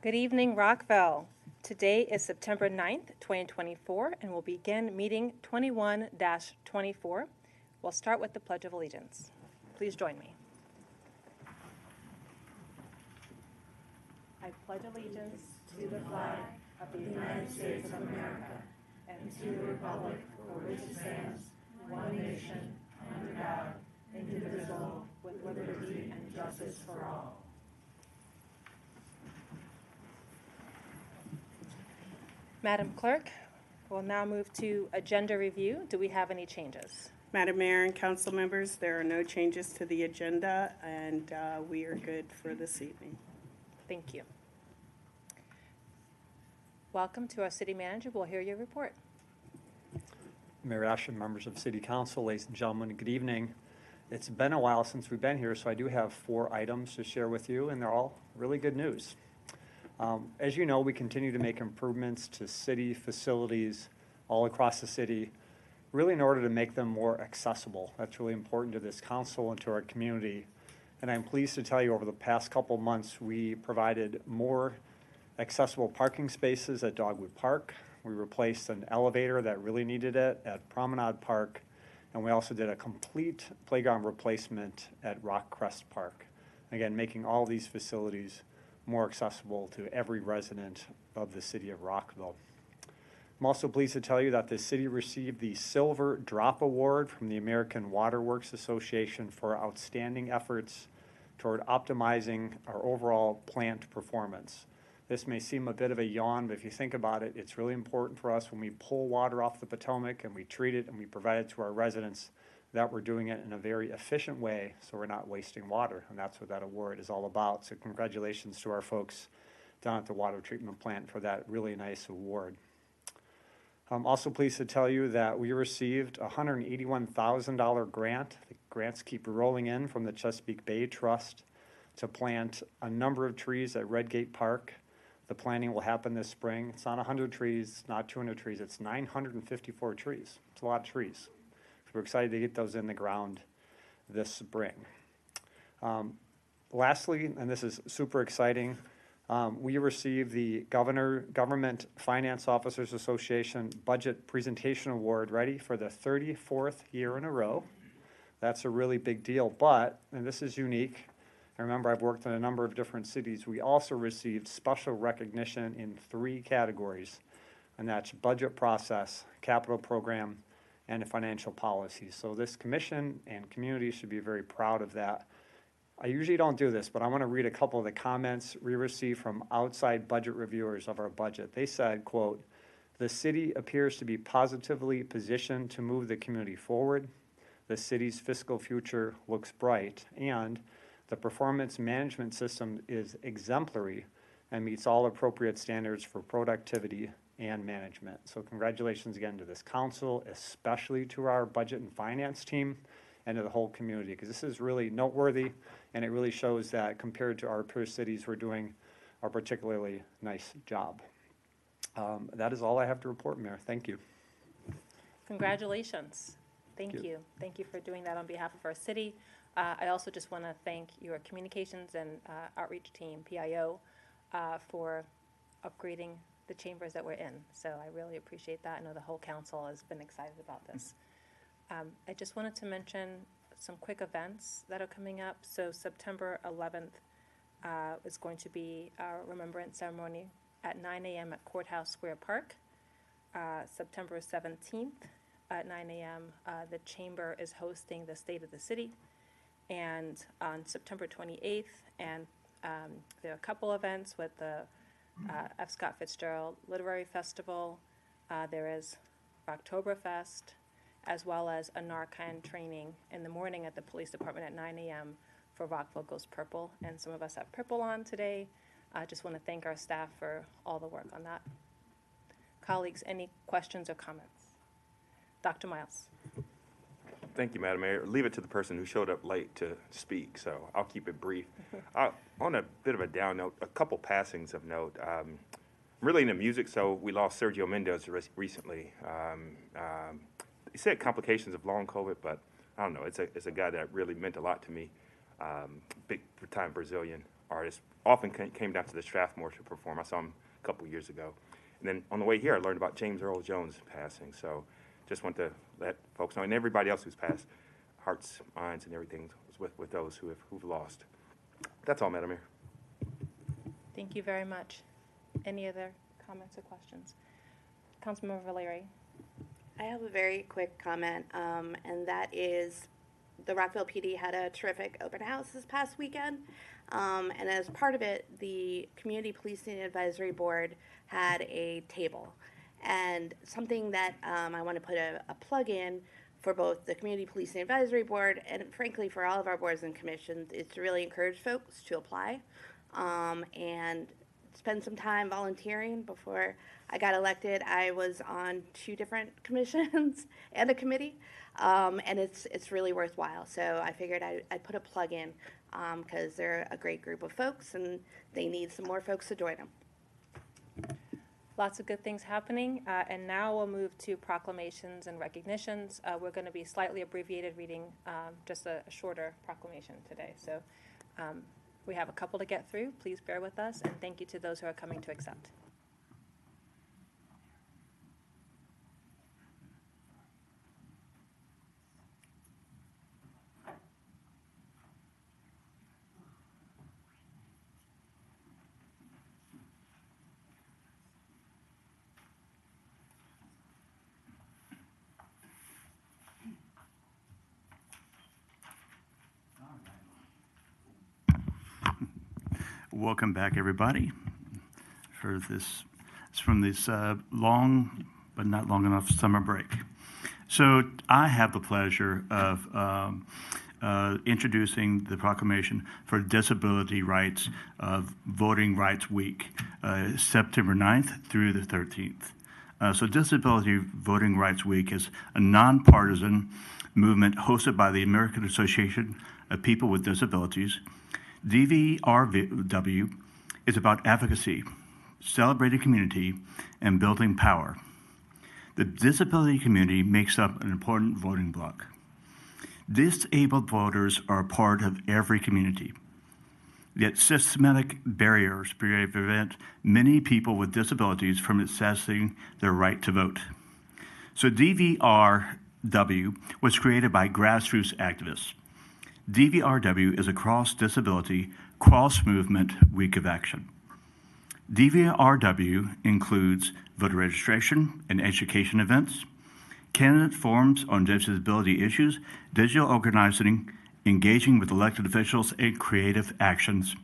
Good evening, Rockville. Today is September 9th, 2024, and we'll begin meeting 21-24. We'll start with the Pledge of Allegiance. Please join me. I pledge allegiance to the flag of the United States of America and to the republic for which it stands, one nation, under God, indivisible, with liberty and justice for all. Madam Clerk, we'll now move to agenda review. Do we have any changes? Madam Mayor and council members, there are no changes to the agenda, and we are good for this evening. Thank you. Welcome to our city manager. We'll hear your report. Mayor Ashton, members of City Council, ladies and gentlemen, good evening. It's been a while since we've been here, so I do have 4 items to share with you, and they're all really good news. As you know, we continue to make improvements to city facilities all across the city, really in order to make them more accessible. That's really important to this council and to our community. And I'm pleased to tell you over the past couple of months, we provided more accessible parking spaces at Dogwood Park. We replaced an elevator that really needed it at Promenade Park. And we also did a complete playground replacement at Rockcrest Park. Again, making all these facilities more accessible to every resident of the city of Rockville. I'm also pleased to tell you that the city received the Silver Drop Award from the American Water Works Association for outstanding efforts toward optimizing our overall plant performance. This may seem a bit of a yawn, but if you think about it, it's really important for us when we pull water off the Potomac and we treat it and we provide it to our residents that we're doing it in a very efficient way so we're not wasting water, and that's what that award is all about. So congratulations to our folks down at the water treatment plant for that really nice award. I'm also pleased to tell you that we received a $181,000 grant. The grants keep rolling in from the Chesapeake Bay Trust to plant a number of trees at Redgate Park. The planting will happen this spring. It's not 100 trees, not 200 trees, it's 954 trees. It's a lot of trees. We're excited to get those in the ground this spring. Lastly, and this is super exciting, we received the Government Finance Officers Association Budget Presentation Award, ready for the 34th year in a row. That's a really big deal, but, and this is unique, and remember I've worked in a number of different cities, we also received special recognition in 3 categories, and that's budget process, capital program, and financial policy. So this commission and community should be very proud of that. I usually don't do this, but I want to read a couple of the comments we received from outside budget reviewers of our budget. They said, quote, "The city appears to be positively positioned to move the community forward. The city's fiscal future looks bright, and the performance management system is exemplary and meets all appropriate standards for productivity and management." So congratulations again to this council, especially to our budget and finance team and to the whole community, because this is really noteworthy and it really shows that compared to our peer cities, we're doing a particularly nice job. That is all I have to report, Mayor. Thank you. Congratulations. Thank you. Thank you for doing that on behalf of our city. I also just want to thank your communications and outreach team, PIO, for upgrading the chambers that we're in. So I really appreciate that. I know the whole council has been excited about this. I just wanted to mention some quick events that are coming up. So September 11th is going to be our remembrance ceremony at 9 a.m. at Courthouse Square Park. September 17th at 9 a.m. The chamber is hosting the State of the City. And on September 28th, and there are a couple events with the F. Scott Fitzgerald Literary Festival. There is Rocktoberfest, as well as a Narcan training in the morning at the police department at 9 a.m. for Rockville Goes Purple. And some of us have purple on today. I just want to thank our staff for all the work on that. Colleagues, any questions or comments? Dr. Miles. Thank you, Madam Mayor. Leave it to the person who showed up late to speak, so I'll keep it brief. On a bit of a down note, a couple passings of note. I'm really into music, so we lost Sergio Mendes recently. He said complications of long COVID, but I don't know. It's a guy that really meant a lot to me. Big-time Brazilian artist. Often came down to the Strathmore to perform. I saw him a couple years ago. And then on the way here, I learned about James Earl Jones passing. So just want to let folks know, and everybody else who's passed, hearts, minds, and everything with those who've lost. That's all, Madam Mayor. Thank you very much. Any other comments or questions? Councilmember Valeri. I have a very quick comment, and that is the Rockville PD had a terrific open house this past weekend. And as part of it, the Community Policing Advisory Board had a table. And something that I want to put a plug in for both the Community Policing Advisory Board and frankly for all of our boards and commissions is to really encourage folks to apply and spend some time volunteering. Before I got elected, I was on 2 different commissions and a committee, and it's really worthwhile. So I figured I'd put a plug in because they're a great group of folks and they need some more folks to join them. Lots of good things happening, and now we'll move to proclamations and recognitions. We're going to be slightly abbreviated reading just a shorter proclamation today. So we have a couple to get through. Please bear with us, and thank you to those who are coming to accept. Welcome back, everybody, for this. It's from this long, but not long enough summer break. So I have the pleasure of introducing the proclamation for Disability Rights of Voting Rights Week, September 9th through the 13th. So Disability Voting Rights Week is a nonpartisan movement hosted by the American Association of People with Disabilities. DVRW is about advocacy, celebrating community, and building power. The disability community makes up an important voting bloc. Disabled voters are a part of every community, yet systematic barriers prevent many people with disabilities from accessing their right to vote. So DVRW was created by grassroots activists. DVRW is a cross-disability, cross-movement week of action. DVRW includes voter registration and education events, candidate forums on disability issues, digital organizing, engaging with elected officials, and creative actions.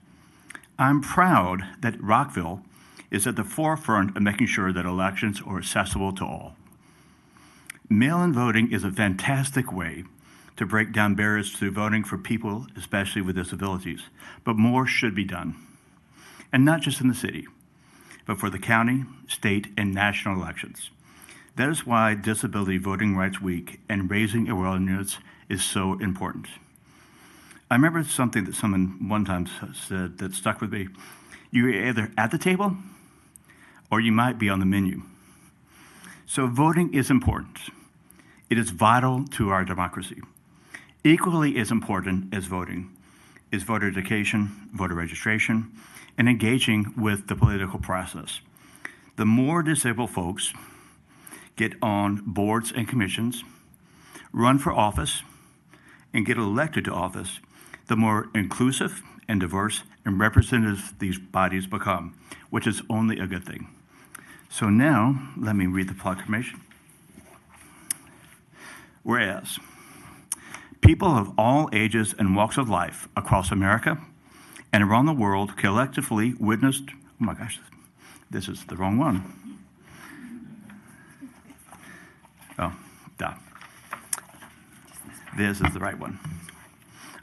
I'm proud that Rockville is at the forefront of making sure that elections are accessible to all. Mail-in voting is a fantastic way to break down barriers to voting for people, especially with disabilities. But more should be done. And not just in the city, but for the county, state, and national elections. That is why Disability Voting Rights Week and raising awareness is so important. I remember something that someone one time said that stuck with me. You're either at the table or you might be on the menu. So voting is important. It is vital to our democracy. Equally as important as voting is voter education, voter registration, and engaging with the political process. The more disabled folks get on boards and commissions, run for office, and get elected to office, the more inclusive and diverse and representative these bodies become, which is only a good thing. So now, let me read the proclamation. Whereas, people of all ages and walks of life across America and around the world collectively witnessed, oh my gosh, this is the wrong one. Oh, duh. This is the right one.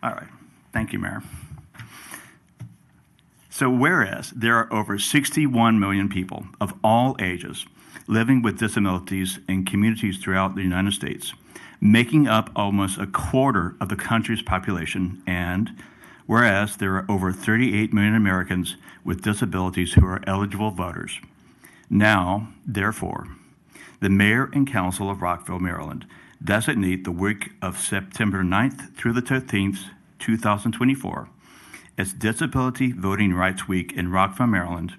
All right, thank you, Mayor. So whereas there are over 61 million people of all ages living with disabilities in communities throughout the United States, making up almost a quarter of the country's population, and whereas there are over 38 million Americans with disabilities who are eligible voters. Now, therefore, the Mayor and Council of Rockville, Maryland, designate the week of September 9th through the 13th, 2024, as Disability Voting Rights Week in Rockville, Maryland,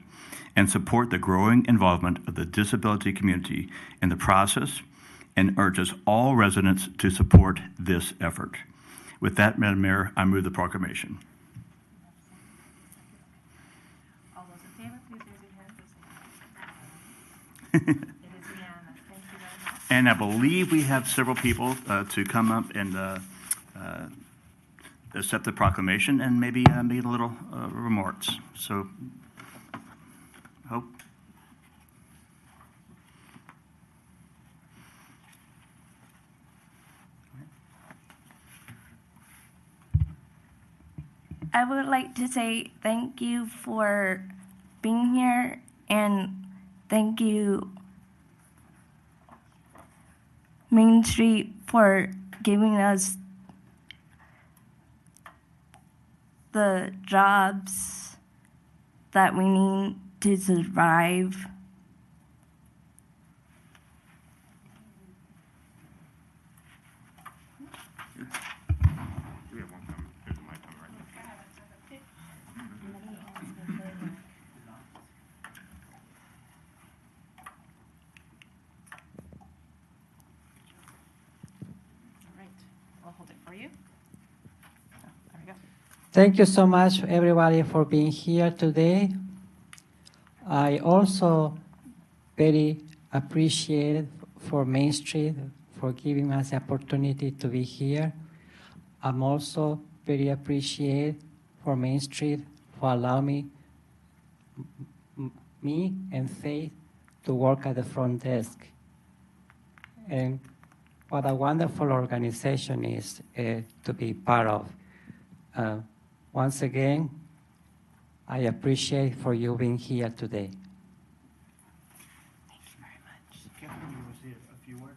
and support the growing involvement of the disability community in the process, and urges all residents to support this effort. With that, Madam Mayor, I move the proclamation. All those in favor, please raise your hand. It is unanimous. Thank you very much. And I believe we have several people to come up and accept the proclamation and maybe make a little remarks. So, Hope. I would like to say thank you for being here, and thank you, Main Street, for giving us the jobs that we need to survive. We have one coming. There's a mic coming right there. All right, I'll hold it for you. Oh, there we go. Thank you so much, everybody, for being here today. I also very appreciate for Main Street for giving us the opportunity to be here. I'm also very appreciate for Main Street for allowing me and Faith to work at the front desk. And what a wonderful organization is to be part of. Once again, I appreciate for you being here today. Thank you very much. Kevin, you want to say a few words?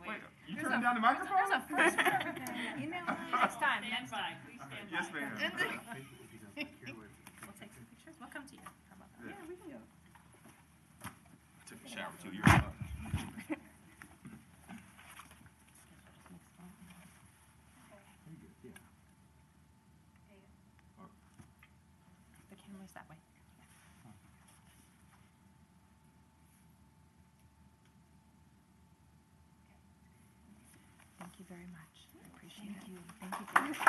Wait. You turning down the microphone? There's a first. You know, next time. Next time. Please stand by. Yes, ma'am. We'll take some pictures. We'll come to you. How about that? Yeah, we can go. Took a shower too. You're up. The camera's that way. Thank you very much. I appreciate it. Thank you. Thank you.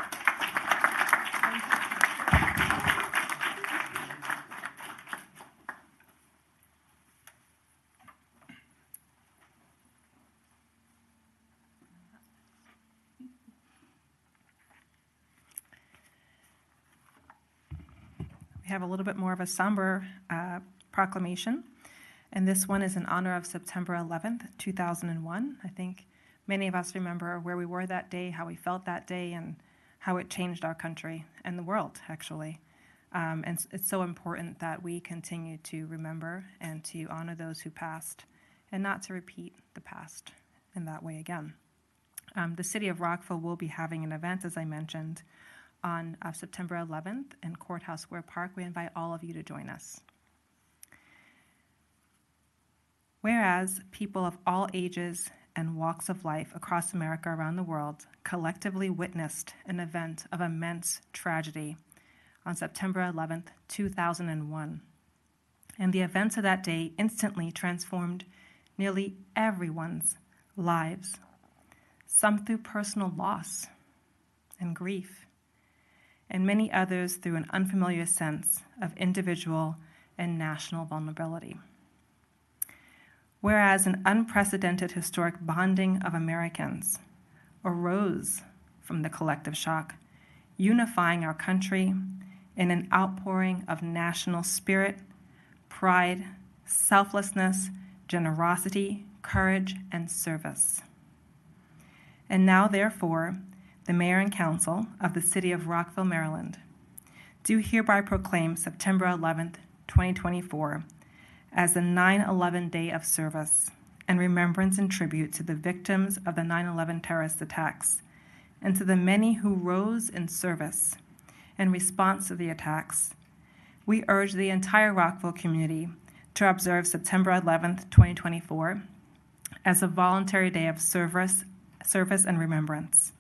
We have a little bit more of a somber proclamation, and this one is in honor of September 11th, 2001. I think many of us remember where we were that day, how we felt that day, and how it changed our country and the world, actually. And it's so important that we continue to remember and to honor those who passed, and not to repeat the past in that way again. The city of Rockville will be having an event, as I mentioned, on September 11th in Courthouse Square Park. We invite all of you to join us. Whereas people of all ages and walks of life across America around the world collectively witnessed an event of immense tragedy on September 11th, 2001. And the events of that day instantly transformed nearly everyone's lives, some through personal loss and grief, and many others through an unfamiliar sense of individual and national vulnerability. Whereas an unprecedented historic bonding of Americans arose from the collective shock, unifying our country in an outpouring of national spirit, pride, selflessness, generosity, courage, and service. And now, therefore, the Mayor and Council of the City of Rockville, Maryland, do hereby proclaim September 11th, 2024, as the 9/11 Day of Service and remembrance and tribute to the victims of the 9/11 terrorist attacks and to the many who rose in service in response to the attacks. We urge the entire Rockville community to observe September 11th, 2024, as a voluntary day of service and remembrance.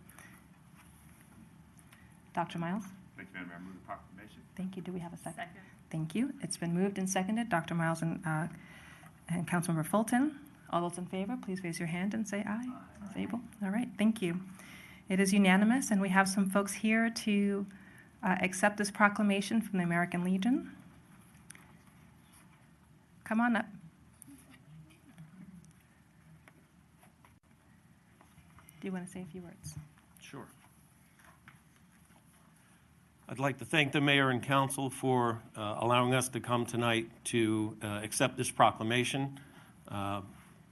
Dr. Miles? Thank you, Madam Mayor. I move the proclamation. Thank you. Do we have a second? Thank you. It's been moved and seconded. Dr. Miles and Councilmember Fulton. All those in favor, please raise your hand and say aye. Ms. Abel? All right, thank you. It is unanimous, and we have some folks here to accept this proclamation from the American Legion. Come on up. Do you want to say a few words? Sure. I'd like to thank the mayor and council for allowing us to come tonight to accept this proclamation.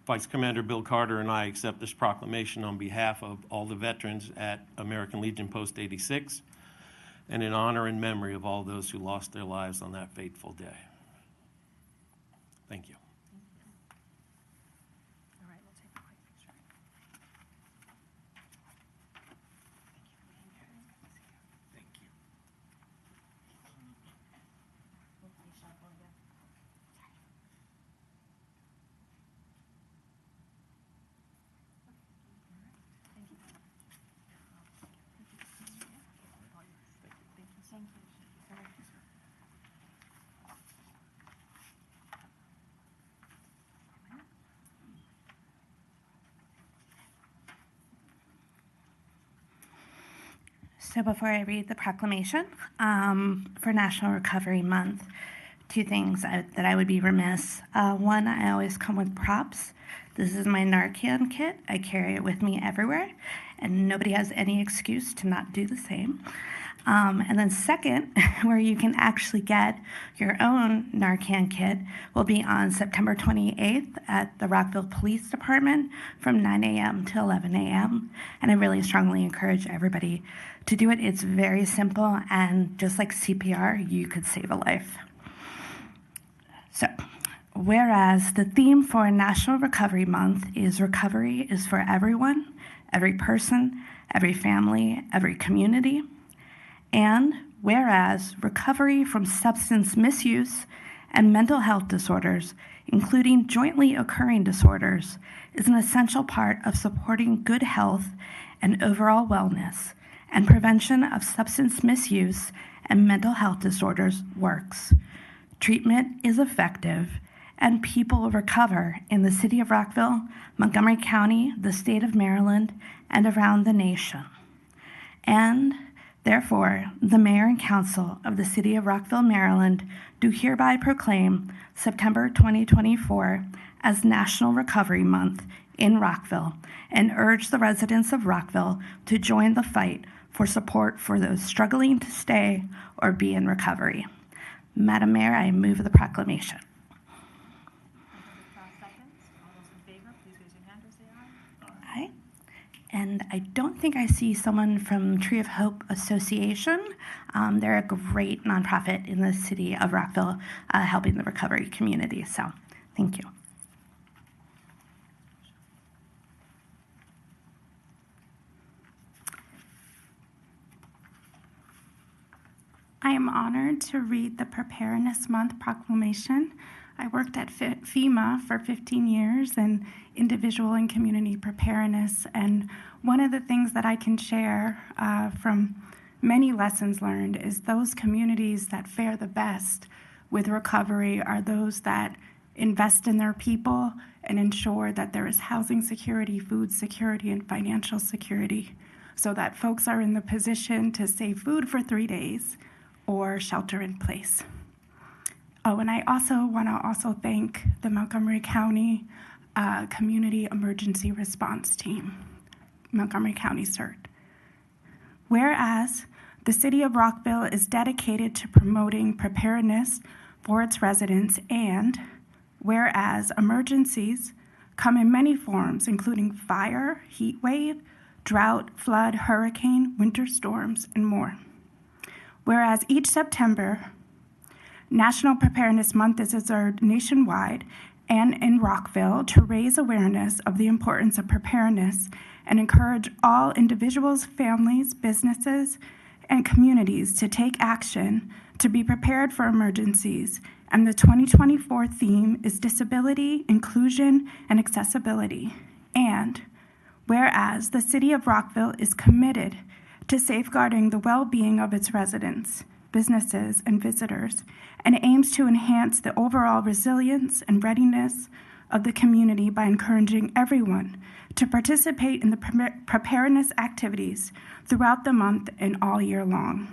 Vice Commander Bill Carter and I accept this proclamation on behalf of all the veterans at American Legion Post 86 and in honor and memory of all those who lost their lives on that fateful day. Thank you. All right, we'll take a quick picture. Thank you. So before I read the proclamation for National Recovery Month, two things that I would be remiss. One, I always come with props. This is my Narcan kit. I carry it with me everywhere, and nobody has any excuse to not do the same. And then second, where you can actually get your own Narcan kit will be on September 28th at the Rockville Police Department from 9 a.m. to 11 a.m. And I really strongly encourage everybody to do it. It's very simple, and just like CPR, you could save a life. So, whereas the theme for National Recovery Month is recovery is for everyone, every person, every family, every community. And whereas recovery from substance misuse and mental health disorders, including jointly occurring disorders, is an essential part of supporting good health and overall wellness, and prevention of substance misuse and mental health disorders works. Treatment is effective, and people recover in the city of Rockville, Montgomery County, the state of Maryland, and around the nation. And therefore, the mayor and council of the city of Rockville, Maryland, do hereby proclaim September 2024 as National Recovery Month in Rockville, and urge the residents of Rockville to join the fight for support for those struggling to stay or be in recovery. Madam Mayor, I move the proclamation. Aye. And I don't think I see someone from Tree of Hope Association. They're a great nonprofit in the city of Rockville, helping the recovery community. So, thank you. I am honored to read the Preparedness Month proclamation. I worked at FEMA for 15 years in individual and community preparedness, and one of the things that I can share from many lessons learned is those communities that fare the best with recovery are those that invest in their people and ensure that there is housing security, food security, and financial security, so that folks are in the position to save food for 3 days or shelter in place. Oh, and I also want to thank the Montgomery County Community Emergency Response Team, Montgomery County CERT. Whereas the city of Rockville is dedicated to promoting preparedness for its residents, and whereas emergencies come in many forms, including fire, heat wave, drought, flood, hurricane, winter storms, and more. Whereas each September, National Preparedness Month is observed nationwide and in Rockville to raise awareness of the importance of preparedness and encourage all individuals, families, businesses, and communities to take action to be prepared for emergencies. And the 2024 theme is disability, inclusion, and accessibility. And whereas the city of Rockville is committed to safeguarding the well-being of its residents, businesses, and visitors, and aims to enhance the overall resilience and readiness of the community by encouraging everyone to participate in the preparedness activities throughout the month and all year long.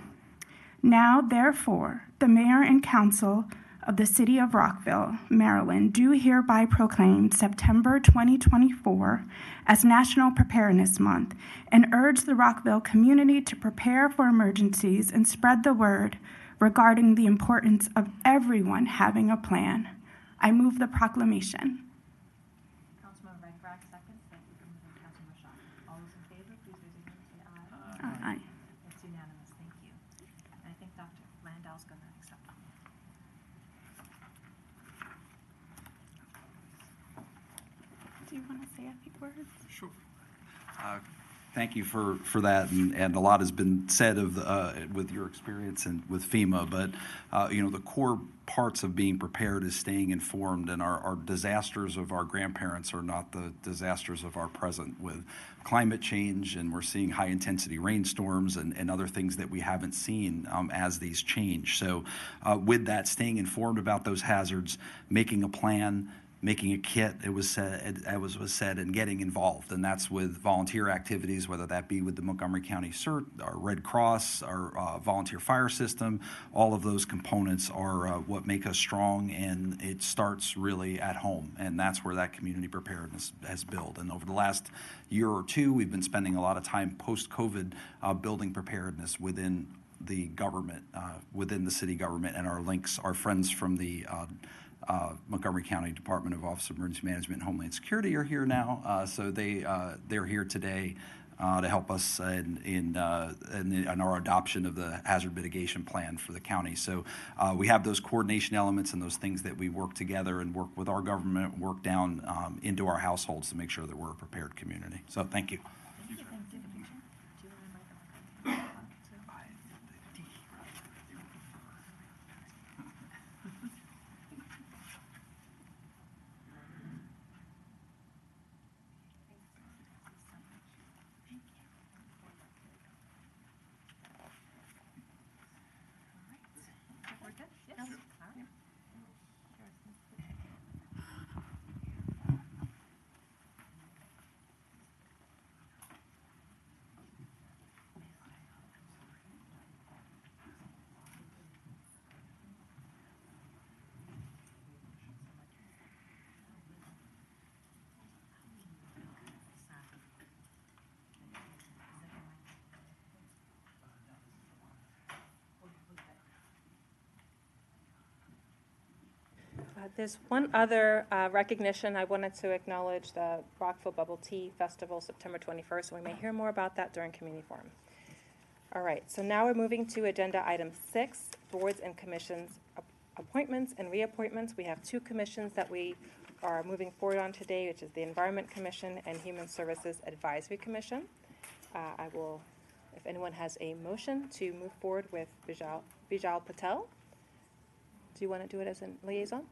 Now, therefore, the Mayor and Council of the City of Rockville, Maryland, do hereby proclaim September 2024 as National Preparedness Month and urge the Rockville community to prepare for emergencies and spread the word regarding the importance of everyone having a plan. I move the proclamation. Councilmember Redcraft, second. Thank you, Councilmember Shaw. All those in favor, please raise your hand and say aye. Aye. It's unanimous. Thank you. And I think Dr. Landau's going to accept them. Do you want to say a few words? Sure. Thank you for that, and a lot has been said of with your experience and with FEMA, but the core parts of being prepared is staying informed, and our disasters of our grandparents are not the disasters of our present with climate change, and we're seeing high intensity rainstorms and other things that we haven't seen as these change. So with that, staying informed about those hazards, making a plan, making a kit, it was said, and getting involved. And that's with volunteer activities, whether that be with the Montgomery County CERT, our Red Cross, our volunteer fire system. All of those components are what make us strong, and it starts really at home. And that's where that community preparedness has built. And over the last year or two, we've been spending a lot of time post-COVID building preparedness within the government, within the city government, and our friends from the Montgomery County Department of Office of Emergency Management and Homeland Security are here now, so they're here today to help us in our adoption of the hazard mitigation plan for the county. So we have those coordination elements and those things that we work together and work with our government, work down into our households to make sure that we're a prepared community. So thank you. There's one other recognition. I wanted to acknowledge the Rockville Bubble Tea Festival, September 21st, and we may hear more about that during community forum. All right, so now we're moving to agenda item 6, boards and commissions appointments and reappointments. We have 2 commissions that we are moving forward on today, which is the Environment Commission and Human Services Advisory Commission. I will, if anyone has a motion to move forward with Bijal Patel. Do you want to do it as a liaison?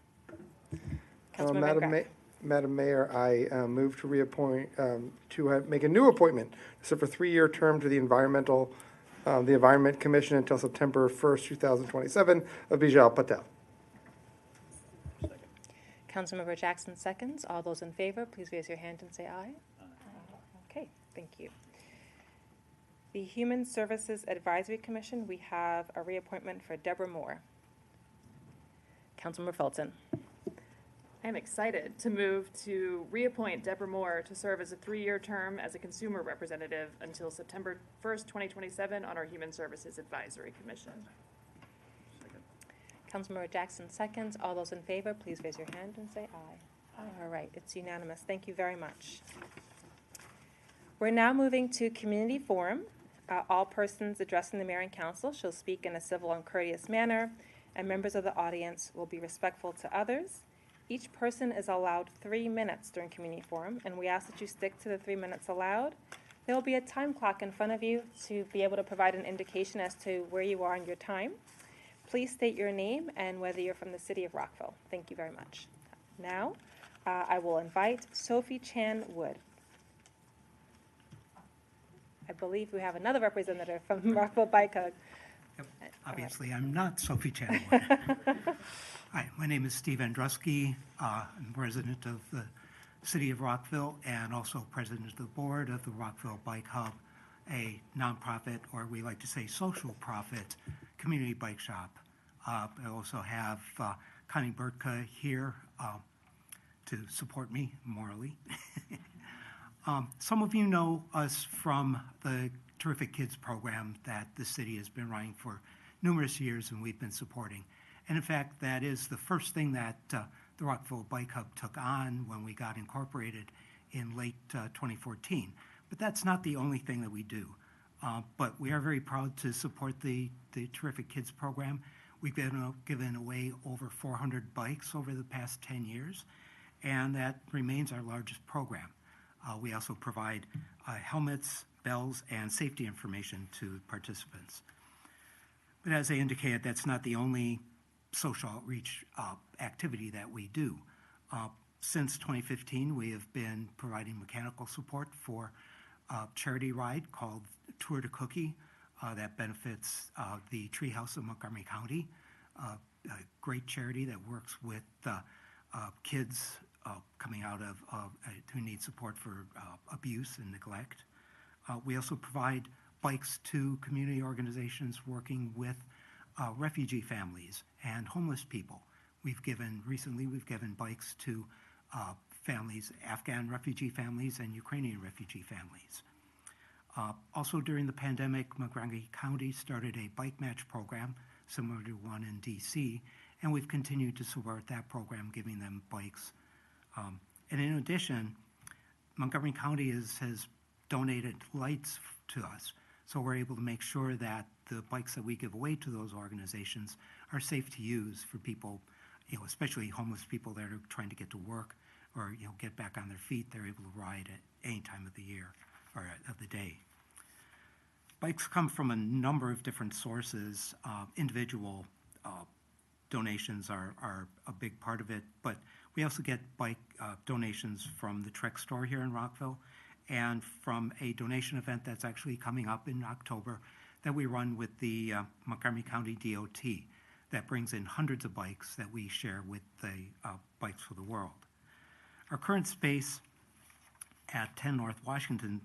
Madam Mayor, I move to reappoint, make a new appointment, so for 3-year term to the Environment Commission until September 1st, 2027, of Bijal Patel. Councilmember Jackson seconds. All those in favor, please raise your hand and say aye. Okay, thank you. The Human Services Advisory Commission, we have a reappointment for Deborah Moore. Councilmember Felton. I am excited to move to reappoint Deborah Moore to serve as a 3-year term as a consumer representative until September 1st, 2027 on our Human Services Advisory Commission. Councilmember Jackson seconds. All those in favor, please raise your hand and say aye. All right, it's unanimous. Thank you very much. We're now moving to community forum. All persons addressing the mayor and council shall speak in a civil and courteous manner, and members of the audience will be respectful to others. Each person is allowed 3 minutes during community forum, and we ask that you stick to the 3 minutes allowed. There will be a time clock in front of you to be able to provide an indication as to where you are in your time. Please state your name and whether you're from the city of Rockville. Thank you very much. Now, I will invite Sophie Chan Wood. I believe we have another representative from Rockville Bike Hub. Obviously, I'm not Sophie Chandler. Hi, my name is Steve Andruski. I'm resident of the city of Rockville and also president of the board of the Rockville Bike Hub, a nonprofit, or we like to say social profit, community bike shop. I also have Connie Burtka here to support me morally. Some of you know us from the Terrific Kids program that the city has been running for numerous years and we've been supporting. And in fact, that is the first thing that the Rockville Bike Hub took on when we got incorporated in late 2014. But that's not the only thing that we do. But we are very proud to support the Terrific Kids program. We've given away over 400 bikes over the past 10 years, and that remains our largest program. We also provide helmets, bells, and safety information to participants. But as I indicated, that's not the only social outreach activity that we do. Since 2015, we have been providing mechanical support for a charity ride called Tour to Cookie that benefits the Treehouse of Montgomery County, a great charity that works with kids coming out of who need support for abuse and neglect. We also provide bikes to community organizations working with refugee families and homeless people. Recently we've given bikes to families, Afghan refugee families and Ukrainian refugee families. Also during the pandemic, Montgomery County started a bike match program similar to one in DC, and we've continued to support that program, giving them bikes. And in addition, Montgomery County has donated lights to us, so we're able to make sure that the bikes that we give away to those organizations are safe to use for people, especially homeless people that are trying to get to work or get back on their feet. They're able to ride at any time of the year or of the day. Bikes come from a number of different sources. Individual donations are a big part of it, but we also get bike donations from the Trek store here in Rockville and from a donation event that's actually coming up in October that we run with the Montgomery County DOT that brings in hundreds of bikes that we share with the Bikes for the World. Our current space at 10 North Washington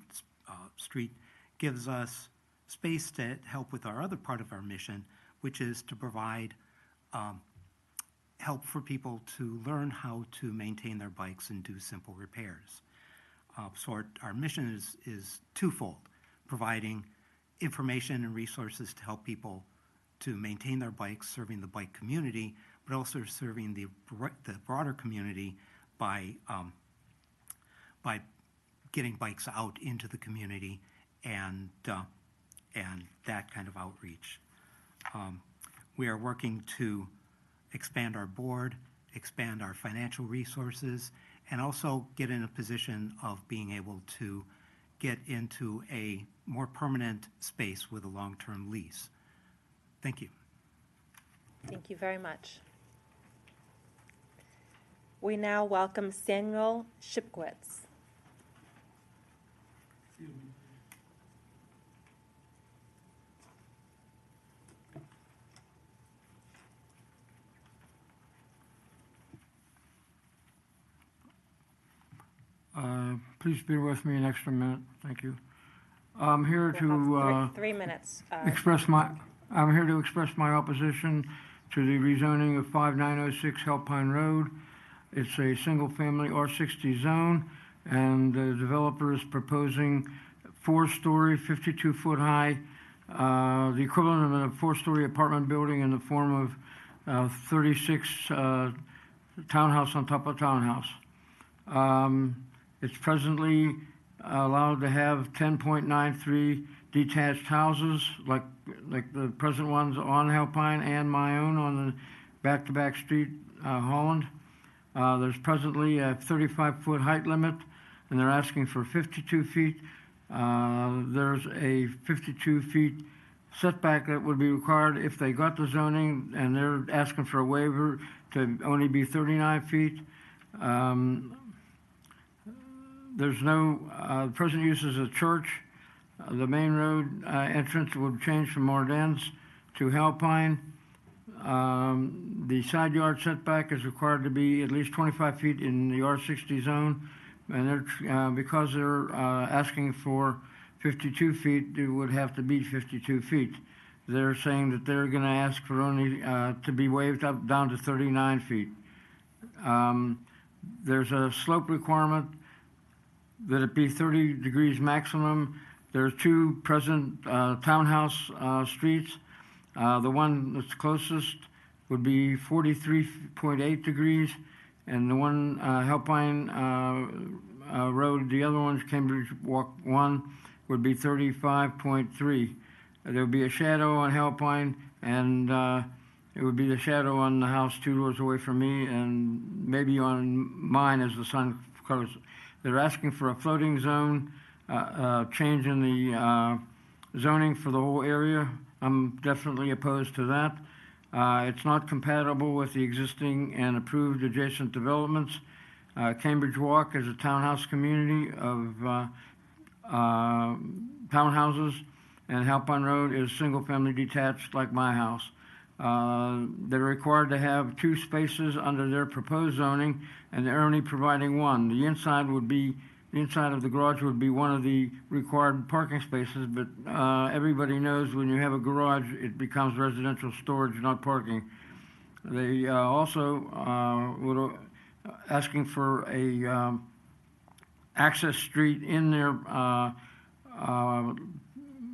Street gives us space to help with our other part of our mission, which is to provide help for people to learn how to maintain their bikes and do simple repairs. So our mission is twofold, providing information and resources to help people to maintain their bikes, serving the bike community, but also serving the broader community by getting bikes out into the community and that kind of outreach. We are working to expand our board, expand our financial resources, and also get in a position of being able to get into a more permanent space with a long-term lease. Thank you. Thank you very much. We now welcome Samuel Shipkowitz. Please bear with me an extra minute. Thank you. I'm here We'll to have 3 minutes. I'm here to express my opposition to the rezoning of 5906 Helpine Road. It's a single-family R60 zone, and the developer is proposing 4-story, 52-foot high, the equivalent of a 4-story apartment building in the form of 36 townhouse on top of townhouse. It's presently allowed to have 10.93 detached houses, like the present ones on Helpine and my own on the back-to-back street, Holland. There's presently a 35-foot height limit, and they're asking for 52 feet. There's a 52 feet setback that would be required if they got the zoning, and they're asking for a waiver to only be 39 feet. There's no, the present use is a church. The main road entrance would change from Ordens to Alpine. The side yard setback is required to be at least 25 feet in the R60 zone, and because they're asking for 52 feet, it would have to be 52 feet. They're saying that they're going to ask for only to be waived up down to 39 feet. There's a slope requirement that it be 30 degrees maximum. There's two present townhouse streets. The one that's closest would be 43.8 degrees, and the one Alpine Road, the other one's Cambridge Walk 1, would be 35.3. There would be a shadow on Alpine, and it would be the shadow on the house 2 doors away from me, and maybe on mine as the sun goes. They're asking for a floating zone, change in the zoning for the whole area. I'm definitely opposed to that. It's not compatible with the existing and approved adjacent developments. Cambridge Walk is a townhouse community of townhouses, and Alpine Road is single-family detached like my house. They're required to have 2 spaces under their proposed zoning, and they're only providing 1. The inside of the garage would be one of the required parking spaces, but everybody knows when you have a garage, it becomes residential storage, not parking. They also would asking for a access street in their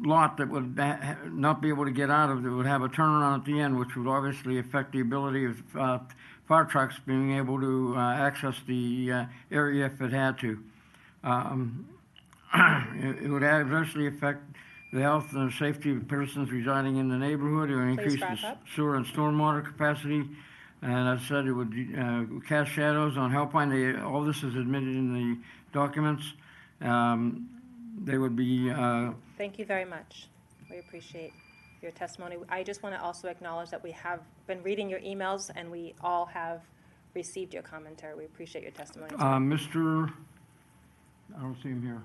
lot that would not be able to get out of. It would have a turnaround at the end, which would obviously affect the ability of fire trucks being able to access the area if it had to. It would adversely affect the health and safety of persons residing in the neighborhood. It would increase the sewer and stormwater capacity. And as I said, it would cast shadows on Alpine. All this is admitted in the documents. They would be... Thank you very much. We appreciate your testimony. I just want to also acknowledge that we have been reading your emails, and we all have received your commentary. We appreciate your testimony. I don't see him here.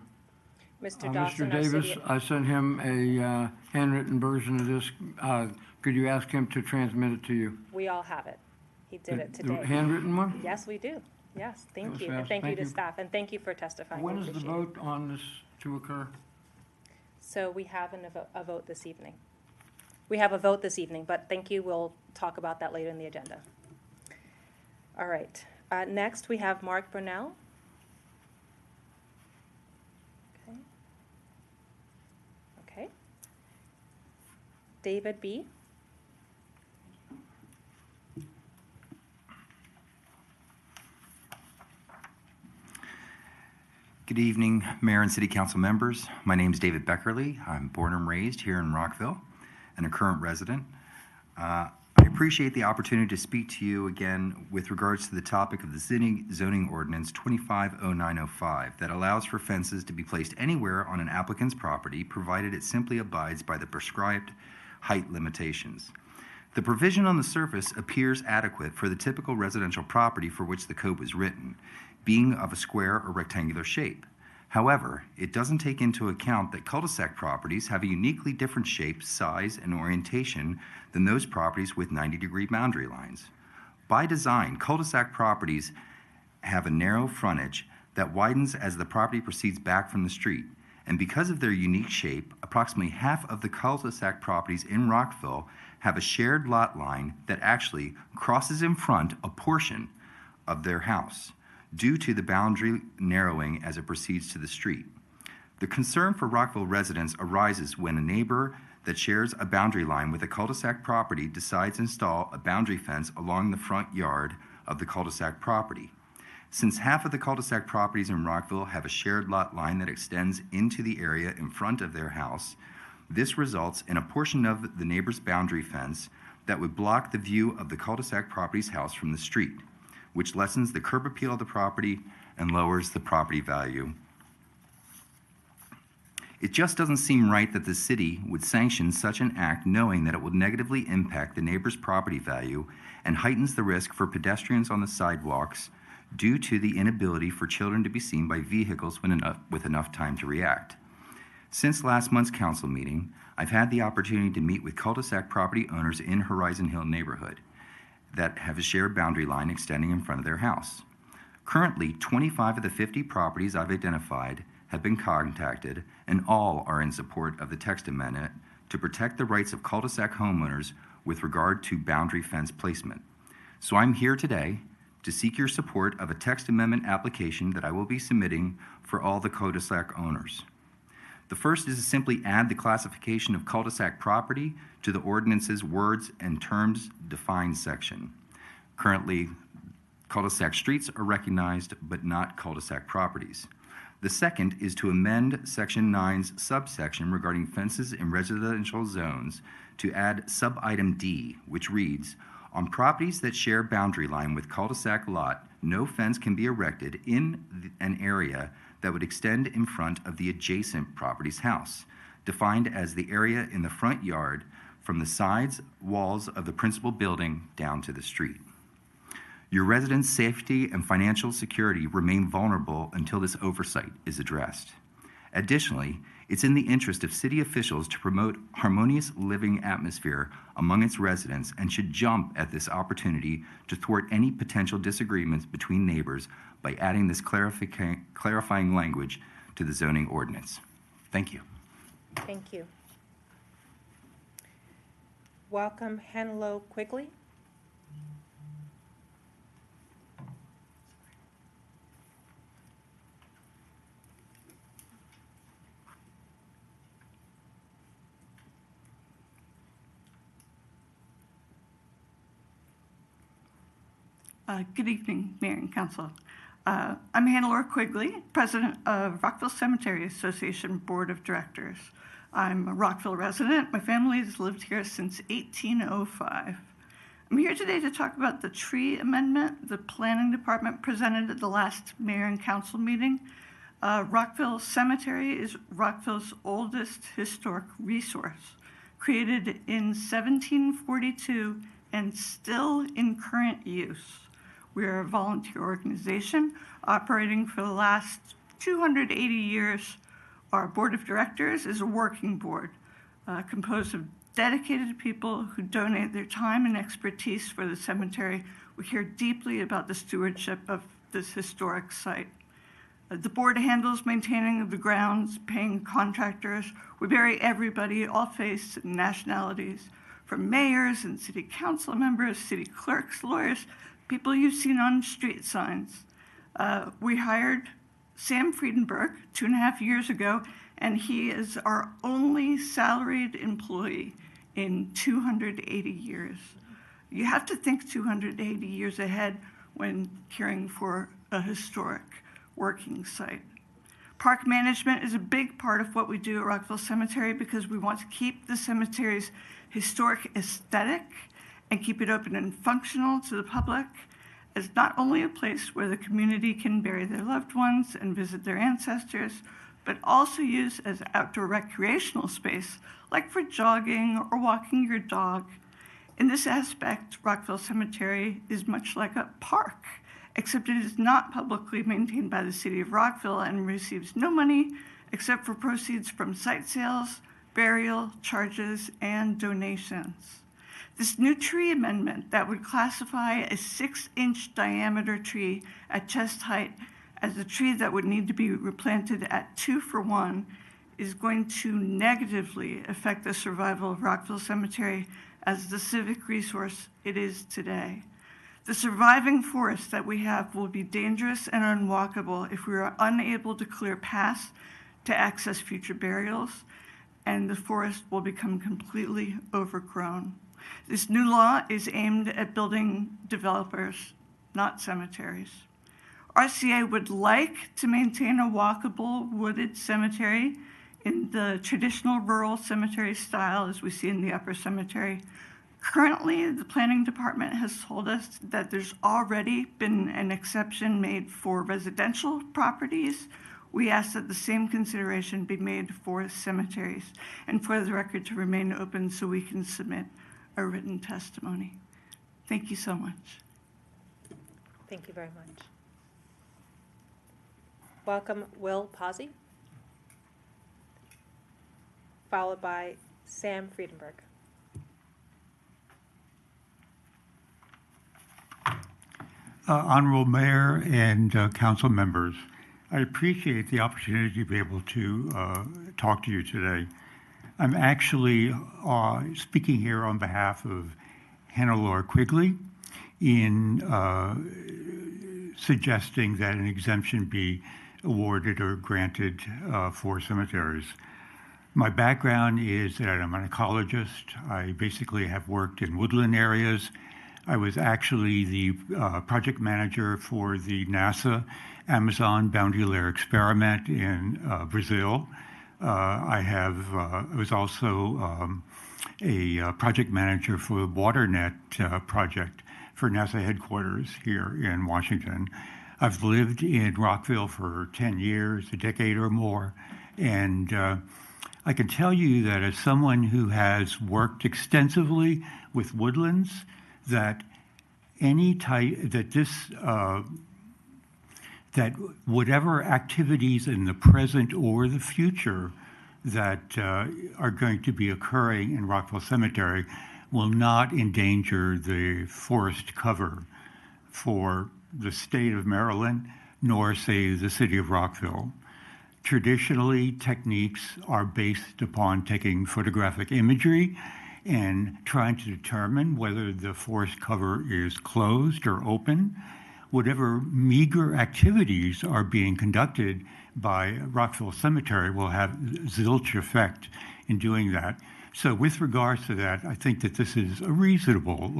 Mr. Dawson, Mr. Davis, I sent him a handwritten version of this. Could you ask him to transmit it to you? We all have it. He did it today. The handwritten one? Yes, we do. Yes, thank you. Fast. And thank you to staff, and thank you for testifying. When is the vote on this to occur? So we have a vote this evening. We have a vote this evening, but thank you. We'll talk about that later in the agenda. All right. Next, we have Mark Burnell. Okay. David B. Good evening, Mayor and City Council members. My name is David Beckerly. I'm born and raised here in Rockville and a current resident. I appreciate the opportunity to speak to you again with regards to the topic of the zoning ordinance 250905 that allows for fences to be placed anywhere on an applicant's property provided it simply abides by the prescribed height limitations. The provision on the surface appears adequate for the typical residential property for which the code was written, being of a square or rectangular shape. However, it doesn't take into account that cul-de-sac properties have a uniquely different shape, size, and orientation than those properties with 90-degree boundary lines. By design, cul-de-sac properties have a narrow frontage that widens as the property proceeds back from the street. And because of their unique shape, approximately half of the cul-de-sac properties in Rockville have a shared lot line that actually crosses in front a portion of their house, due to the boundary narrowing as it proceeds to the street. The concern for Rockville residents arises when a neighbor that shares a boundary line with a cul-de-sac property decides to install a boundary fence along the front yard of the cul-de-sac property. Since half of the cul-de-sac properties in Rockville have a shared lot line that extends into the area in front of their house, this results in a portion of the neighbor's boundary fence that would block the view of the cul-de-sac property's house from the street, which lessens the curb appeal of the property and lowers the property value. It just doesn't seem right that the city would sanction such an act knowing that it would negatively impact the neighbor's property value and heightens the risk for pedestrians on the sidewalks due to the inability for children to be seen by vehicles with enough time to react. Since last month's council meeting, I've had the opportunity to meet with cul-de-sac property owners in Horizon Hill neighborhood that have a shared boundary line extending in front of their house. Currently, 25 of the 50 properties I've identified have been contacted, and all are in support of the text amendment to protect the rights of cul-de-sac homeowners with regard to boundary fence placement. So I'm here today to seek your support of a text amendment application that I will be submitting for all the cul-de-sac owners. The first is to simply add the classification of cul-de-sac property to the ordinance's words and terms defined section. Currently, cul-de-sac streets are recognized, but not cul-de-sac properties. The second is to amend Section 9's subsection regarding fences in residential zones to add sub-item D, which reads, on properties that share boundary line with cul-de-sac lot, no fence can be erected in an area that would extend in front of the adjacent property's house, defined as the area in the front yard from the sides walls of the principal building down to the street. Your residents' safety and financial security remain vulnerable until this oversight is addressed. Additionally, it's in the interest of city officials to promote harmonious living atmosphere among its residents and should jump at this opportunity to thwart any potential disagreements between neighbors by adding this clarifying language to the zoning ordinance. Thank you. Thank you. Welcome, Henlo Quigley. Good evening, Mayor and Council. I'm Hannah-Laura Quigley, President of Rockville Cemetery Association Board of Directors. I'm a Rockville resident. My family has lived here since 1805. I'm here today to talk about the tree amendment the Planning Department presented at the last Mayor and Council meeting. Rockville Cemetery is Rockville's oldest historic resource, created in 1742 and still in current use. We are a volunteer organization operating for the last 280 years. Our board of directors is a working board composed of dedicated people who donate their time and expertise for the cemetery. We care deeply about the stewardship of this historic site. The board handles maintaining of the grounds, paying contractors. We bury everybody, all faiths and nationalities, from mayors and city council members, city clerks, lawyers, people you've seen on street signs. We hired Sam Friedenberg 2.5 years ago, and he is our only salaried employee in 280 years. You have to think 280 years ahead when caring for a historic working site. Park management is a big part of what we do at Rockville Cemetery because we want to keep the cemetery's historic aesthetic and keep it open and functional to the public as not only a place where the community can bury their loved ones and visit their ancestors, but also used as outdoor recreational space, like for jogging or walking your dog. In this aspect, Rockville Cemetery is much like a park, except it is not publicly maintained by the city of Rockville and receives no money except for proceeds from site sales, burial, charges, and donations. This new tree amendment that would classify a 6-inch diameter tree at chest height as a tree that would need to be replanted at 2-for-1 is going to negatively affect the survival of Rockville Cemetery as the civic resource it is today. The surviving forest that we have will be dangerous and unwalkable if we are unable to clear paths to access future burials, and the forest will become completely overgrown. This new law is aimed at building developers, not cemeteries. RCA would like to maintain a walkable wooded cemetery in the traditional rural cemetery style as we see in the Upper Cemetery. Currently, the planning department has told us that there's already been an exception made for residential properties. We ask that the same consideration be made for cemeteries and for the record to remain open so we can submit a written testimony. Thank you so much. Thank you very much. Welcome, Will Pazzi. followed by Sam Friedenberg. Honorable Mayor and council members, I appreciate the opportunity to be able to talk to you today. I'm actually speaking here on behalf of Hannah-Laura Quigley in suggesting that an exemption be awarded or granted for cemeteries. My background is that I'm an ecologist. I basically have worked in woodland areas. I was actually the project manager for the NASA Amazon Boundary Layer experiment in Brazil. I was also a project manager for the WaterNet project for NASA headquarters here in Washington. I've lived in Rockville for 10 years, a decade or more, and I can tell you that as someone who has worked extensively with woodlands, that that whatever activities in the present or the future that are going to be occurring in Rockville Cemetery will not endanger the forest cover for the state of Maryland, nor, say, the city of Rockville. Traditionally, techniques are based upon taking photographic imagery and trying to determine whether the forest cover is closed or open. Whatever meager activities are being conducted by Rockville Cemetery will have zilch effect in doing that. So with regards to that, I think that this is a reasonable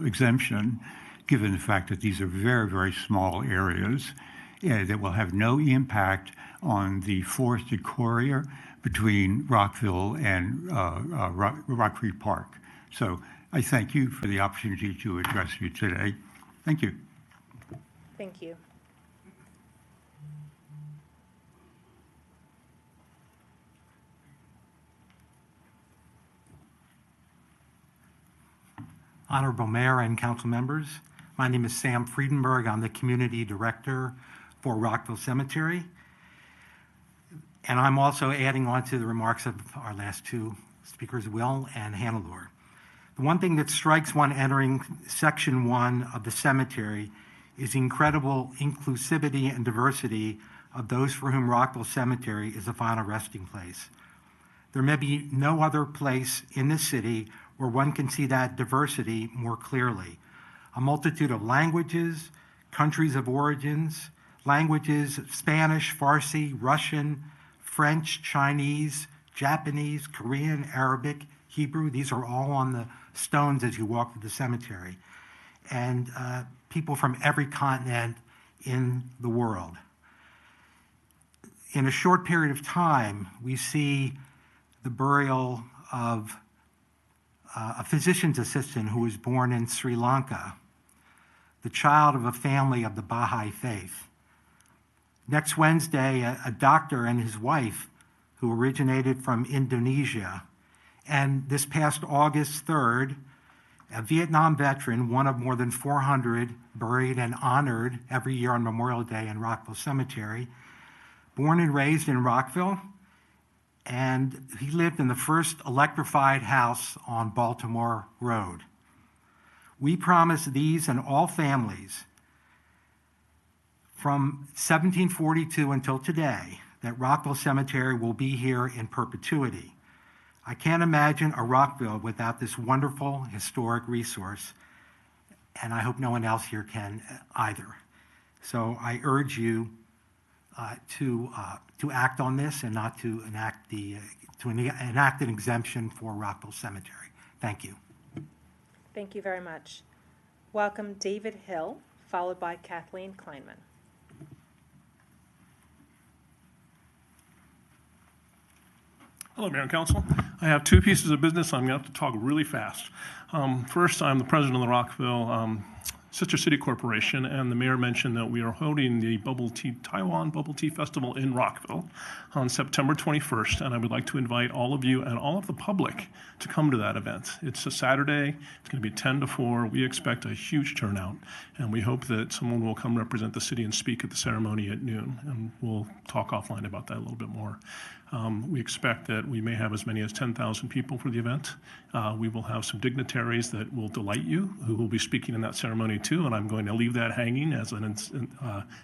exemption, given the fact that these are very, very small areas that will have no impact on the forested corridor between Rockville and Rock Creek Park. So I thank you for the opportunity to address you today. Thank you. Thank you. Honorable Mayor and council members, my name is Sam Friedenberg. I'm the Community Director for Rockville Cemetery. And I'm also adding on to the remarks of our last two speakers, Will and Hannah-Laura. The one thing that strikes one entering Section 1 of the cemetery is the incredible inclusivity and diversity of those for whom Rockville Cemetery is a final resting place. There may be no other place in the city where one can see that diversity more clearly. A multitude of languages, countries of origins, languages, Spanish, Farsi, Russian, French, Chinese, Japanese, Korean, Arabic, Hebrew, these are all on the stones as you walk through the cemetery. And people from every continent in the world. In a short period of time, we see the burial of a physician's assistant who was born in Sri Lanka, the child of a family of the Baha'i faith. Next Wednesday, a doctor and his wife who originated from Indonesia. And this past August 3rd, a Vietnam veteran, one of more than 400 buried and honored every year on Memorial Day in Rockville Cemetery, born and raised in Rockville, and he lived in the first electrified house on Baltimore Road. We promise these and all families from 1742 until today that Rockville Cemetery will be here in perpetuity. I can't imagine a Rockville without this wonderful historic resource, and I hope no one else here can either. So I urge you to act on this and not to enact an exemption for Rockville Cemetery. Thank you. Thank you very much. Welcome David Hill, followed by Kathleen Kleinman. Hello, Mayor and Council. I have two pieces of business. I'm going to have to talk really fast. First, I'm the president of the Rockville Sister City Corporation, and the mayor mentioned that we are holding the Taiwan Bubble Tea Festival in Rockville on September 21st, and I would like to invite all of you and all of the public to come to that event. It's a Saturday. It's going to be 10 to 4. We expect a huge turnout, and we hope that someone will come represent the city and speak at the ceremony at noon, and we'll talk offline about that a little bit more. We expect that we may have as many as 10,000 people for the event. We will have some dignitaries that will delight you, who will be speaking in that ceremony too, and I'm going to leave that hanging as an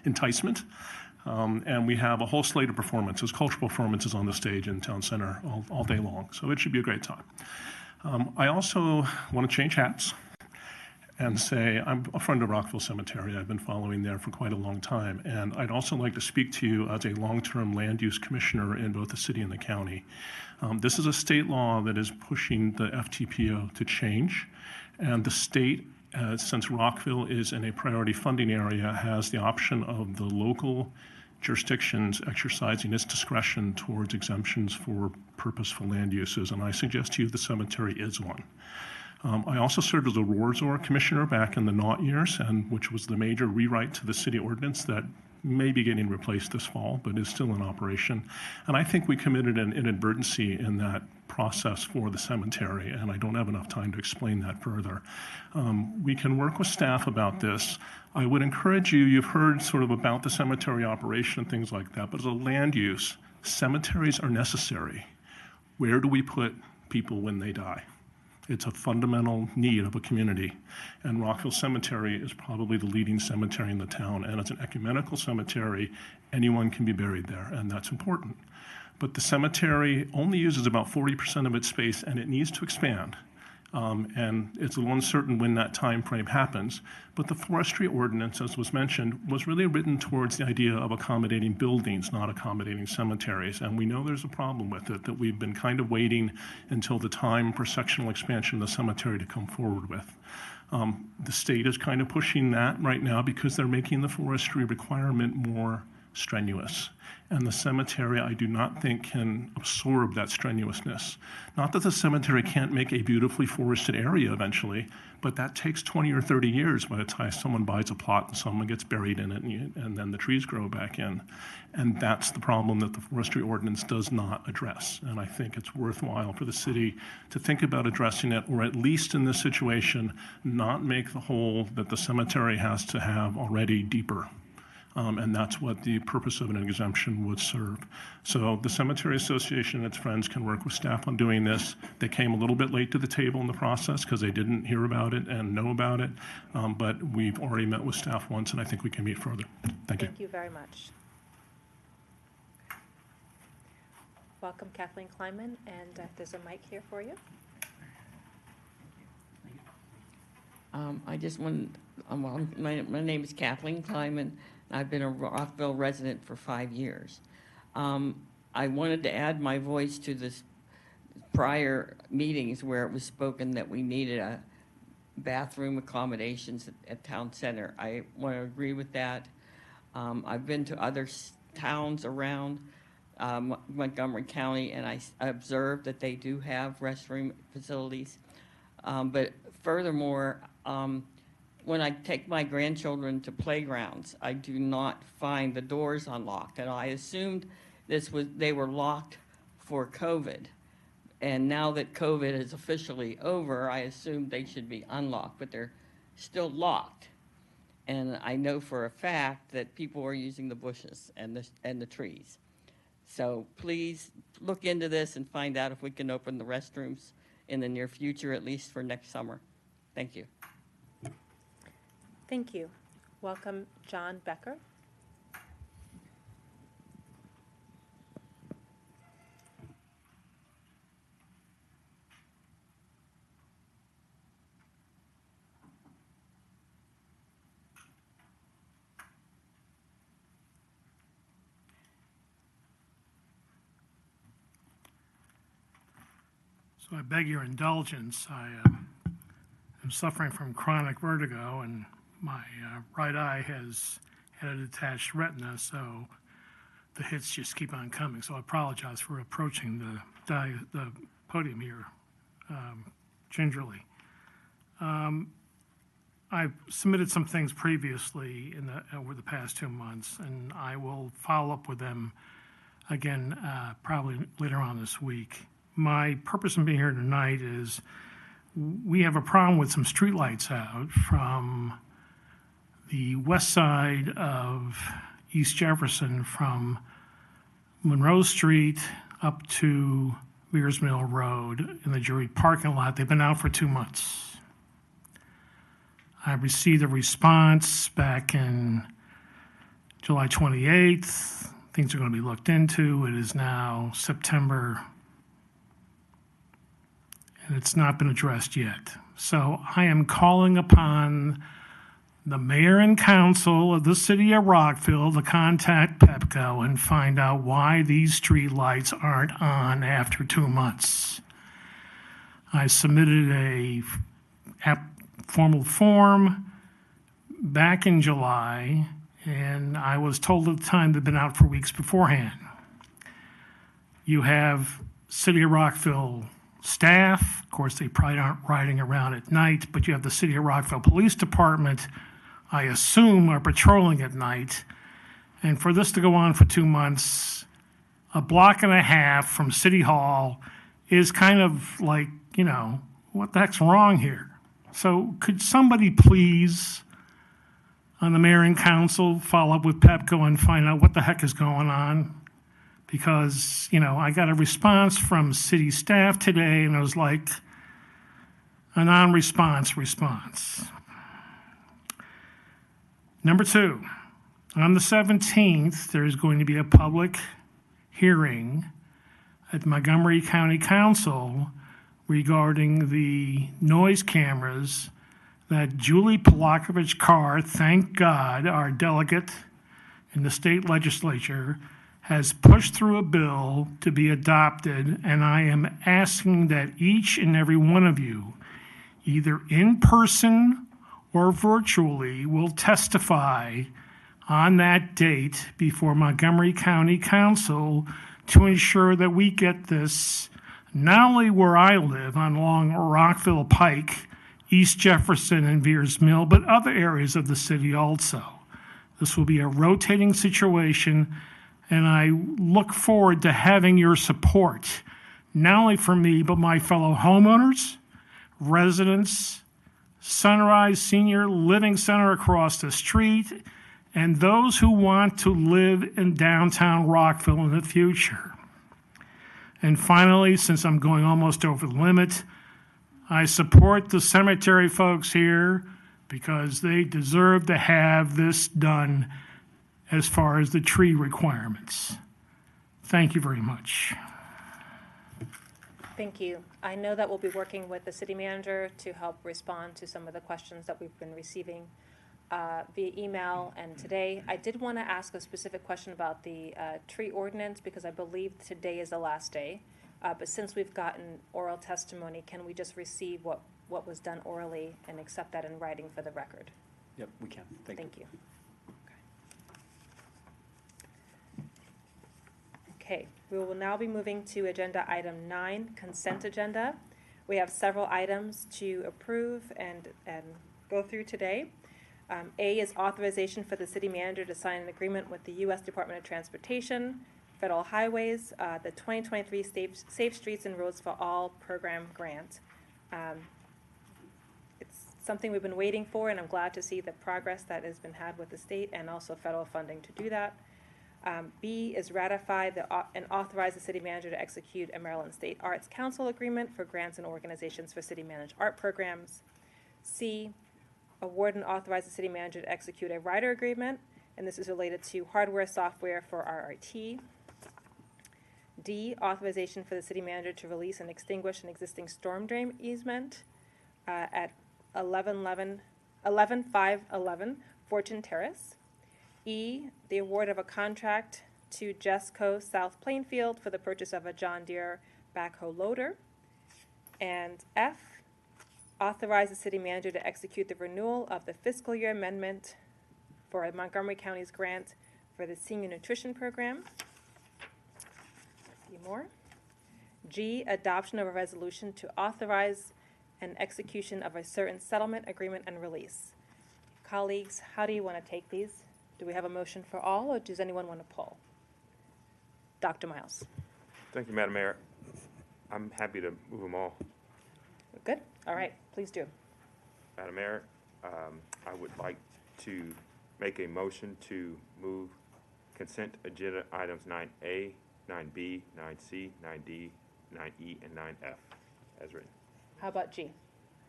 enticement. And we have a whole slate of performances, cultural performances on the stage in Town Center all day long, so it should be a great time. I also want to change hats and say I'm a friend of Rockville Cemetery. I've been following there for quite a long time. And I'd also like to speak to you as a long-term land use commissioner in both the city and the county. This is a state law that is pushing the FTPO to change. And the state, since Rockville is in a priority funding area, has the option of the local jurisdictions exercising its discretion towards exemptions for purposeful land uses. And I suggest to you the cemetery is one. I also served as a Roarzor commissioner back in the Naught years, which was the major rewrite to the city ordinance that may be getting replaced this fall, but is still in operation. And I think we committed an inadvertency in that process for the cemetery, and I don't have enough time to explain that further. We can work with staff about this. I would encourage you, you've heard sort of about the cemetery operation and things like that, but as a land use, cemeteries are necessary. Where do we put people when they die? It's a fundamental need of a community. And Rockville Cemetery is probably the leading cemetery in the town. And it's an ecumenical cemetery. Anyone can be buried there, and that's important. But the cemetery only uses about 40% of its space, and it needs to expand. And it's a little uncertain when that time frame happens. But the forestry ordinance, as was mentioned, was really written towards the idea of accommodating buildings, not accommodating cemeteries. And we know there's a problem with it, that we've been kind of waiting until the time for sectional expansion of the cemetery to come forward with. The state is kind of pushing that right now because they're making the forestry requirement more strenuous. And the cemetery, I do not think, can absorb that strenuousness. Not that the cemetery can't make a beautifully forested area eventually, but that takes 20 or 30 years by the time someone buys a plot and someone gets buried in it, and then the trees grow back in. And that's the problem that the forestry ordinance does not address. And I think it's worthwhile for the city to think about addressing it, or at least in this situation, not make the hole that the cemetery has to have already deeper. And that's what the purpose of an exemption would serve. So the Cemetery Association and its friends can work with staff on doing this. They came a little bit late to the table in the process because they didn't hear about it and know about it. But we've already met with staff once, and I think we can meet further. Thank you. Thank you very much. Welcome, Kathleen Kleinman, and there's a mic here for you. I just want, my name is Kathleen Kleinman. I've been a Rockville resident for 5 years. I wanted to add my voice to this prior meetings where it was spoken that we needed a bathroom accommodations at Town Center. I want to agree with that. I've been to other towns around Montgomery County, and I observed that they do have restroom facilities. But furthermore, when I take my grandchildren to playgrounds, I do not find the doors unlocked. And I assumed they were locked for COVID. And now that COVID is officially over, I assumed they should be unlocked, but they're still locked. And I know for a fact that people are using the bushes and the trees. So please look into this and find out if we can open the restrooms in the near future, at least for next summer. Thank you. Thank you. Welcome, John Becker. So I beg your indulgence. I am suffering from chronic vertigo, and my right eye has had a detached retina, so the hits just keep on coming. So I apologize for approaching the podium here gingerly. I've submitted some things previously over the past 2 months, and I will follow up with them again probably later on this week. My purpose in being here tonight is we have a problem with some streetlights out from the west side of East Jefferson, from Monroe Street up to Weir's Mill Road in the Drury parking lot. They've been out for 2 months. I received a response back in July 28th. Things are going to be looked into. It is now September, and it's not been addressed yet. So I am calling upon the mayor and council of the city of Rockville to contact Pepco and find out why these street lights aren't on after 2 months. I submitted a formal form back in July, and I was told at the time they'd been out for weeks beforehand. You have City of Rockville staff. Of course, they probably aren't riding around at night, but you have the City of Rockville Police Department, I assume, are patrolling at night. And for this to go on for 2 months, a block and a half from City Hall is kind of like, you know, what the heck's wrong here? So could somebody please, on the mayor and council, follow up with Pepco and find out what the heck is going on? Because, you know, I got a response from city staff today, and it was like a non-response response. Number 2, on the 17th, there's going to be a public hearing at Montgomery County Council regarding the noise cameras that Julie Polakovich Carr, thank God, our delegate in the state legislature, has pushed through a bill to be adopted, and I am asking that each and every one of you, either in person or virtually, will testify on that date before Montgomery County Council to ensure that we get this not only where I live on along Rockville Pike, East Jefferson and Veers Mill, but other areas of the city also. This will be a rotating situation, and I look forward to having your support, not only for me, but my fellow homeowners, residents, Sunrise Senior Living Center across the street, and those who want to live in downtown Rockville in the future. And finally, since I'm going almost over the limit, I support the cemetery folks here because they deserve to have this done as far as the tree requirements. Thank you very much. Thank you. I know that we'll be working with the city manager to help respond to some of the questions that we've been receiving via email and today. I did want to ask a specific question about the tree ordinance because I believe today is the last day. But since we've gotten oral testimony, can we just receive what was done orally and accept that in writing for the record? Yep, we can. Thank you. Okay, we will now be moving to agenda item 9, consent agenda. We have several items to approve and go through today. A is authorization for the city manager to sign an agreement with the U.S. Department of Transportation, Federal Highways, the 2023 Safe Streets and Roads for All program grant. It's something we've been waiting for, and I'm glad to see the progress that has been had with the state and also federal funding to do that. B is ratify and authorize the city manager to execute a Maryland State Arts Council agreement for grants and organizations for city-managed art programs. C, award and authorize the city manager to execute a rider agreement, and this is related to hardware, software for RRT. D, authorization for the city manager to release and extinguish an existing storm drain easement at 11511 Fortune Terrace. E, the award of a contract to Jesco South Plainfield for the purchase of a John Deere backhoe loader. And F, authorize the city manager to execute the renewal of the fiscal year amendment for Montgomery County's grant for the senior nutrition program. A few more. G, adoption of a resolution to authorize an execution of a certain settlement agreement and release. Colleagues, how do you want to take these? Do we have a motion for all, or does anyone want to pull? Dr. Miles. Thank you, Madam Mayor. I'm happy to move them all. Good. All right. Please do. Madam Mayor, I would like to make a motion to move consent agenda items 9A 9B, 9C, 9D, 9E, and 9F as written. How about G?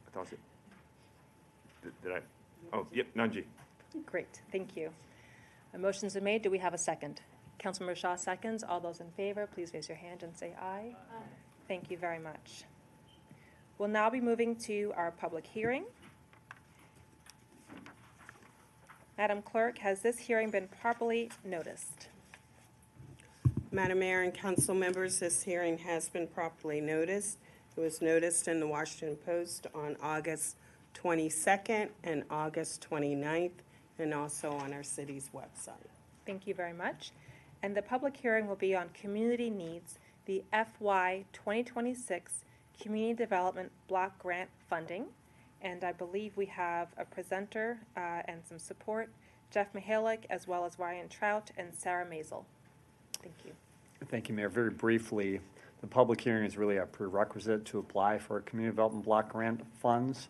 I thought it. Did I? Oh, yep, 9G. Great, thank you. A motion's been made. Do we have a second? Councilmember Shaw seconds. All those in favor, please raise your hand and say aye. Aye. Thank you very much. We'll now be moving to our public hearing. Madam Clerk, has this hearing been properly noticed? Madam Mayor and council members, this hearing has been properly noticed. It was noticed in the Washington Post on August 22nd and August 29th, and also on our city's website. Thank you very much. And the public hearing will be on community needs, the FY 2026 Community Development Block Grant Funding. And I believe we have a presenter and some support, Jeff Mihalik, as well as Ryan Trout and Sarah Maisel. Thank you. Thank you, Mayor. Very briefly, the public hearing is really a prerequisite to apply for community development block grant funds.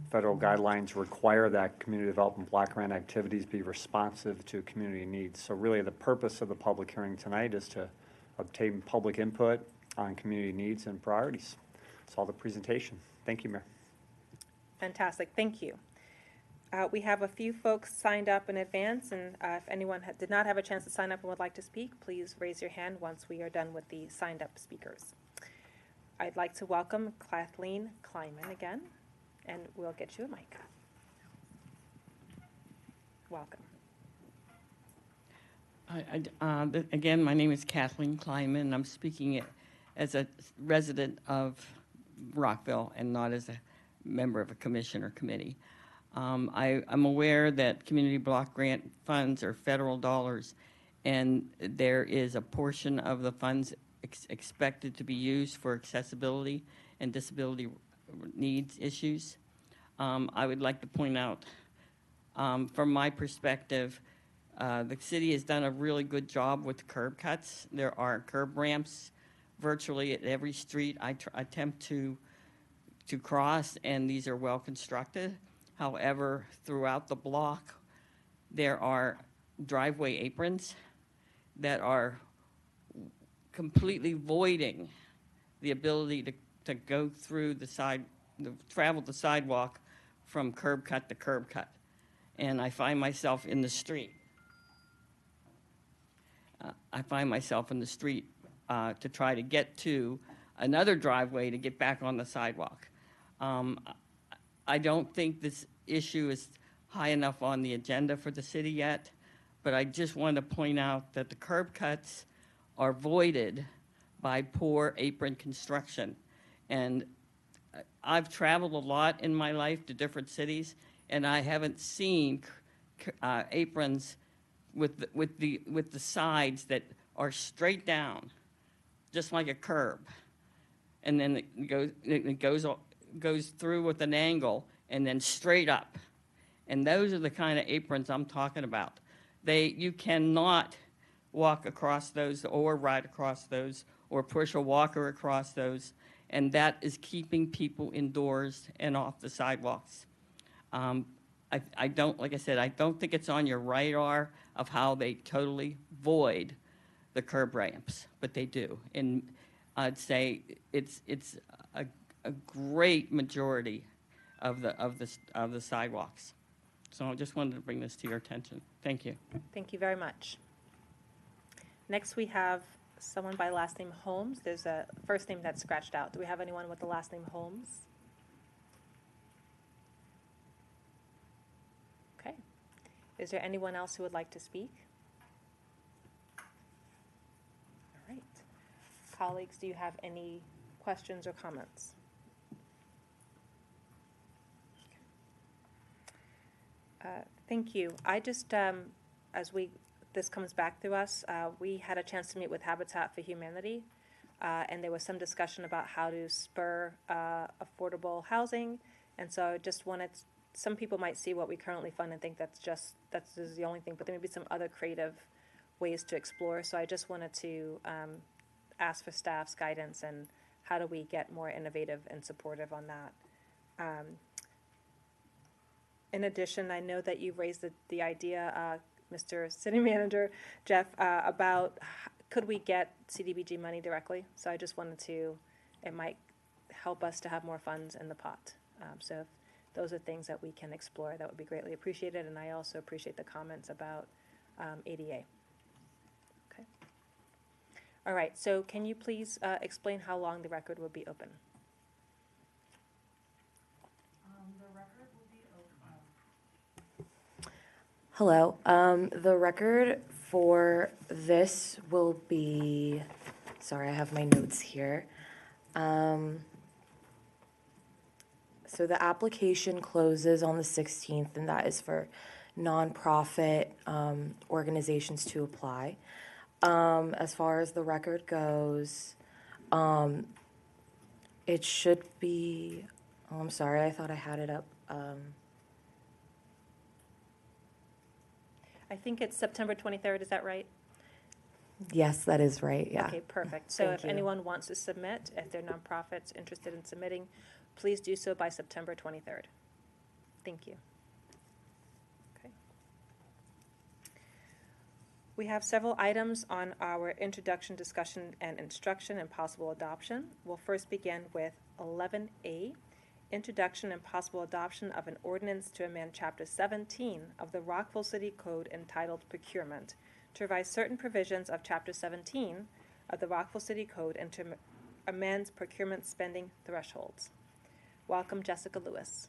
Federal guidelines require that community development block grant activities be responsive to community needs. So really the purpose of the public hearing tonight is to obtain public input on community needs and priorities. That's all the presentation. Thank you, Mayor. Fantastic, thank you. We have a few folks signed up in advance, and if anyone did not have a chance to sign up and would like to speak, please raise your hand once we are done with the signed up speakers. I'd like to welcome Kathleen Kleiman again, and we'll get you a mic. Welcome. Again, my name is Kathleen Kleiman, and I'm speaking as a resident of Rockville and not as a member of a commission or committee. I'm aware that community block grant funds are federal dollars, and there is a portion of the funds expected to be used for accessibility and disability needs issues. I would like to point out, from my perspective, the city has done a really good job with curb cuts. There are curb ramps virtually at every street I attempt to cross, and these are well constructed. However, throughout the block, there are driveway aprons that are completely voiding the ability to go through travel the sidewalk from curb cut to curb cut. And I find myself in the street. To try to get to another driveway to get back on the sidewalk. I don't think this issue is high enough on the agenda for the city yet, but I just want to point out that the curb cuts are voided by poor apron construction. And I've traveled a lot in my life to different cities, and I haven't seen aprons with the sides that are straight down, just like a curb, and then it goes through with an angle and then straight up. And those are the kind of aprons I'm talking about. You cannot walk across those or ride across those or push a walker across those, and that is keeping people indoors and off the sidewalks. I don't think it's on your radar of how they totally void the curb ramps, but they do. And I'd say it's a great majority of the sidewalks. So I just wanted to bring this to your attention. Thank you. Thank you very much. Next, we have someone by last name Holmes. There's a first name that's scratched out. Do we have anyone with the last name Holmes? Okay. Is there anyone else who would like to speak? All right. Colleagues, do you have any questions or comments? Thank you. I just, this comes back to us, we had a chance to meet with Habitat for Humanity, and there was some discussion about how to spur affordable housing. And so I just wanted, some people might see what we currently fund and think that's the only thing, but there may be some other creative ways to explore. So I just wanted to ask for staff's guidance and how do we get more innovative and supportive on that. In addition, I know that you raised the idea, Mr. City Manager Jeff, about could we get CDBG money directly? So I just wanted to, it might help us to have more funds in the pot. So if those are things that we can explore, that would be greatly appreciated. And I also appreciate the comments about ADA. Okay. All right, so can you please explain how long the record will be open? The record will be open. Hello. The record for this will be, sorry, I have my notes here. So the application closes on the 16th, and that is for nonprofit organizations to apply. As far as the record goes, it should be, oh, I'm sorry, I thought I had it up. I think it's September 23rd, is that right? Yes, that is right, yeah. Okay, perfect. So Thank if you. anyone wants to submit, if they're nonprofits interested in submitting, please do so by September 23rd. Thank you. Okay. We have several items on our introduction, discussion, and instruction and possible adoption. We'll first begin with 11A, introduction and possible adoption of an ordinance to amend Chapter 17 of the Rockville City Code entitled Procurement to revise certain provisions of Chapter 17 of the Rockville City Code and to amend procurement spending thresholds. Welcome, Jessica Lewis.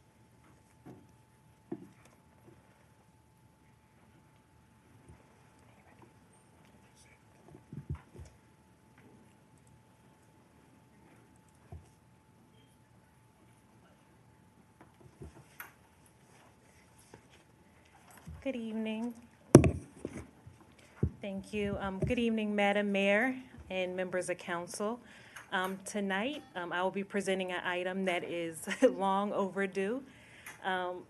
Good evening. Thank you. Good evening, Madam Mayor and members of council. Tonight, I will be presenting an item that is long overdue.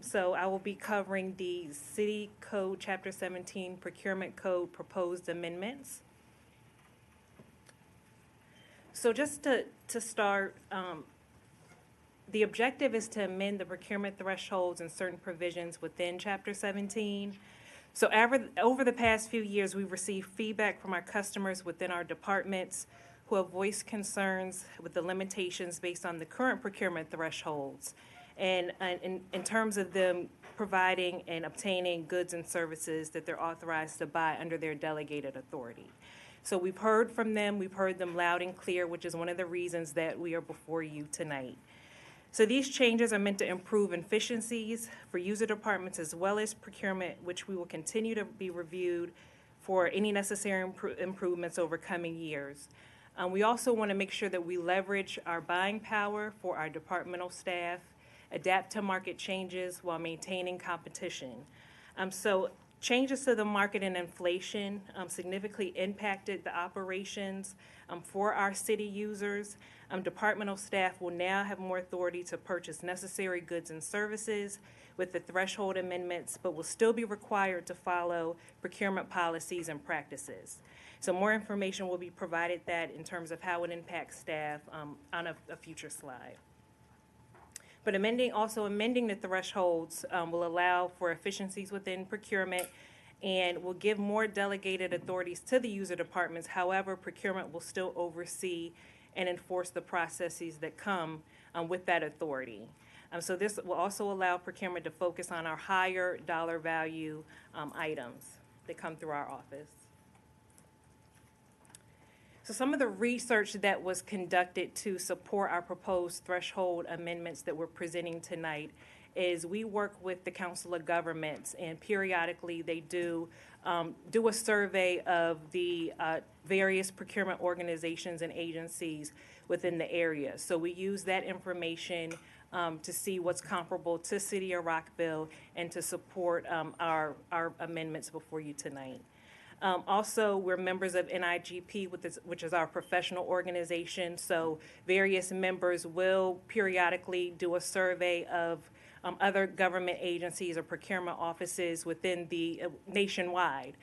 So I will be covering the City Code Chapter 17 Procurement Code proposed amendments. So just to start, the objective is to amend the procurement thresholds and certain provisions within Chapter 17. So over the past few years, we've received feedback from our customers within our departments who have voiced concerns with the limitations based on the current procurement thresholds and in terms of them providing and obtaining goods and services that they're authorized to buy under their delegated authority. So we've heard from them, we've heard them loud and clear, which is one of the reasons that we are before you tonight. So these changes are meant to improve efficiencies for user departments as well as procurement, which we will continue to be reviewed for any necessary improvements over coming years. We also want to make sure that we leverage our buying power for our departmental staff, adapt to market changes while maintaining competition. So changes to the market and inflation significantly impacted the operations for our city users. Departmental staff will now have more authority to purchase necessary goods and services with the threshold amendments, but will still be required to follow procurement policies and practices. So more information will be provided that in terms of how it impacts staff on a future slide. But amending the thresholds will allow for efficiencies within procurement and will give more delegated authorities to the user departments. However, procurement will still oversee and enforce the processes that come with that authority. So this will also allow procurement to focus on our higher dollar value items that come through our office. So some of the research that was conducted to support our proposed threshold amendments that we're presenting tonight is we work with the Council of Governments, and periodically they do a survey of the various procurement organizations and agencies within the area. So we use that information to see what's comparable to City of Rockville and to support our amendments before you tonight. Also, we're members of NIGP, which is our professional organization. So various members will periodically do a survey of other government agencies or procurement offices within the nationwide.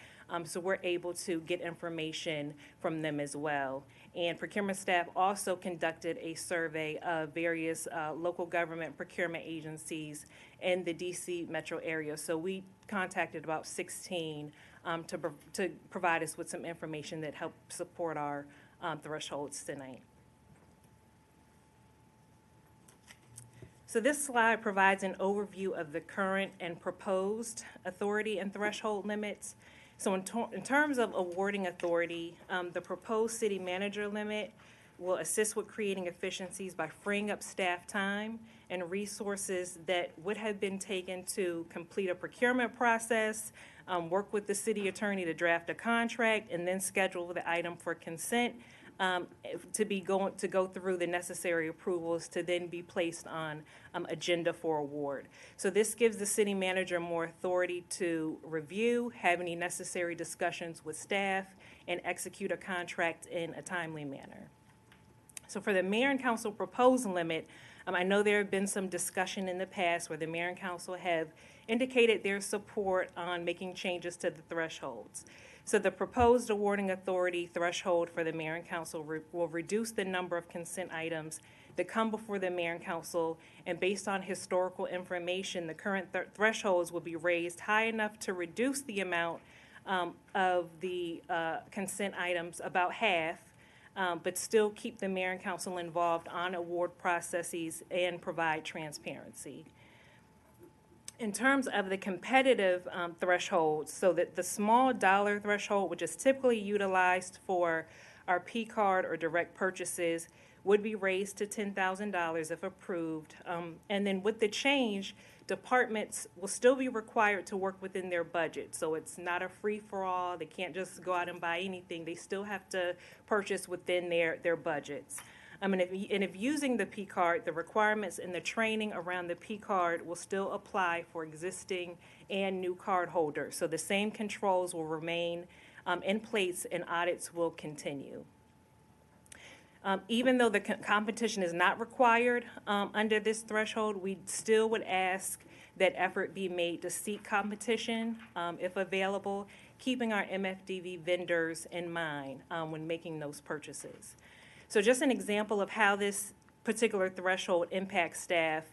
So we're able to get information from them as well. And procurement staff also conducted a survey of various local government procurement agencies in the DC metro area. So we contacted about 16 to provide us with some information that helped support our thresholds tonight. So this slide provides an overview of the current and proposed authority and threshold limits. So in terms of awarding authority, the proposed city manager limit will assist with creating efficiencies by freeing up staff time and resources that would have been taken to complete a procurement process, work with the city attorney to draft a contract, and then schedule the item for consent to go through the necessary approvals to then be placed on agenda for award. So this gives the city manager more authority to review, have any necessary discussions with staff, and execute a contract in a timely manner. So for the mayor and council proposed limit, I know there have been some discussion in the past where the mayor and council have indicated their support on making changes to the thresholds. So the proposed awarding authority threshold for the mayor and council will reduce the number of consent items that come before the mayor and council, and based on historical information, the current thresholds will be raised high enough to reduce the amount of the consent items, about half, but still keep the mayor and council involved on award processes and provide transparency. In terms of the competitive thresholds, so that the small dollar threshold, which is typically utilized for our P card or direct purchases, would be raised to $10,000 if approved. And then with the change, departments will still be required to work within their budget. So it's not a free-for-all. They can't just go out and buy anything. They still have to purchase within their budgets. And if using the P card, the requirements and the training around the P card will still apply for existing and new card holders. So the same controls will remain in place and audits will continue. Even though the competition is not required under this threshold, we still would ask that effort be made to seek competition if available, keeping our MFDV vendors in mind when making those purchases. So just an example of how this particular threshold impacts staff,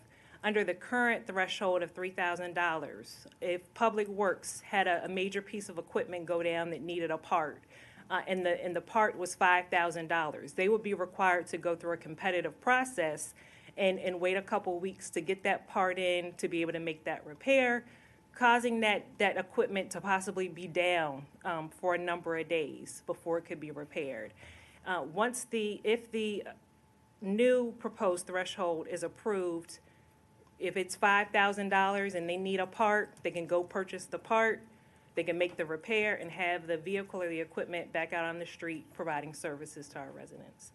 under the current threshold of $3,000, if Public Works had a major piece of equipment go down that needed a part, and the part was $5,000, they would be required to go through a competitive process and wait a couple weeks to get that part in to be able to make that repair, causing that equipment to possibly be down for a number of days before it could be repaired. If the new proposed threshold is approved, if it's $5,000 and they need a part, they can go purchase the part, they can make the repair and have the vehicle or the equipment back out on the street providing services to our residents.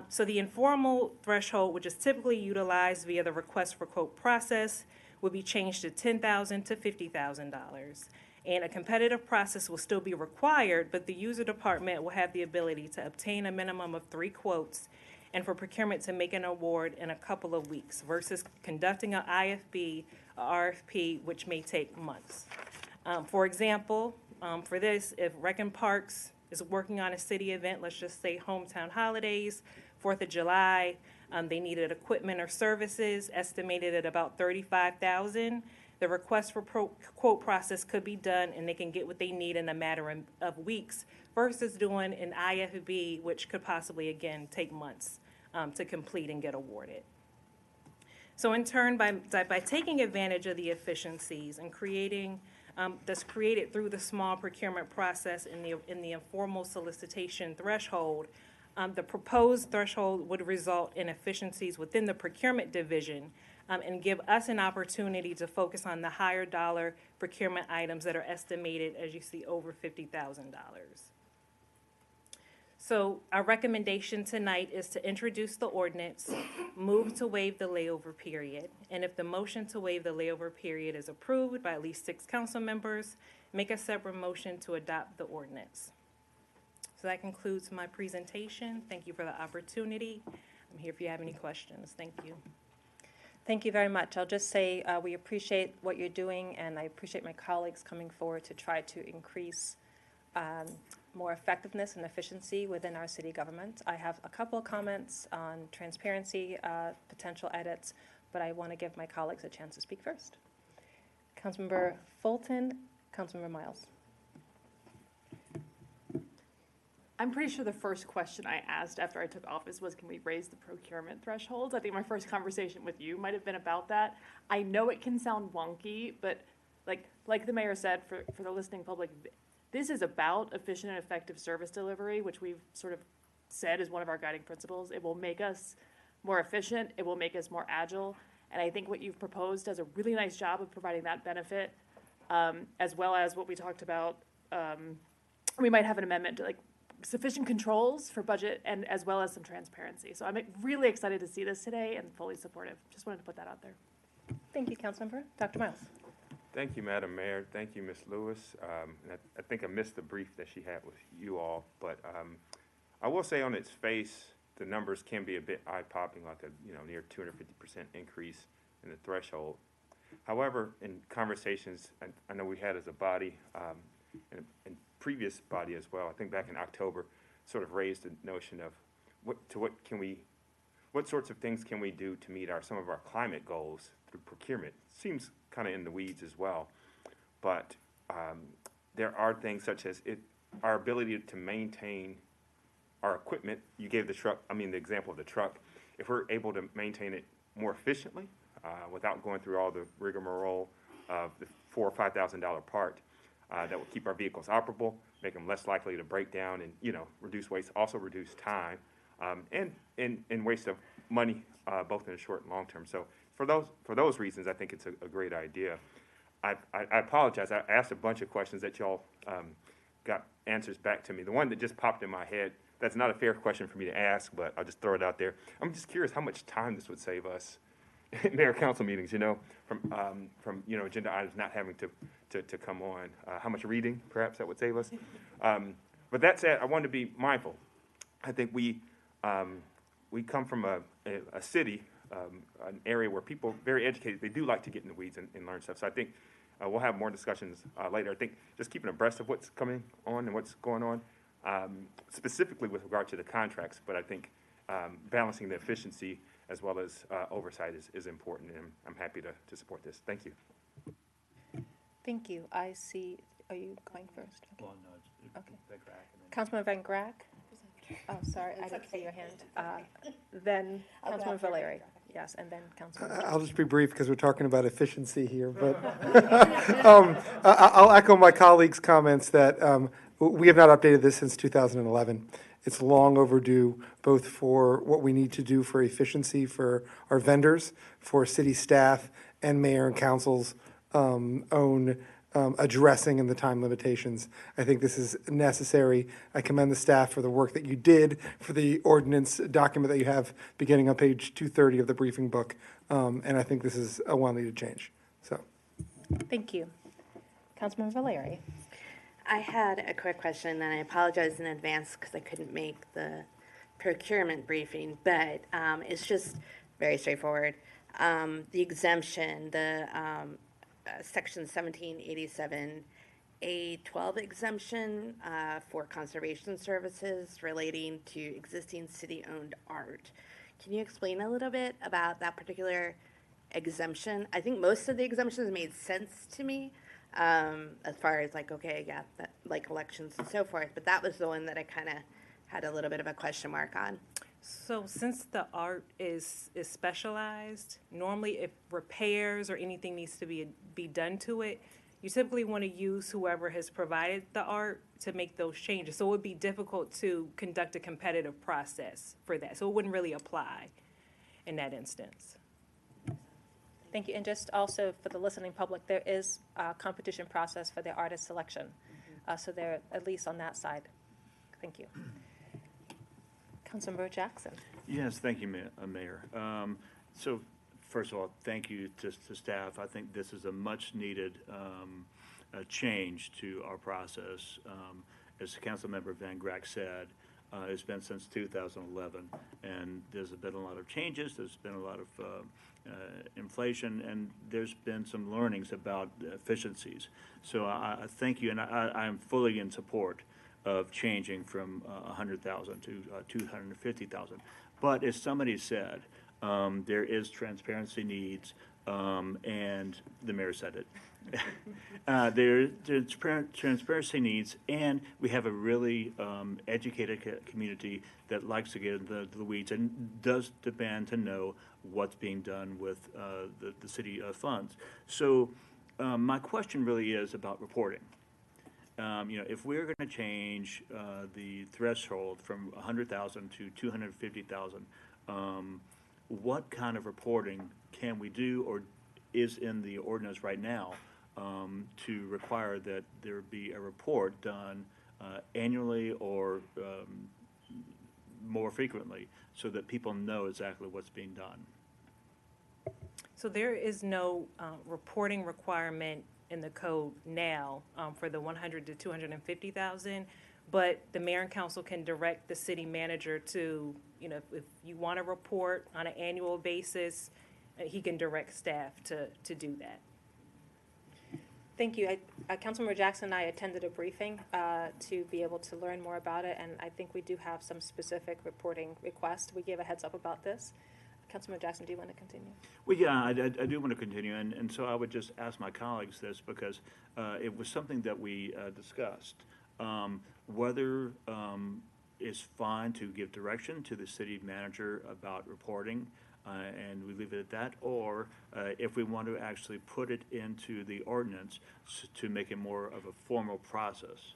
So the informal threshold, which is typically utilized via the request for quote process, will be changed to $10,000 to $50,000. And a competitive process will still be required, but the user department will have the ability to obtain a minimum of 3 quotes and for procurement to make an award in a couple of weeks versus conducting an IFB or RFP, which may take months. For example, for this, if Rec and Parks is working on a city event, let's just say Hometown Holidays, 4th of July, they needed equipment or services estimated at about $35,000. The request for quote process could be done and they can get what they need in a matter of weeks versus doing an IFB, which could possibly, again, take months to complete and get awarded. So in turn, by taking advantage of the efficiencies and creating that's created through the small procurement process in the informal solicitation threshold, the proposed threshold would result in efficiencies within the procurement division and give us an opportunity to focus on the higher dollar procurement items that are estimated, as you see, over $50,000. So our recommendation tonight is to introduce the ordinance, move to waive the layover period, and if the motion to waive the layover period is approved by at least 6 council members, make a separate motion to adopt the ordinance. So that concludes my presentation. Thank you for the opportunity. I'm here if you have any questions. Thank you. Thank you very much. I'll just say we appreciate what you're doing, and I appreciate my colleagues coming forward to try to increase more effectiveness and efficiency within our city government. I have a couple of comments on transparency, potential edits, but I want to give my colleagues a chance to speak first. Councilmember Fulton, Councilmember Miles. I'm pretty sure the first question I asked after I took office was, can we raise the procurement thresholds? I think my first conversation with you might have been about that. I know it can sound wonky, but like the mayor said, for the listening public, this is about efficient and effective service delivery, which we've sort of said is one of our guiding principles. It will make us more efficient. It will make us more agile. And I think what you've proposed does a really nice job of providing that benefit, as well as what we talked about. We might have an amendment to sufficient controls for budget and as well as some transparency. So I'm really excited to see this today and fully supportive. Just wanted to put that out there. Thank you, Councilmember. Dr. Miles. Thank you, Madam Mayor. Thank you, Ms. Lewis. And I think I missed the brief that she had with you all, but I will say on its face, the numbers can be a bit eye-popping, like a near 250% increase in the threshold. However, in conversations I know we had as a body, and previous body as well, I think back in October, sort of raised the notion of what sorts of things can we do to meet some of our climate goals through procurement. Seems kind of in the weeds as well, but there are things such as our ability to maintain our equipment. You gave the example of the truck. If we're able to maintain it more efficiently, without going through all the rigmarole of the $4,000 or $5,000 part, that will keep our vehicles operable, make them less likely to break down, and reduce waste, also reduce time, and waste of money, both in the short and long term. So for those reasons, I think it's a great idea. I apologize. I asked a bunch of questions that y'all got answers back to me. The one that just popped in my head, that's not a fair question for me to ask, but I'll just throw it out there. I'm just curious how much time this would save us in mayor council meetings, from agenda items not having to come on. How much reading, perhaps, that would save us. But that said, I want to be mindful. I think we come from a city, an area where people are very educated. They do like to get in the weeds and learn stuff. So I think we'll have more discussions later. I think just keeping abreast of what's coming on and what's going on, specifically with regard to the contracts, but I think balancing the efficiency as well as oversight is important, and I'm happy to support this. Thank you. Thank you. I see. Are you going first? Okay. Well, no, it's Okay. Van Grack and then- Councilman Van Grack? Oh, sorry, I didn't see your hand. Then Councilman Valeri. Yes, and then Councilman. I'll just be brief because we're talking about efficiency here, but I'll echo my colleagues' comments that we have not updated this since 2011. It's long overdue, both for what we need to do for efficiency for our vendors, for city staff, and mayor and council's own addressing and the time limitations. I think this is necessary. I commend the staff for the work that you did for the ordinance document that you have beginning on page 230 of the briefing book, and I think this is a one needed change. So, thank you. Councilman Valeri. I had a quick question, and I apologize in advance because I couldn't make the procurement briefing, but it's just very straightforward. The exemption, the Section 1787A12 exemption for conservation services relating to existing city-owned art. Can you explain a little bit about that particular exemption? I think most of the exemptions made sense to me. As far as like elections and so forth, but that was the one that I kind of had a little bit of a question mark on. So since the art is specialized, normally if repairs or anything needs to be done to it, you typically want to use whoever has provided the art to make those changes. So it would be difficult to conduct a competitive process for that. So it wouldn't really apply in that instance. Thank you. And just also for the listening public, there is a competition process for the artist selection. So they're at least on that side. Thank you. Councilmember Jackson. Yes, thank you, Mayor. So first of all, thank you to staff. I think this is a much needed change to our process. As Councilmember Van Grack said, It's been since 2011, and there's been a lot of changes. There's been a lot of inflation, and there's been some learnings about efficiencies. So I thank you, and I'm fully in support of changing from 100,000 to 250,000. But as somebody said, there is transparency needs, and the mayor said it. There's transparency needs, and we have a really educated community that likes to get into the weeds and does demand to know what's being done with the city funds. So my question really is about reporting. If we're going to change the threshold from 100,000 to 250,000, what kind of reporting can we do or is in the ordinance right now to require that there be a report done annually or more frequently so that people know exactly what's being done? So there is no reporting requirement in the code now for the 100 to 250,000, but the mayor and council can direct the city manager to, if you want to report on an annual basis, he can direct staff to do that. Thank you. Councilmember Jackson and I attended a briefing to be able to learn more about it, and I think we do have some specific reporting requests. We gave a heads up about this. Councilmember Jackson, do you want to continue? Well, yeah, I do want to continue, and so I would just ask my colleagues this because it was something that we discussed. Whether it's fine to give direction to the city manager about reporting, and we leave it at that, or if we want to actually put it into the ordinance to make it more of a formal process.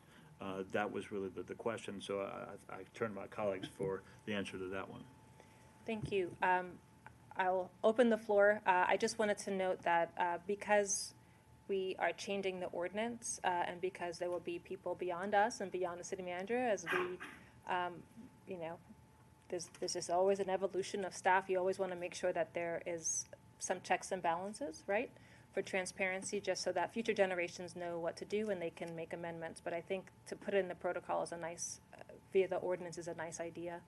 That was really the question, so I turn to my colleagues for the answer to that one. Thank you. I'll open the floor. I just wanted to note that because we are changing the ordinance and because there will be people beyond us and beyond the city manager as we, there's just always an evolution of staff. You always want to make sure that there is some checks and balances, right, for transparency, just so that future generations know what to do and they can make amendments. But I think to put it in the protocol is a nice, via the ordinance is a nice idea.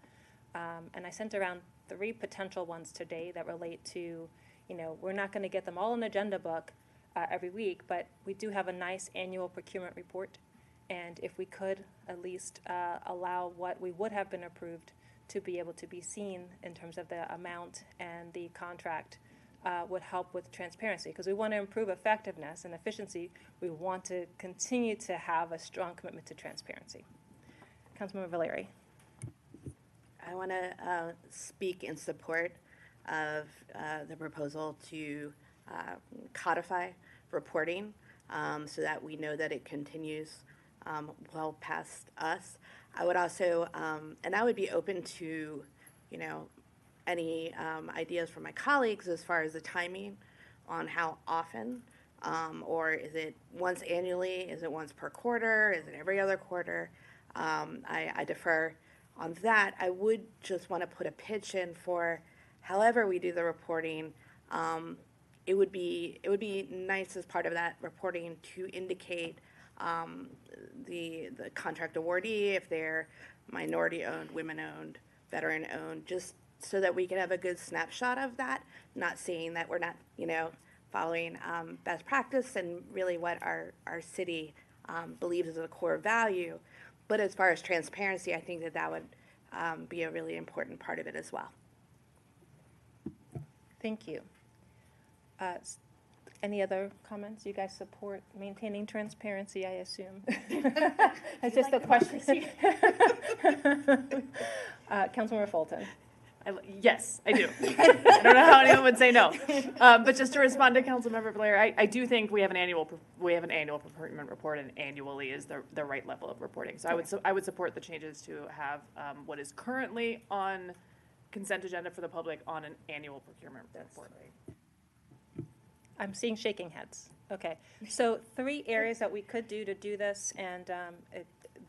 And I sent around 3 potential ones today that relate to, we're not going to get them all in the agenda book every week, but we do have a nice annual procurement report. And if we could at least allow what we would have been approved to be able to be seen in terms of the amount and the contract would help with transparency, because we want to improve effectiveness and efficiency. We want to continue to have a strong commitment to transparency. Councilmember Valeri. I want to speak in support of the proposal to codify reporting so that we know that it continues well past us. I would also, and I would be open to, any ideas from my colleagues as far as the timing on how often, or is it once annually, is it once per quarter, is it every other quarter? I defer on that. I would just want to put a pitch in for however we do the reporting. It would be nice as part of that reporting to indicate the contract awardee, if they're minority-owned, women-owned, veteran-owned, just so that we can have a good snapshot of that, not saying that we're not, following best practice and really what our city believes is a core value. But as far as transparency, I think that would be a really important part of it as well. Thank you. Any other comments? You guys support maintaining transparency, I assume. It's just a question. Councilmember Fulton. Yes, I do. I don't know how anyone would say no. But just to respond to Councilmember Blair, I do think we have an annual procurement report, and annually is the right level of reporting. So I would support the changes to have what is currently on consent agenda for the public on an annual procurement report. I'm seeing shaking heads. Okay, so 3 areas that we could do to do this, and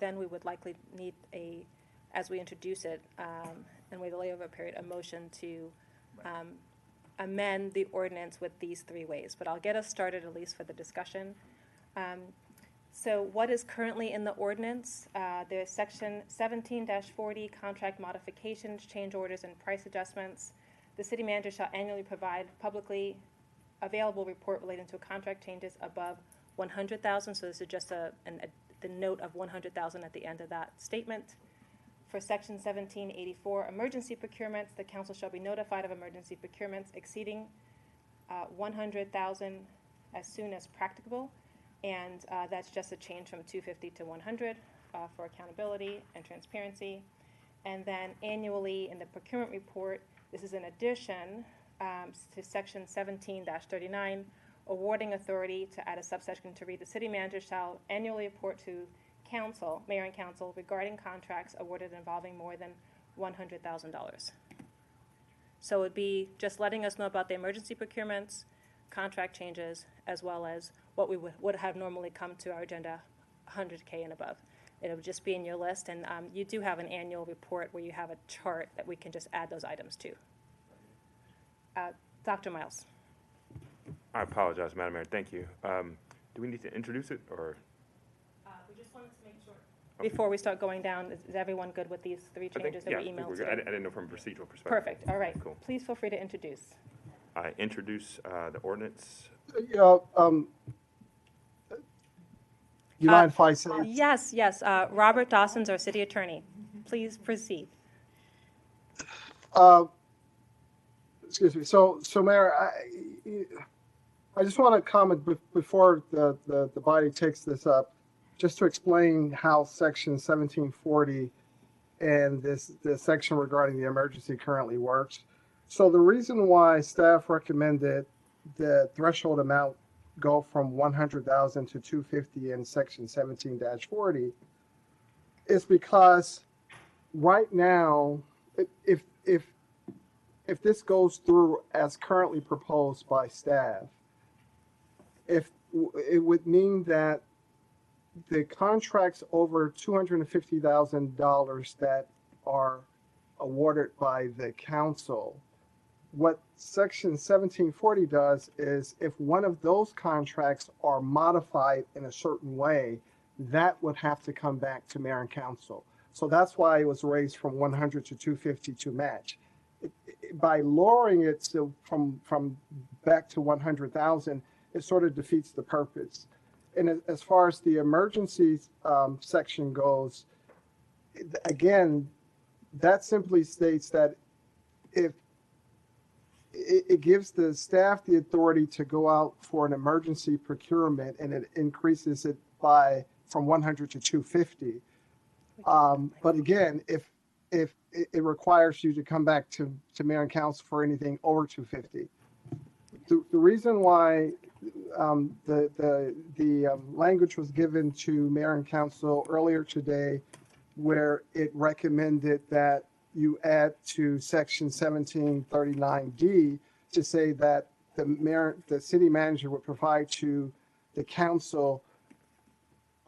then we would likely need as we introduce it, and with a layover period, a motion to amend the ordinance with these 3 ways. But I'll get us started at least for the discussion. So what is currently in the ordinance? There's section 17-40, contract modifications, change orders, and price adjustments. The city manager shall annually provide publicly available report relating to contract changes above 100,000. So this is just the note of 100,000 at the end of that statement. For section 1784, emergency procurements, the council shall be notified of emergency procurements exceeding 100,000 as soon as practicable. And that's just a change from 250 to 100 for accountability and transparency. And then annually in the procurement report, this is in addition to section 17-39, awarding authority, to add a subsection to read, the city manager shall annually report to council, mayor and council, regarding contracts awarded involving more than $100,000. So it'd be just letting us know about the emergency procurements, contract changes, as well as what we would have normally come to our agenda, 100K and above. It'll just be in your list, and you do have an annual report where you have a chart that we can just add those items to. Dr. Miles. I apologize, Madam Mayor. Thank you. Do we need to introduce it, or? We just wanted to make sure. Before we start going down, is everyone good with these three changes that were emailed today? I didn't know from a procedural perspective. Perfect. All right. Cool. Please feel free to introduce. I introduce the ordinance. You mind if I say? Yes. Robert Dawson's our city attorney. Please proceed. Excuse me. So Mayor, I just want to comment before the body takes this up, just to explain how section 1740 and the section regarding the emergency currently works. So the reason why staff recommended the threshold amount go from 100,000 to 250 in section 17-40 is because right now, if this goes through as currently proposed by staff, it would mean that the contracts over $250,000 that are awarded by the council, what section 1740 does is if one of those contracts are modified in a certain way, that would have to come back to mayor and council. So that's why it was raised from 100 to 250 to match. By lowering it from back to 100,000, it sort of defeats the purpose. And as far as the emergency section goes, again, that simply states that if it gives the staff the authority to go out for an emergency procurement, and it increases it from 100 to 250. But again, if it requires you to come back to mayor and council for anything over 250. The reason why the language was given to mayor and council earlier today, where it recommended that you add to section 1739D to say that the city manager would provide to the council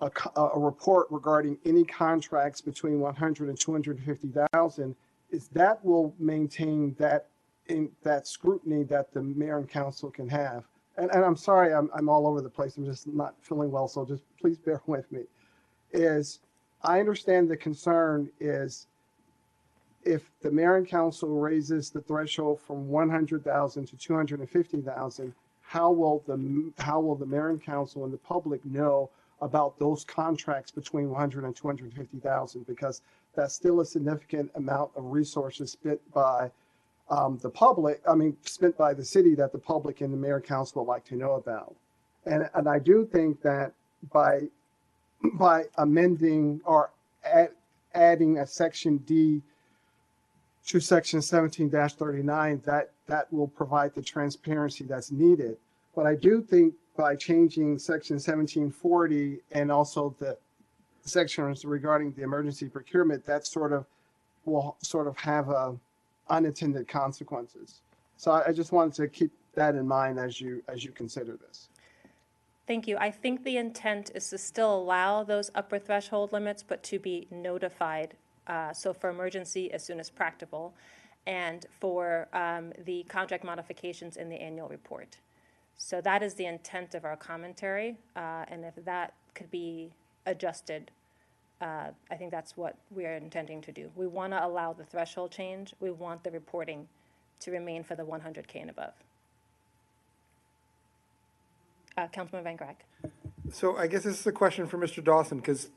a report regarding any contracts between 100 and 250,000, is that will maintain that scrutiny that the mayor and council can have. And I'm sorry, I'm all over the place. I'm just not feeling well, so just please bear with me. I understand the concern is if the mayor and council raises the threshold from 100,000 to 250,000, how will the mayor and council and the public know about those contracts between 100 and 250,000? Because that's still a significant amount of resources spent by the public, spent by the city that the public and the mayor and council would like to know about. And I do think that by amending or adding a section D to section 17-39, that will provide the transparency that's needed. But I do think by changing section 1740 and also the sections regarding the emergency procurement, that will have unintended consequences. So I just wanted to keep that in mind as you consider this. Thank you. I think the intent is to still allow those upper threshold limits, but to be notified. So for emergency as soon as practicable, and for the contract modifications in the annual report. So that is the intent of our commentary, and if that could be adjusted, I think that's what we are intending to do. We want to allow the threshold change. We want the reporting to remain for the 100K and above. Councilman Van Grack. So I guess this is a question for Mr. Dawson, because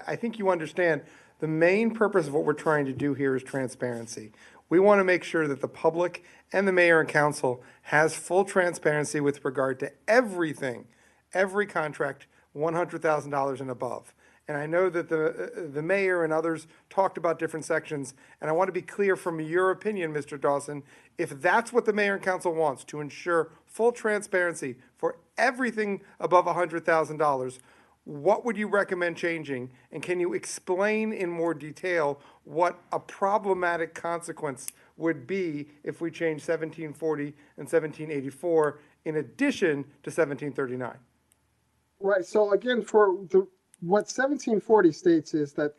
I think you understand the main purpose of what we're trying to do here is transparency. We want to make sure that the public and the mayor and council has full transparency with regard to everything, every contract, $100,000 and above. And I know that the mayor and others talked about different sections, and I want to be clear from your opinion, Mr. Dawson, if that's what the mayor and council wants, to ensure full transparency for everything above $100,000, what would you recommend changing? And can you explain in more detail what a problematic consequence would be if we change 1740 and 1784 in addition to 1739? Right, so again, what 1740 states is that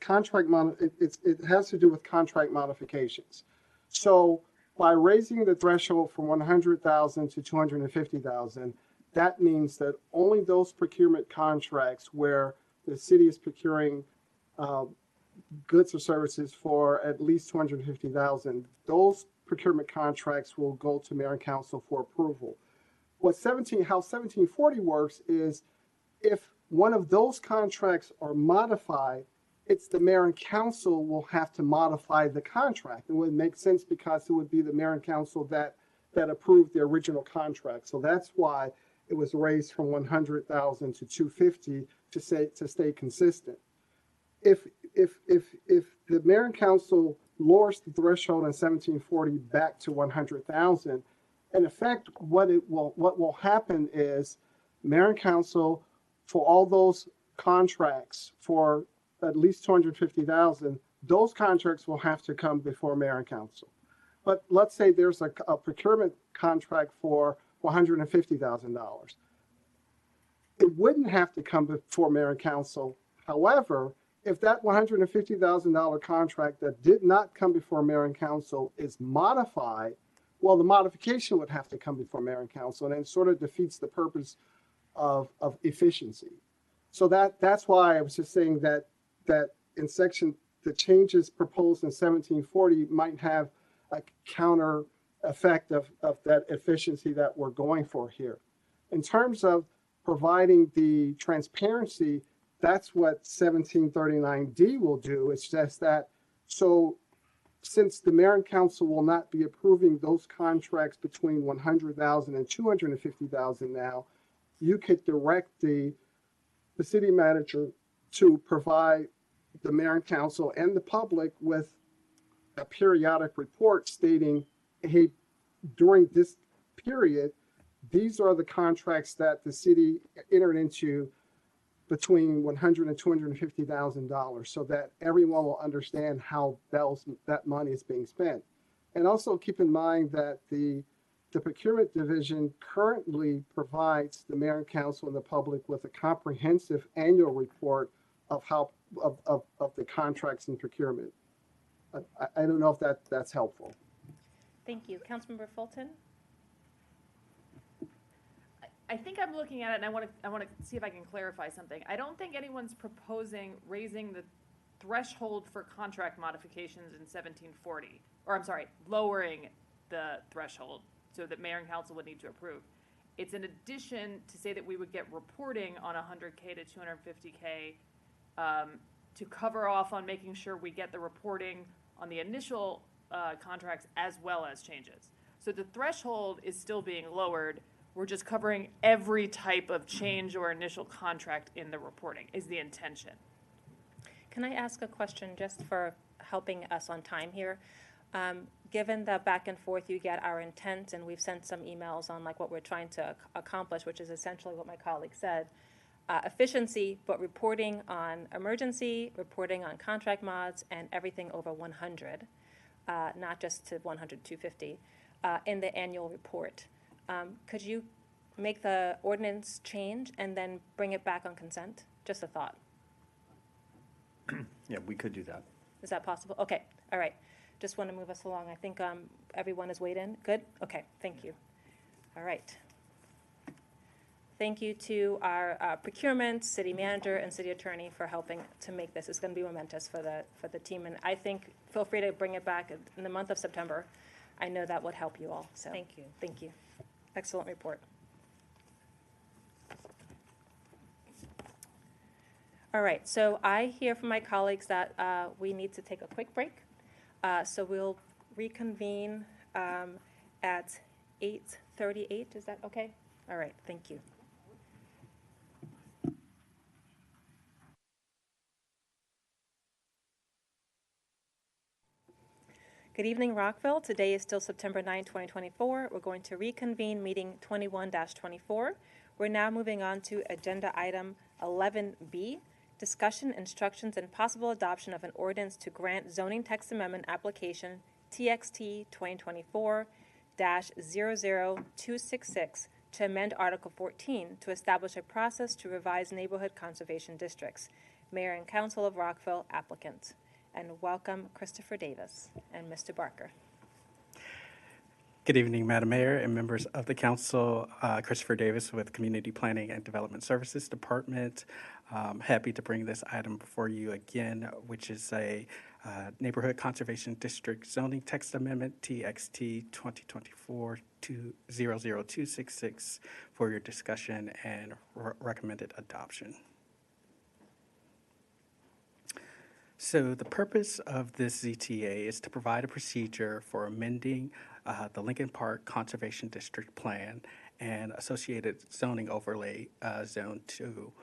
it has to do with contract modifications. So by raising the threshold from 100,000 to 250,000, that means that only those procurement contracts where the city is procuring goods or services for at least 250,000, those procurement contracts will go to mayor and council for approval. How 1740 works is if one of those contracts are modified, it's the mayor and council will have to modify the contract. It would make sense because it would be the mayor and council that approved the original contract. So that's why it was raised from 100,000 to 250 to stay consistent. If the mayor and council lowers the threshold in 1740 back to 100,000, in effect, what will happen is mayor and council, for all those contracts for at least 250,000, those contracts will have to come before mayor and council. But let's say there's a procurement contract for $150,000. It wouldn't have to come before mayor and council. However, if that $150,000 contract that did not come before mayor and council is modified, well, the modification would have to come before mayor and council, and it sort of defeats the purpose of efficiency. So that's why I was just saying that in the changes proposed in 1740 might have a counter effect of that efficiency that we're going for here. In terms of providing the transparency, that's what 1739D will do. It's just that, so since the mayor and council will not be approving those contracts between 100,000 and 250,000 now, you could direct the city manager to provide the mayor and council and the public with a periodic report stating, hey, during this period, these are the contracts that the city entered into between $100,000 and $250,000, so that everyone will understand how that money is being spent. And also keep in mind that the procurement division currently provides the mayor and council and the public with a comprehensive annual report of the contracts and procurement. I don't know if that's helpful. Thank you. Councilmember Fulton? I think I'm looking at it, and I want to see if I can clarify something. I don't think anyone's proposing raising the threshold for contract modifications in 1740, or I'm sorry, lowering the threshold so that mayor and council would need to approve. It's in addition to say that we would get reporting on 100K to 250K to cover off on making sure we get the reporting on the initial contracts as well as changes. So the threshold is still being lowered. We're just covering every type of change or initial contract in the reporting is the intention. Can I ask a question just for helping us on time here? Given the back and forth you get our intent, and we've sent some emails on like what we're trying to accomplish, which is essentially what my colleague said, efficiency, but reporting on emergency, reporting on contract mods, and everything over 100, not just to 100, 250, in the annual report. Could you make the ordinance change and then bring it back on consent? Just a thought. Yeah, we could do that. Is that possible? Okay, all right. Just want to move us along. I think everyone is weighed in. Good? Okay, thank you. All right. Thank you to our procurement, city manager, and city attorney for helping to make this. It's going to be momentous for the team, and I think, feel free to bring it back in the month of September. I know that would help you all, so. Thank you. Thank you. Excellent report. All right, so I hear from my colleagues that we need to take a quick break. So we'll reconvene at 8:38. Is that okay? All right, thank you. Good evening, Rockville. Today is still September 9, 2024. We're going to reconvene meeting 21-24. We're now moving on to agenda item 11B, discussion, instructions, and possible adoption of an ordinance to grant zoning text amendment application TXT 2024-00266 to amend Article 14 to establish a process to revise neighborhood conservation districts. Mayor and Council of Rockville applicant. And welcome Christopher Davis and Mr. Barker. Good evening, Madam Mayor and members of the council. Christopher Davis with Community Planning and Development Services Department. Happy to bring this item before you again, which is a Neighborhood Conservation District Zoning Text Amendment, TXT 2024-00266, for your discussion and recommended adoption. So the purpose of this ZTA is to provide a procedure for amending the Lincoln Park Conservation District Plan and associated zoning overlay zone to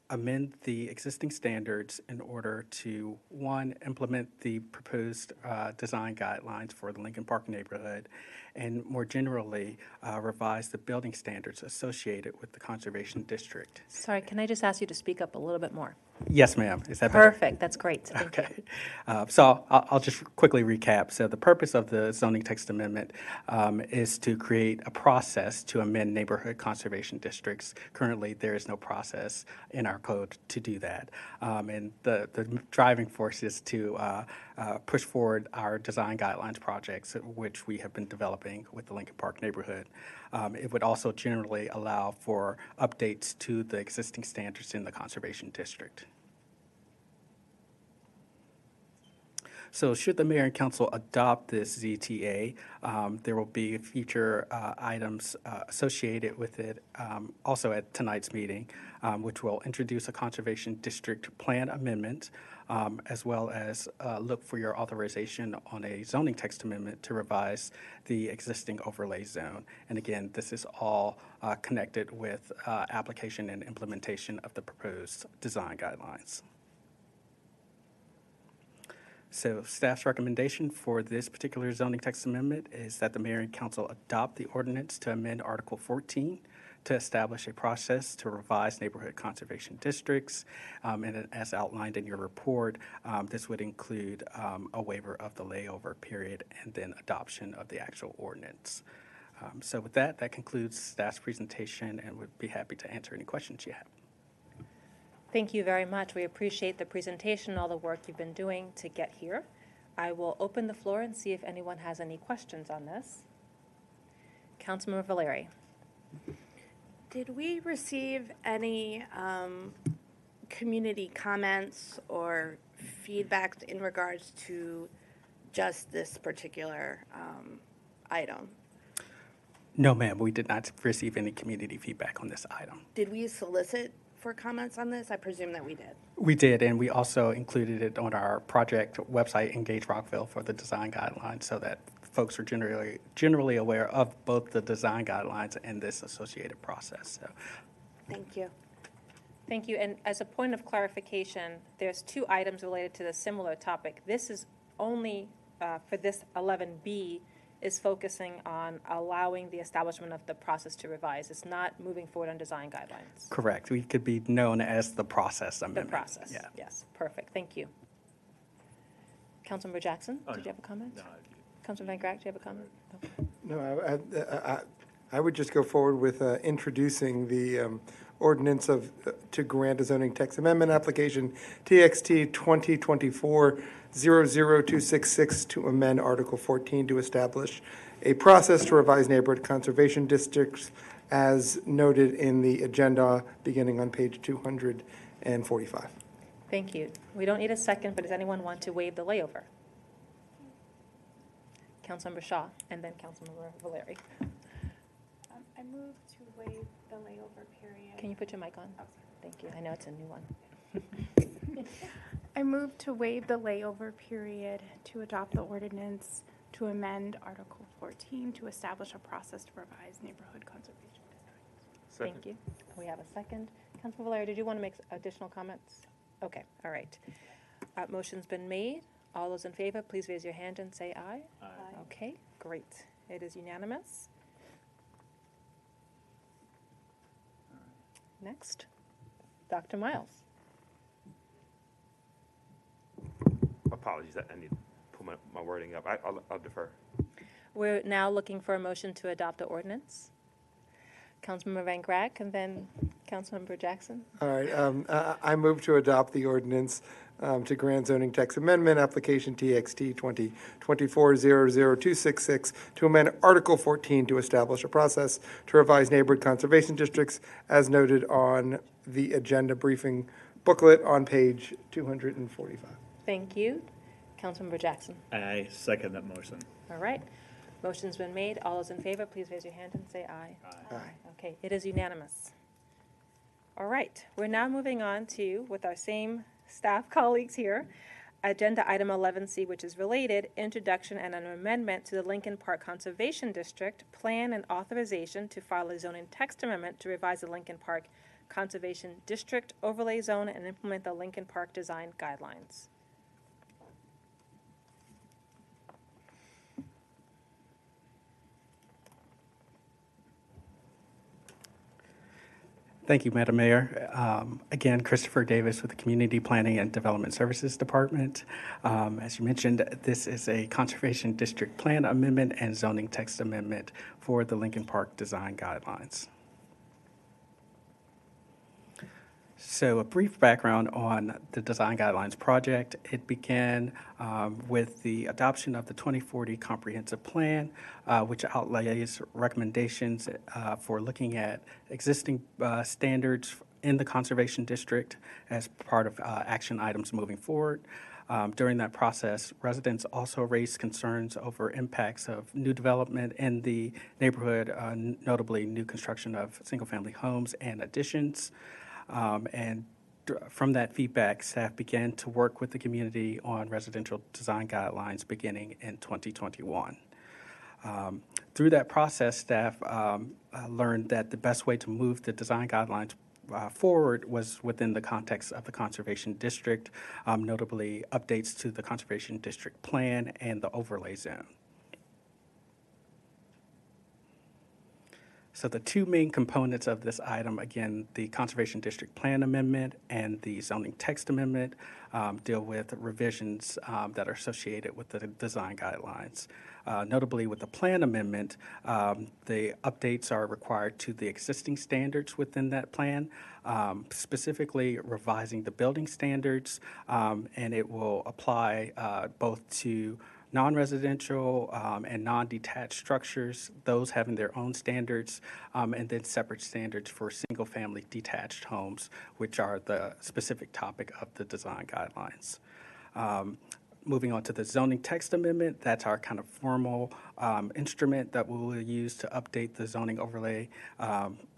amend the existing standards in order to, one, implement the proposed design guidelines for the Lincoln Park neighborhood, and more generally, revise the building standards associated with the conservation district. Sorry, can I just ask you to speak up a little bit more? Yes, ma'am. Is that better? Perfect. That's great. Thank you. Okay. So I'll just quickly recap. So the purpose of the zoning text amendment is to create a process to amend neighborhood conservation districts. Currently, there is no process in our code to do that. And the driving force is to push forward our design guidelines projects, which we have been developing with the Lincoln Park neighborhood. It would also generally allow for updates to the existing standards in the conservation district. So should the mayor and council adopt this ZTA, there will be future items associated with it also at tonight's meeting, which will introduce a conservation district plan amendment, as well as look for your authorization on a zoning text amendment to revise the existing overlay zone. And again, this is all connected with application and implementation of the proposed design guidelines. So staff's recommendation for this particular zoning text amendment is that the mayor and council adopt the ordinance to amend Article 14 to establish a process to revise neighborhood conservation districts. And as outlined in your report, this would include a waiver of the layover period and then adoption of the actual ordinance. So with that concludes staff's presentation, and would be happy to answer any questions you have. Thank you very much. We appreciate the presentation, all the work you've been doing to get here. I will open the floor and see if anyone has any questions on this. Councilmember Valeri. Did we receive any community comments or feedback in regards to just this particular item? No, ma'am, we did not receive any community feedback on this item. Did we solicit for comments on this? I presume that we did. We did, and we also included it on our project website, Engage Rockville, for the design guidelines, so that folks are generally aware of both the design guidelines and this associated process. So, thank you. Thank you. And as a point of clarification, there's two items related to the similar topic. This is only for this 11B is focusing on allowing the establishment of the process to revise. It's not moving forward on design guidelines. correct. We could be known as the process amendment. The process. Yeah. Yes. Perfect. Thank you. Councilmember Jackson, did you have a comment? No. Councilmember Van Grack, do you have a comment? No, I would just go forward with introducing the ordinance to grant a zoning text amendment application, TXT 2024-00266, to amend Article 14 to establish a process to revise neighborhood conservation districts as noted in the agenda beginning on page 245. Thank you. We don't need a second, but does anyone want to waive the layover? Councilmember Shaw, and then Councilmember Valeri. I move to waive the layover period. Can you put your mic on? Thank you. I know it's a new one. I move to waive the layover period to adopt the ordinance to amend Article 14 to establish a process to revise neighborhood conservation designs. Thank you. We have a second. Councilmember Valeri, did you want to make additional comments? Okay, all right. Motion's been made. All those in favor, please raise your hand and say aye. Aye. Okay, great. It is unanimous. Next, Dr. Miles. Apologies, I need to pull my wording up. I'll defer. We're now looking for a motion to adopt the ordinance. Councilmember Van Grack and then Councilmember Jackson. All right, I move to adopt the ordinance to grant zoning text amendment, application TXT 2024-00266, to amend Article 14 to establish a process to revise neighborhood conservation districts as noted on the agenda briefing booklet on page 245. Thank you. Councilmember Jackson. I second that motion. All right. Motion's been made. All those in favor, please raise your hand and say aye. Aye. Okay, it is unanimous. All right, we're now moving on to, with our same staff colleagues here, Agenda Item 11C, which is related, introduction and an amendment to the Lincoln Park Conservation District Plan and authorization to file a zoning text amendment to revise the Lincoln Park Conservation District overlay zone and implement the Lincoln Park design guidelines. Thank you, Madam Mayor. Again, Christopher Davis with the Community Planning and Development Services Department. As you mentioned, this is a Conservation District Plan Amendment and Zoning Text Amendment for the Lincoln Park Design Guidelines. So a brief background on the Design Guidelines project. It began with the adoption of the 2040 Comprehensive Plan, which outlays recommendations for looking at existing standards in the Conservation District as part of action items moving forward. During that process, residents also raised concerns over impacts of new development in the neighborhood, notably new construction of single-family homes and additions. From that feedback, staff began to work with the community on residential design guidelines beginning in 2021. Through that process, staff learned that the best way to move the design guidelines forward was within the context of the Conservation District, notably updates to the Conservation District Plan and the overlay zone. So the two main components of this item, again, the Conservation District Plan Amendment and the Zoning Text Amendment, deal with revisions that are associated with the design guidelines. Notably with the Plan Amendment, the updates are required to the existing standards within that plan, specifically revising the building standards, and it will apply both to non-residential and non-detached structures, those having their own standards, and then separate standards for single-family detached homes, which are the specific topic of the design guidelines. Moving on to the zoning text amendment, that's our kind of formal instrument that we will use to update the zoning overlay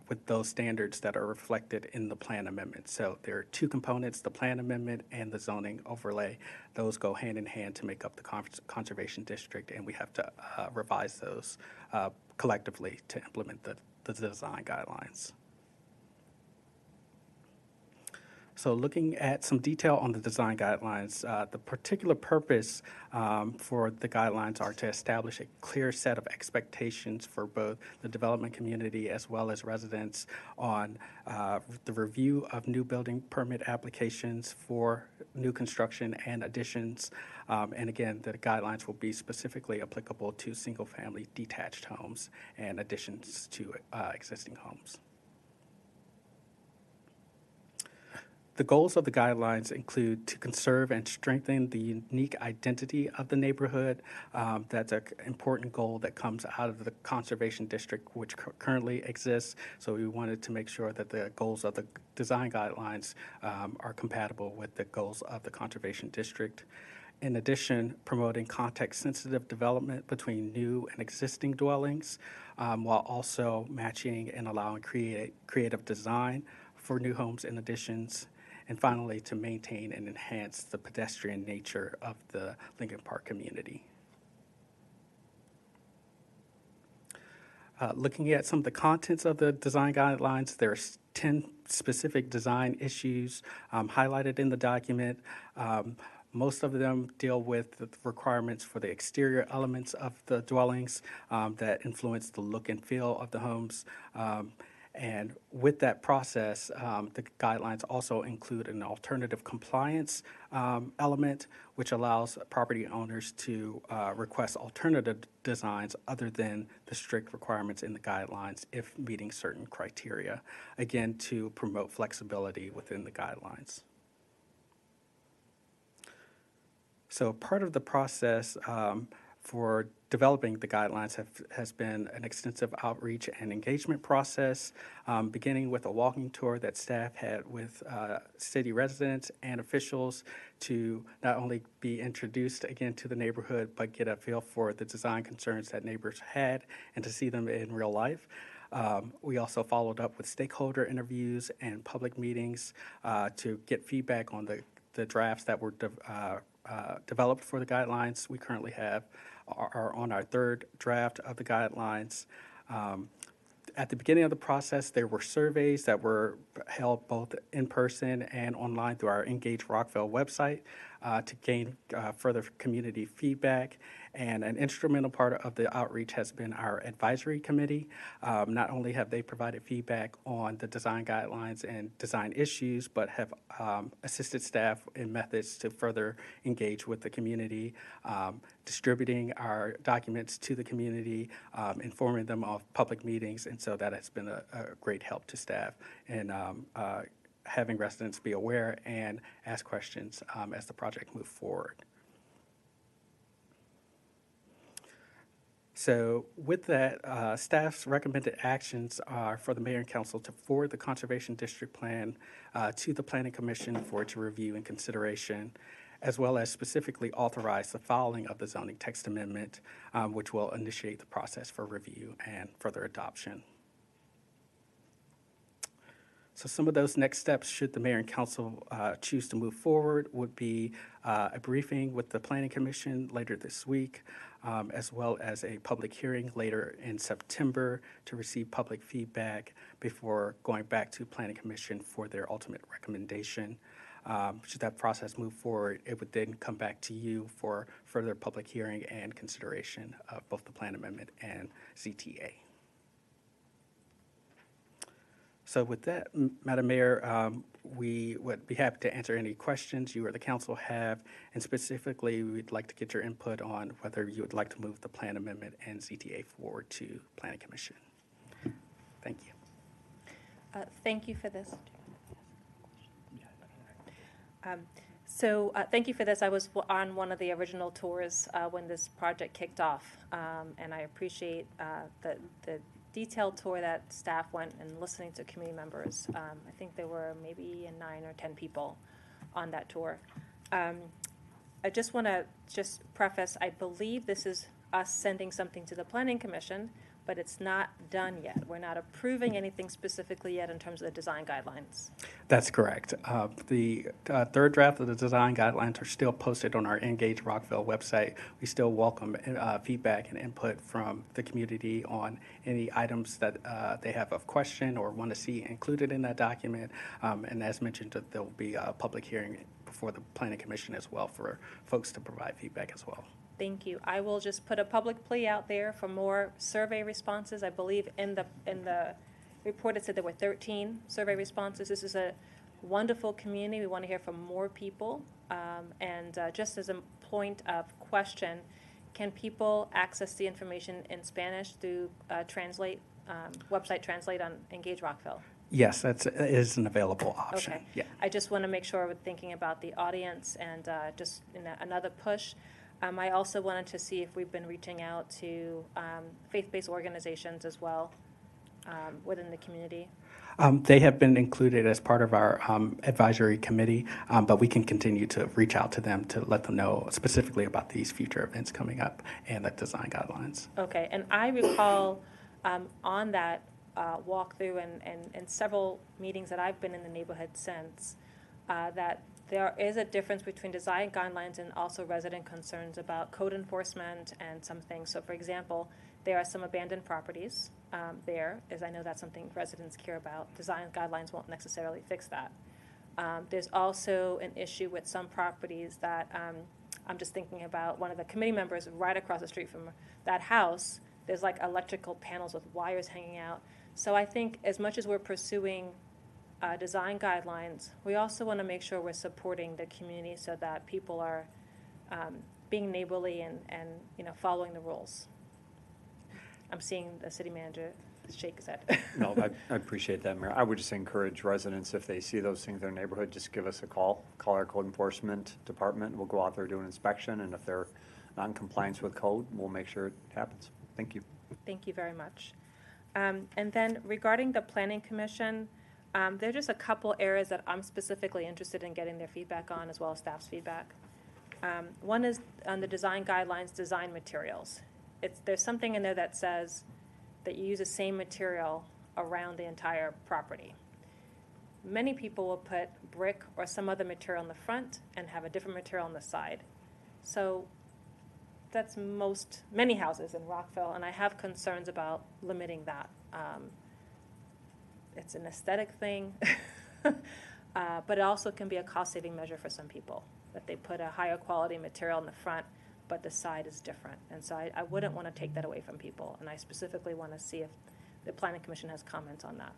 with those standards that are reflected in the plan amendment. So there are two components, the plan amendment and the zoning overlay. Those go hand in hand to make up the conservation district, and we have to revise those collectively to implement the design guidelines. So looking at some detail on the design guidelines, the particular purpose for the guidelines are to establish a clear set of expectations for both the development community as well as residents on the review of new building permit applications for new construction and additions. And again, the guidelines will be specifically applicable to single-family detached homes and additions to existing homes. The goals of the guidelines include to conserve and strengthen the unique identity of the neighborhood. That's an important goal that comes out of the conservation district, which currently exists. So we wanted to make sure that the goals of the design guidelines are compatible with the goals of the conservation district. In addition, promoting context-sensitive development between new and existing dwellings, while also matching and allowing creative design for new homes and additions. And finally, to maintain and enhance the pedestrian nature of the Lincoln Park community. Looking at some of the contents of the design guidelines, there's 10 specific design issues highlighted in the document. Most of them deal with the requirements for the exterior elements of the dwellings that influence the look and feel of the homes. And with that process, the guidelines also include an alternative compliance element, which allows property owners to request alternative designs other than the strict requirements in the guidelines if meeting certain criteria, again, to promote flexibility within the guidelines. So part of the process for developing the guidelines has been an extensive outreach and engagement process, beginning with a walking tour that staff had with city residents and officials to not only be introduced again to the neighborhood, but get a feel for the design concerns that neighbors had and to see them in real life. We also followed up with stakeholder interviews and public meetings to get feedback on the drafts that were developed for the guidelines. We currently are on our third draft of the guidelines. At the beginning of the process, there were surveys that were held both in person and online through our Engage Rockville website to gain further community feedback. And an instrumental part of the outreach has been our advisory committee. Not only have they provided feedback on the design guidelines and design issues, but have assisted staff in methods to further engage with the community, distributing our documents to the community, informing them of public meetings, and so that has been a great help to staff in having residents be aware and ask questions as the project moves forward. So with that, staff's recommended actions are for the mayor and council to forward the conservation district plan to the planning commission for its review and consideration, as well as specifically authorize the filing of the zoning text amendment, which will initiate the process for review and further adoption. So some of those next steps, should the mayor and council choose to move forward, would be a briefing with the planning commission later this week, as well as a public hearing later in September to receive public feedback before going back to planning commission for their ultimate recommendation. Should that process move forward, it would then come back to you for further public hearing and consideration of both the plan amendment and ZTA. So with that, Madam Mayor, we would be happy to answer any questions you or the council have, and specifically, we'd like to get your input on whether you would like to move the plan amendment and ZTA forward to Planning Commission. Thank you. Thank you for this. Thank you for this. I was on one of the original tours when this project kicked off, and I appreciate the detailed tour that staff went and listening to community members. I think there were maybe 9 or 10 people on that tour. I just want to preface, I believe this is us sending something to the Planning Commission, but it's not done yet. We're not approving anything specifically yet in terms of the design guidelines. That's correct. The third draft of the design guidelines are still posted on our Engage Rockville website. We still welcome feedback and input from the community on any items that they have of question or want to see included in that document. And as mentioned, there will be a public hearing before the Planning Commission as well for folks to provide feedback as well. Thank you. I will just put a public plea out there for more survey responses. I believe in the report it said there were 13 survey responses. This is a wonderful community. We want to hear from more people. And just as a point of question, can people access the information in Spanish through website Translate on Engage Rockville? Yes, it is an available option. Okay. Yeah. I just want to make sure we're thinking about the audience and just another push. I also wanted to see if we've been reaching out to faith-based organizations as well within the community. They have been included as part of our advisory committee, but we can continue to reach out to them to let them know specifically about these future events coming up and the design guidelines. Okay, and I recall on that walkthrough and several meetings that I've been in the neighborhood since, that there is a difference between design guidelines and also resident concerns about code enforcement and some things. So for example, there are some abandoned properties there, as I know that's something residents care about. Design guidelines won't necessarily fix that. There's also an issue with some properties that I'm just thinking about one of the committee members right across the street from that house. There's like electrical panels with wires hanging out. So I think as much as we're pursuing design guidelines, we also want to make sure we're supporting the community so that people are being neighborly and following the rules. I'm seeing the city manager shake his head. No, I appreciate that, Mayor. I would just encourage residents, if they see those things in their neighborhood, just give us a call. Call our code enforcement department. We'll go out there, do an inspection, and if they're not in compliance with code, we'll make sure it happens. Thank you. Thank you very much. And then regarding the Planning Commission, there are just a couple areas that I'm specifically interested in getting their feedback on, as well as staff's feedback. One is on the design guidelines, design materials. There's something in there that says that you use the same material around the entire property. Many people will put brick or some other material in the front and have a different material on the side. So that's many houses in Rockville, and I have concerns about limiting that. It's an aesthetic thing, but it also can be a cost-saving measure for some people, that they put a higher quality material in the front, but the side is different. And so I wouldn't want to take that away from people, and I specifically want to see if the Planning Commission has comments on that.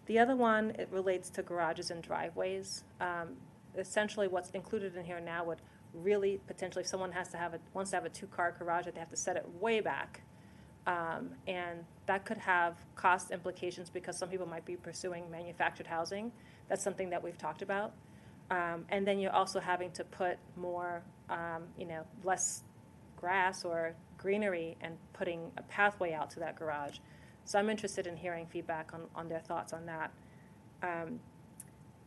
The other one, it relates to garages and driveways. Essentially, what's included in here now would really potentially, if someone wants to have a two-car garage, that they have to set it way back. And that could have cost implications because some people might be pursuing manufactured housing. That's something that we've talked about. And then you're also having to put more, less grass or greenery and putting a pathway out to that garage. So I'm interested in hearing feedback on their thoughts on that.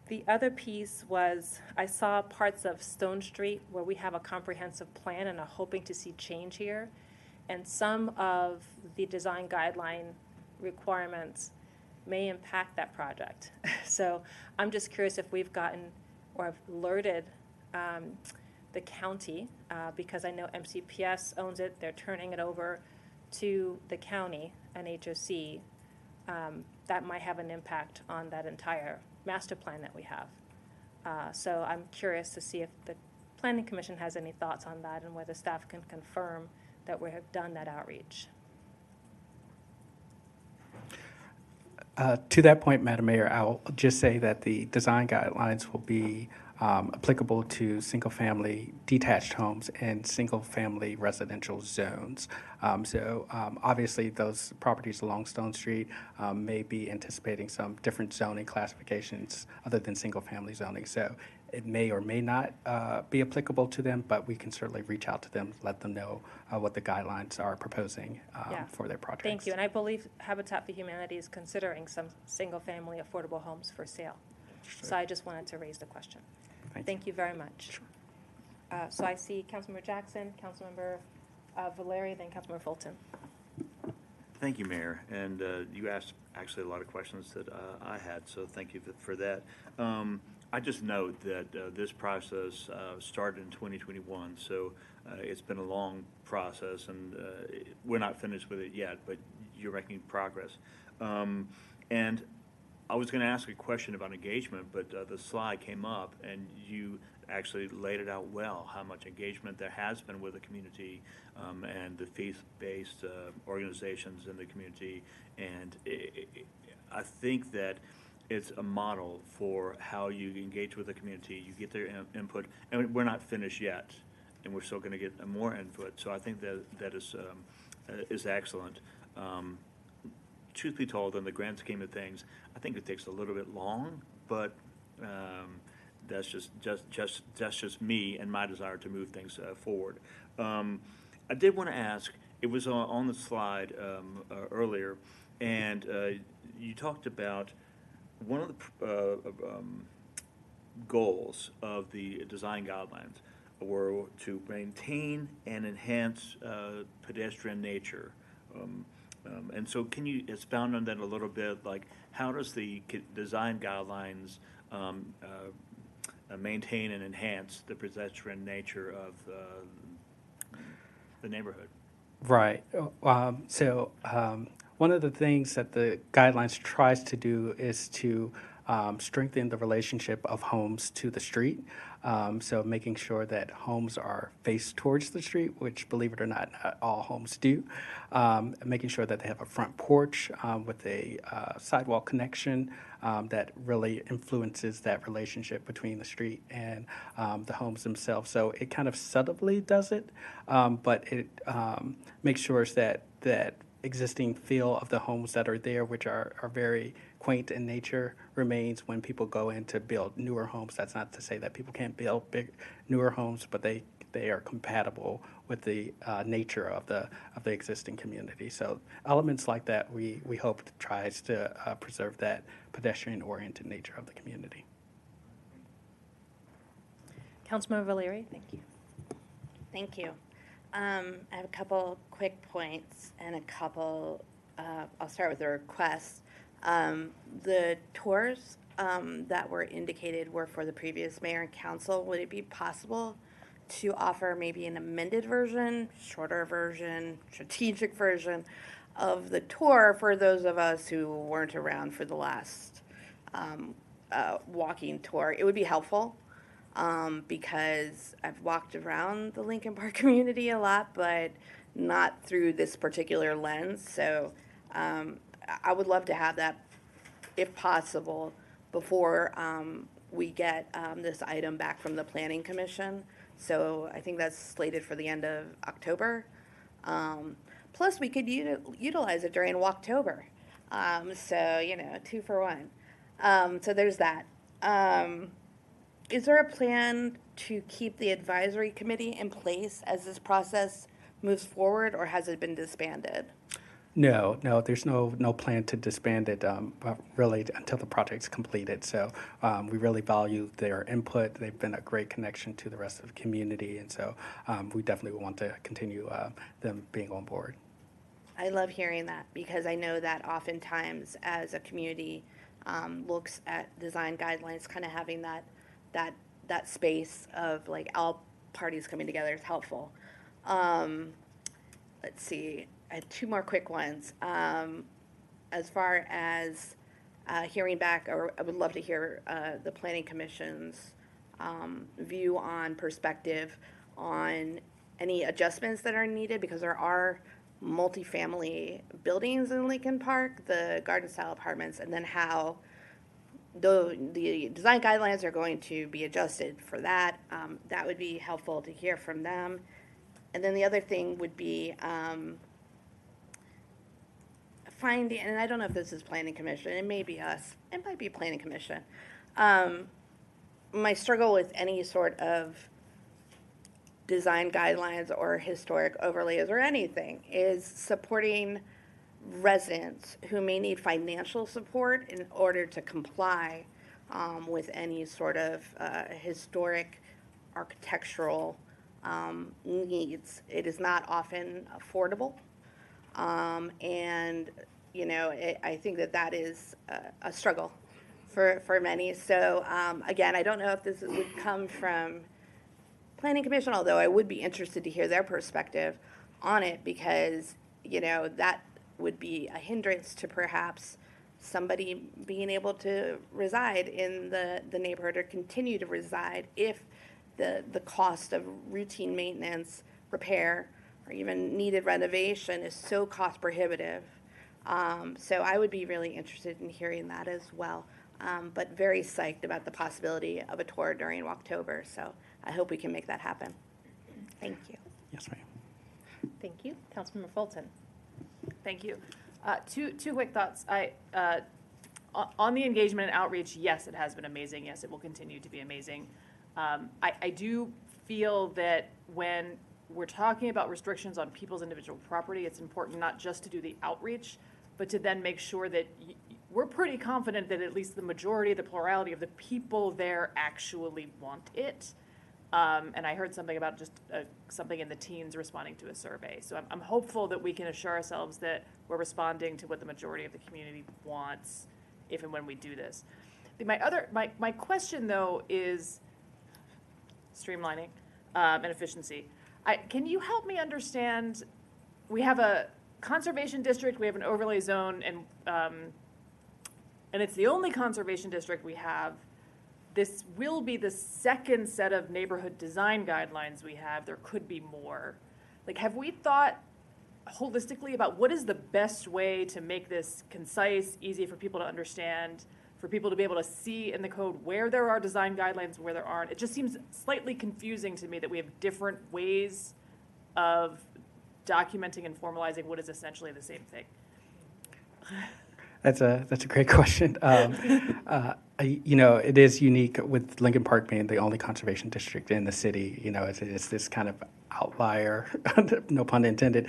The other piece was I saw parts of Stone Street where we have a comprehensive plan and are hoping to see change here. And some of the design guideline requirements may impact that project. So I'm just curious if we've gotten or have alerted the county, because I know MCPS owns it, they're turning it over to the county and HOC. That might have an impact on that entire master plan that we have. So I'm curious to see if the Planning Commission has any thoughts on that and whether staff can confirm that we have done that outreach. To that point, Madam Mayor, I'll just say that the design guidelines will be applicable to single-family detached homes and single-family residential zones. Obviously, those properties along Stone Street may be anticipating some different zoning classifications other than single-family zoning. So it may or may not be applicable to them, but we can certainly reach out to them, let them know what the guidelines are proposing for their projects. Thank you. And I believe Habitat for Humanity is considering some single-family affordable homes for sale. So I just wanted to raise the question. Thank you very much. So I see Councilmember Jackson, Councilmember Valeri, then Councilmember Fulton. Thank you, Mayor. And you asked actually a lot of questions that I had, so thank you for that. I just note that this process started in 2021, so it's been a long process, and we're not finished with it yet, but you're making progress. And I was going to ask a question about engagement, but the slide came up, and you actually laid it out well, how much engagement there has been with the community and the faith-based organizations in the community. And I think that it's a model for how you engage with the community, you get their input, and we're not finished yet, and we're still going to get more input. So I think that is excellent. truth be told, in the grand scheme of things, I think it takes a little bit long, but that's just me and my desire to move things forward. I did want to ask, it was on the slide earlier, and you talked about one of the goals of the design guidelines were to maintain and enhance pedestrian nature. And so can you expound on that a little bit? Like, how does the design guidelines maintain and enhance the pedestrian nature of the neighborhood? Right. One of the things that the guidelines tries to do is to strengthen the relationship of homes to the street. So making sure that homes are faced towards the street, which, believe it or not all homes do. Making sure that they have a front porch with a sidewalk connection that really influences that relationship between the street and the homes themselves. So it kind of subtly does it, but it makes sure that existing feel of the homes that are there, which are very quaint in nature, remains when people go in to build newer homes. That's not to say that people can't build newer homes, but they are compatible with the nature of the existing community. So elements like that, we hope tries to preserve that pedestrian-oriented nature of the community. Councilmember Valeri, thank you. Thank you. I have a couple quick points and a couple, I'll start with the requests. The tours that were indicated were for the previous mayor and council. Would it be possible to offer maybe an amended version, shorter version, strategic version of the tour for those of us who weren't around for the last walking tour? It would be helpful. Because I've walked around the Lincoln Park community a lot, but not through this particular lens. So I would love to have that, if possible, before we get this item back from the Planning Commission. So I think that's slated for the end of October. Plus, we could utilize it during Walktober. So, 2 for 1. So there's that. Is there a plan to keep the advisory committee in place as this process moves forward, or has it been disbanded? No, there's no plan to disband it really until the project's completed. So we really value their input. They've been a great connection to the rest of the community, and so we definitely want to continue them being on board. I love hearing that, because I know that oftentimes as a community looks at design guidelines, kind of having that space of like all parties coming together is helpful. Let's see, I had 2 more quick ones. As far as hearing back, or I would love to hear the Planning Commission's view on perspective on any adjustments that are needed, because there are multifamily buildings in Lincoln Park, the garden style apartments, and then how the design guidelines are going to be adjusted for that. That would be helpful to hear from them. And then the other thing would be finding, and I don't know if this is Planning Commission, it may be us, it might be Planning Commission. My struggle with any sort of design guidelines or historic overlays or anything is supporting residents who may need financial support in order to comply with any sort of historic architectural needs. It is not often affordable, and I think that is a struggle for many. So again, I don't know if this would come from Planning Commission, although I would be interested to hear their perspective on it, because that would be a hindrance to perhaps somebody being able to reside in the neighborhood or continue to reside if the cost of routine maintenance, repair, or even needed renovation is so cost prohibitive. So I would be really interested in hearing that as well, but very psyched about the possibility of a tour during Walktober. So I hope we can make that happen. Thank you. Yes, ma'am. Thank you. Councilmember Fulton. Thank you. Two quick thoughts. On the engagement and outreach, yes, it has been amazing. Yes, it will continue to be amazing. I do feel that when we're talking about restrictions on people's individual property, it's important not just to do the outreach, but to then make sure that we're pretty confident that at least the majority, the plurality of the people there actually want it. And I heard something about just something in the teens responding to a survey. So I'm hopeful that we can assure ourselves that we're responding to what the majority of the community wants if and when we do this. My question, though, is streamlining and efficiency. Can you help me understand, we have a conservation district, we have an overlay zone, and it's the only conservation district we have. This will be the second set of neighborhood design guidelines we have. There could be more. Like, have we thought holistically about what is the best way to make this concise, easy for people to understand, for people to be able to see in the code where there are design guidelines, where there aren't? It just seems slightly confusing to me that we have different ways of documenting and formalizing what is essentially the same thing. That's a great question. It is unique with Lincoln Park being the only conservation district in the city. It's this kind of outlier, no pun intended,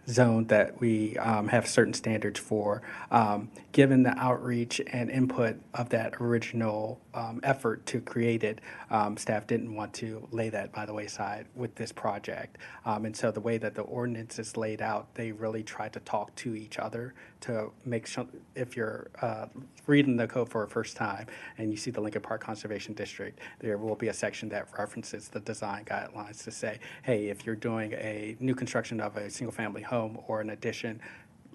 zone that we have certain standards for. Given the outreach and input of that original effort to create it, staff didn't want to lay that by the wayside with this project. And so the way that the ordinance is laid out, they really try to talk to each other to make sure, if you're reading the code for a first time and you see the Lincoln Park Conservation District, there will be a section that references the design guidelines to say, hey, if you're doing a new construction of a single-family home or an addition,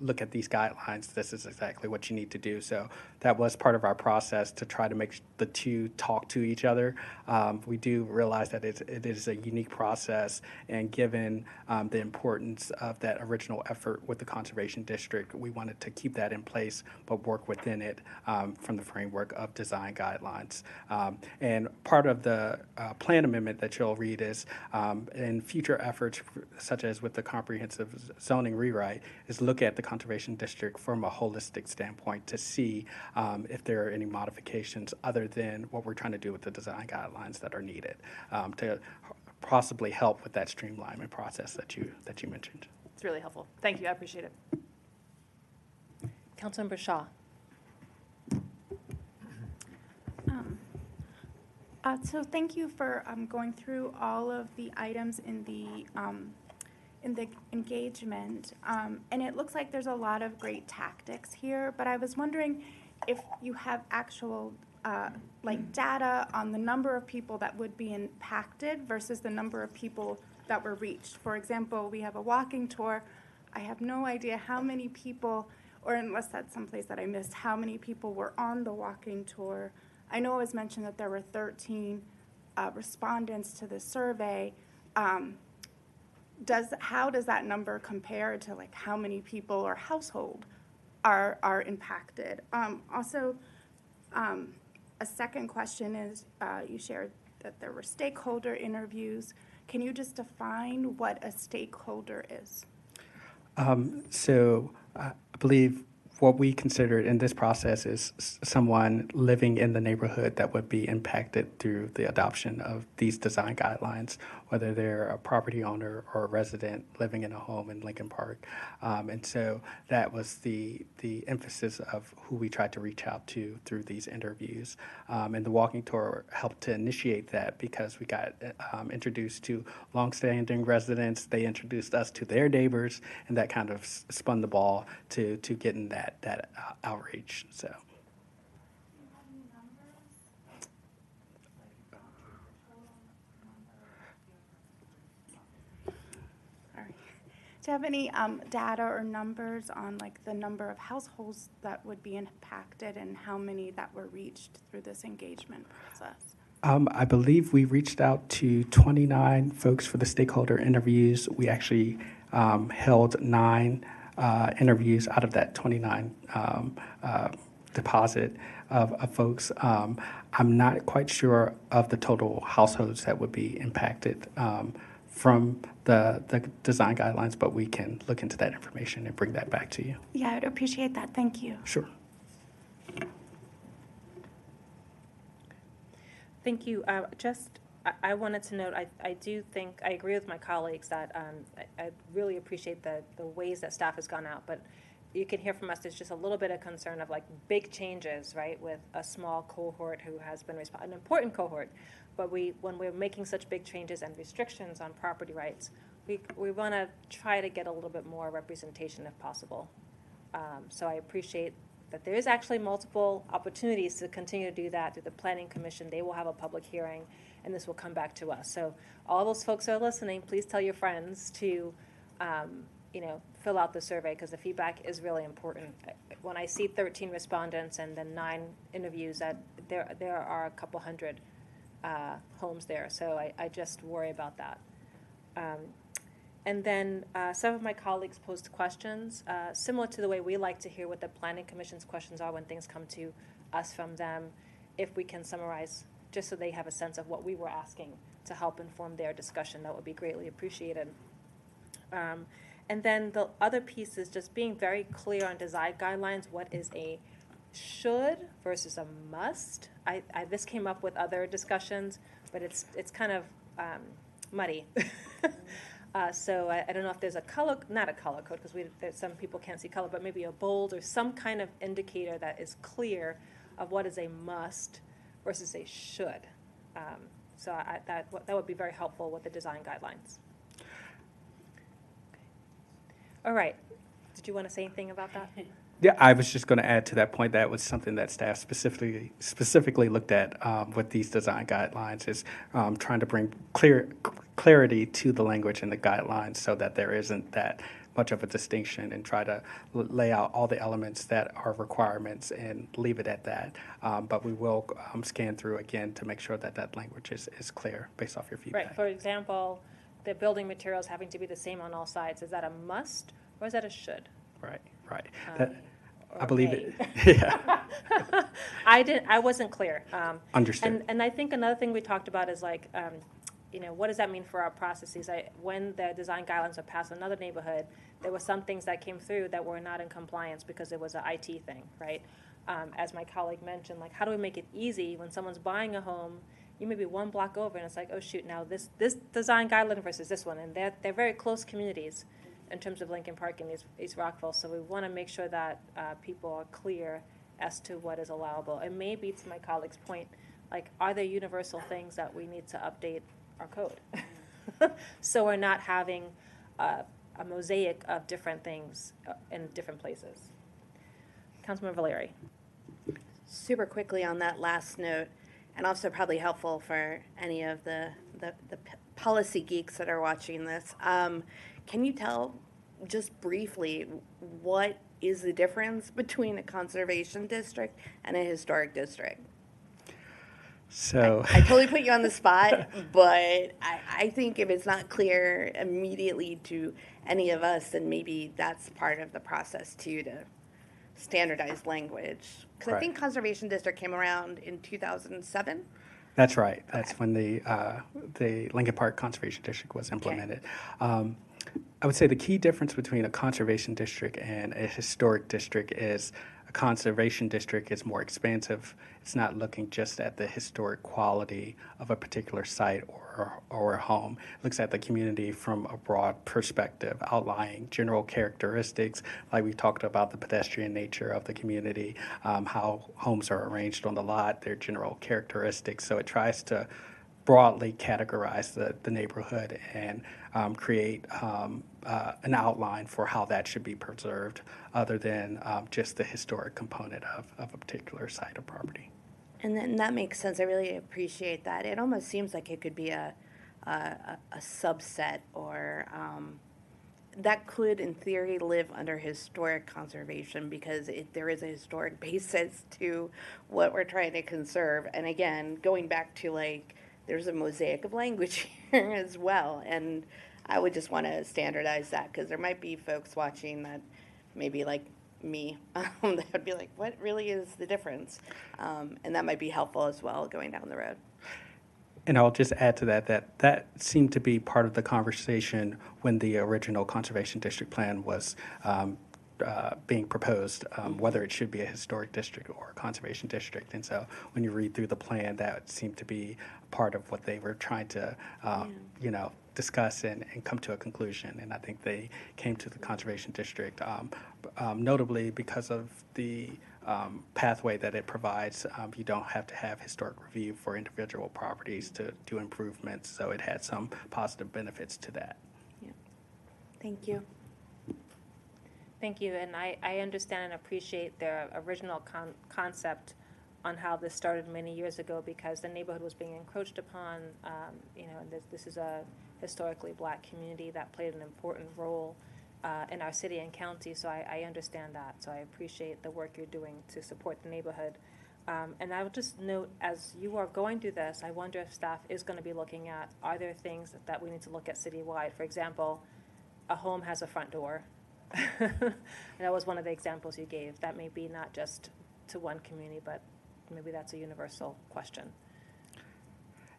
look at these guidelines. This is exactly what you need to do. So that was part of our process to try to make the two talk to each other. We do realize that it is a unique process, and given the importance of that original effort with the Conservation District, we wanted to keep that in place, but work within it from the framework of design guidelines. And part of the plan amendment that you'll read is in future efforts, such as with the comprehensive zoning rewrite, is look at the Conservation District from a holistic standpoint to see if there are any modifications other than what we're trying to do with the design guidelines that are needed to possibly help with that streamlining process that you mentioned. It's really helpful. Thank you. I appreciate it. Councilmember Shaw. So thank you for going through all of the items in the engagement, and it looks like there's a lot of great tactics here, but I was wondering if you have actual data on the number of people that would be impacted versus the number of people that were reached. For example, we have a walking tour. I have no idea how many people, or unless that's someplace that I missed, how many people were on the walking tour. I know it was mentioned that there were 13 respondents to the survey. How does that number compare to how many people or household are impacted? Also, a second question is you shared that there were stakeholder interviews. Can you just define what a stakeholder is? So I believe what we considered in this process is someone living in the neighborhood that would be impacted through the adoption of these design guidelines, whether they're a property owner or a resident living in a home in Lincoln Park. And so that was the emphasis of who we tried to reach out to through these interviews. And the walking tour helped to initiate that because we got introduced to longstanding residents. They introduced us to their neighbors, and that kind of spun the ball to getting that outreach. So. Do you have any data or numbers on the number of households that would be impacted and how many that were reached through this engagement process? I believe we reached out to 29 folks for the stakeholder interviews. We actually held 9 interviews out of that 29 deposit of folks. I'm not quite sure of the total households that would be impacted from the design guidelines, but we can look into that information and bring that back to you. Yeah, I'd appreciate that. Thank you. Sure. Thank you. I wanted to note, I do think, I agree with my colleagues that I really appreciate the ways that staff has gone out, but you can hear from us, there's just a little bit of concern of like big changes, right, with a small cohort who has been an important cohort, but when we're making such big changes and restrictions on property rights, we want to try to get a little bit more representation if possible. So I appreciate that there is actually multiple opportunities to continue to do that through the Planning Commission. They will have a public hearing, and this will come back to us. So all those folks who are listening, please tell your friends to, fill out the survey, because the feedback is really important. When I see 13 respondents and then 9 interviews, that there are a couple hundred homes there. So I just worry about that. And then some of my colleagues posed questions, similar to the way we like to hear what the Planning Commission's questions are when things come to us from them. If we can summarize, just so they have a sense of what we were asking to help inform their discussion, that would be greatly appreciated. And then the other piece is just being very clear on design guidelines, what is a should versus a must. This came up with other discussions, but it's kind of muddy. So I don't know if there's not a color code, because some people can't see color, but maybe a bold or some kind of indicator that is clear of what is a must versus a should. So that would be very helpful with the design guidelines. All right. Did you want to say anything about that? Yeah, I was just going to add to that point that was something that staff specifically looked at with these design guidelines is trying to bring clarity to the language in the guidelines so that there isn't that much of a distinction, and try to lay out all the elements that are requirements and leave it at that. But we will scan through again to make sure that that language is clear based off your feedback. Right. For example, the building materials having to be the same on all sides. Is that a must or is that a should? Right. I believe it. Yeah. I wasn't clear. Understood. And I think another thing we talked about is like, what does that mean for our processes? When the design guidelines were passed in another neighborhood, there were some things that came through that were not in compliance because it was an IT thing, right? As my colleague mentioned, like, how do we make it easy when someone's buying a home? You may be one block over, and it's like, oh shoot, now this design guideline versus this one, and they're very close communities in terms of Lincoln Park and East Rockville. So we want to make sure that people are clear as to what is allowable. And maybe, to my colleague's point, like, are there universal things that we need to update our code? So we're not having a mosaic of different things in different places. Councilmember Valeri. Super quickly on that last note, and also probably helpful for any of the policy geeks that are watching this. Can you tell just briefly what is the difference between a conservation district and a historic district? So I totally put you on the spot, but I think if it's not clear immediately to any of us, then maybe that's part of the process too, to standardize language. Because I think conservation district came around in 2007. That's right. That's when the Lincoln Park Conservation District was implemented. I would say the key difference between a conservation district and a historic district is a conservation district is more expansive. It's not looking just at the historic quality of a particular site or a home. It looks at the community from a broad perspective, outlining general characteristics, like we talked about the pedestrian nature of the community, how homes are arranged on the lot, their general characteristics. So it tries to broadly categorize the neighborhood and create an outline for how that should be preserved, other than just the historic component of a particular site or property. And then that makes sense. I really appreciate that. It almost seems like it could be a subset, or that could, in theory, live under historic conservation, because there is a historic basis to what we're trying to conserve. And again, going back to, like, there's a mosaic of language here as well. And I would just want to standardize that, because there might be folks watching that maybe like me, that would be like, what really is the difference? And that might be helpful as well going down the road. And I'll just add to that, that seemed to be part of the conversation when the original Conservation District Plan was being proposed, whether it should be a historic district or a conservation district. And so when you read through the plan, that seemed to be part of what they were trying to, discuss and come to a conclusion. And I think they came to the conservation district, notably because of the pathway that it provides. You don't have to have historic review for individual properties to do improvements, so it had some positive benefits to that. Thank you. Thank you, and I understand and appreciate their original concept on how this started many years ago, because the neighborhood was being encroached upon, and this is a historically black community that played an important role in our city and county, so I understand that. So I appreciate the work you're doing to support the neighborhood. And I would just note, as you are going through this, I wonder if staff is going to be looking at, are there things that we need to look at citywide? For example, a home has a front door. That was one of the examples you gave. That may be not just to one community, but maybe that's a universal question.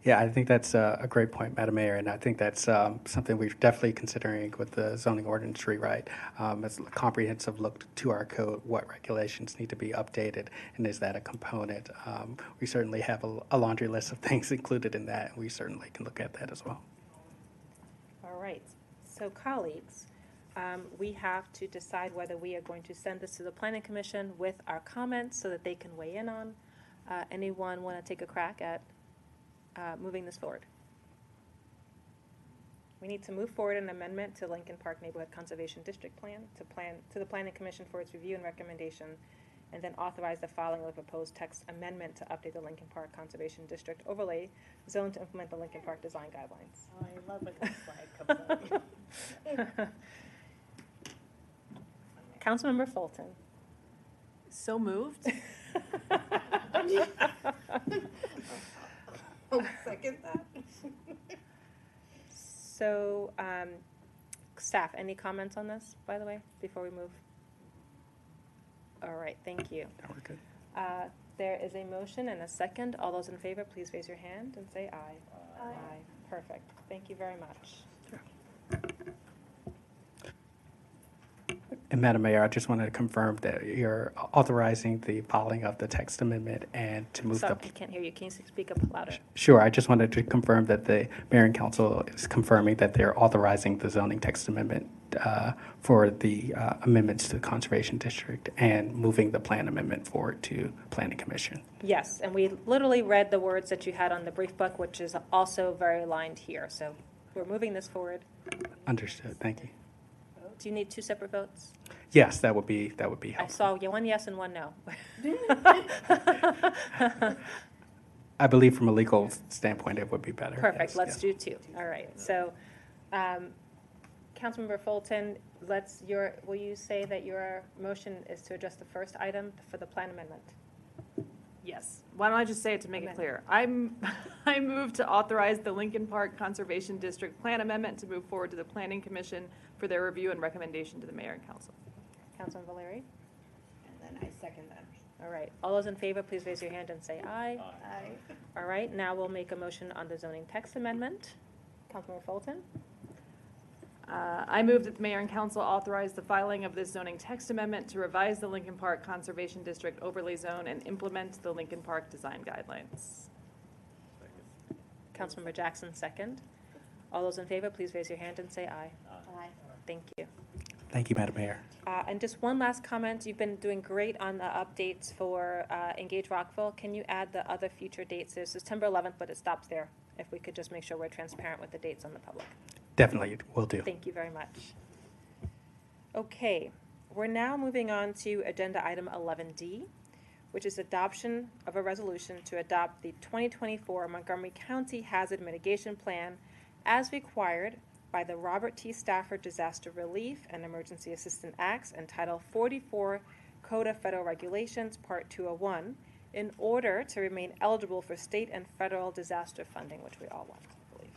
Yeah, I think that's a great point, Madam Mayor, and I think that's something we're definitely considering with the zoning ordinance rewrite. As a comprehensive look to our code, what regulations need to be updated, and is that a component? We certainly have a laundry list of things included in that, and we certainly can look at that as well. All right. So colleagues, we have to decide whether we are going to send this to the Planning Commission with our comments so that they can weigh in on. Anyone want to take a crack at moving this forward? We need to move forward an amendment to Lincoln Park Neighborhood Conservation District Plan to the Planning Commission for its review and recommendation, and then authorize the filing of a proposed text amendment to update the Lincoln Park Conservation District overlay zone to implement the Lincoln Park design guidelines. Oh, I love when that slide comes up. Councilmember Fulton. So moved. I'll second that. So, staff, any comments on this, by the way, before we move? All right, thank you. Now we're good. There is a motion and a second. All those in favor, please raise your hand and say aye. Aye. Perfect. Thank you very much. And Madam Mayor, I just wanted to confirm that you're authorizing the filing of the text amendment and to move Sorry, the... I can't hear you. Can you speak up louder? Sure, I just wanted to confirm that the Mayor and Council is confirming that they're authorizing the zoning text amendment for the amendments to the Conservation District and moving the plan amendment forward to Planning Commission. Yes, and we literally read the words that you had on the brief book, which is also very aligned here. So we're moving this forward. Understood, thank you. Do you need two separate votes? Yes, that would be helpful. I saw one yes and one no. I believe from a legal standpoint, it would be better. Perfect, yes, let's yes. do two. All right, so, Councilmember Fulton, will you say that your motion is to address the first item for the plan amendment? Yes. Why don't I just say it to make it clear? I move to authorize the Lincoln Park Conservation District Plan Amendment to move forward to the Planning Commission for their review and recommendation to the Mayor and Council. Councilman Valeri? And then I second that. All right, all those in favor, please raise your hand and say aye. Aye. All right, now we'll make a motion on the zoning text amendment. Councilmember Fulton? I move that the Mayor and Council authorize the filing of this zoning text amendment to revise the Lincoln Park Conservation District overlay zone and implement the Lincoln Park design guidelines. Councilmember Jackson, second. All those in favor, please raise your hand and say aye. Aye. Thank you. Thank you, Madam Mayor. And just one last comment. You've been doing great on the updates for Engage Rockville. Can you add the other future dates? There's September 11th, but it stops there. If we could just make sure we're transparent with the dates on the public. Definitely, will do. Thank you very much. Okay, we're now moving on to agenda item 11D, which is adoption of a resolution to adopt the 2024 Montgomery County Hazard Mitigation Plan as required by the Robert T. Stafford Disaster Relief and Emergency Assistance Acts and Title 44 Code of Federal Regulations, Part 201, in order to remain eligible for state and federal disaster funding, which we all want, I believe.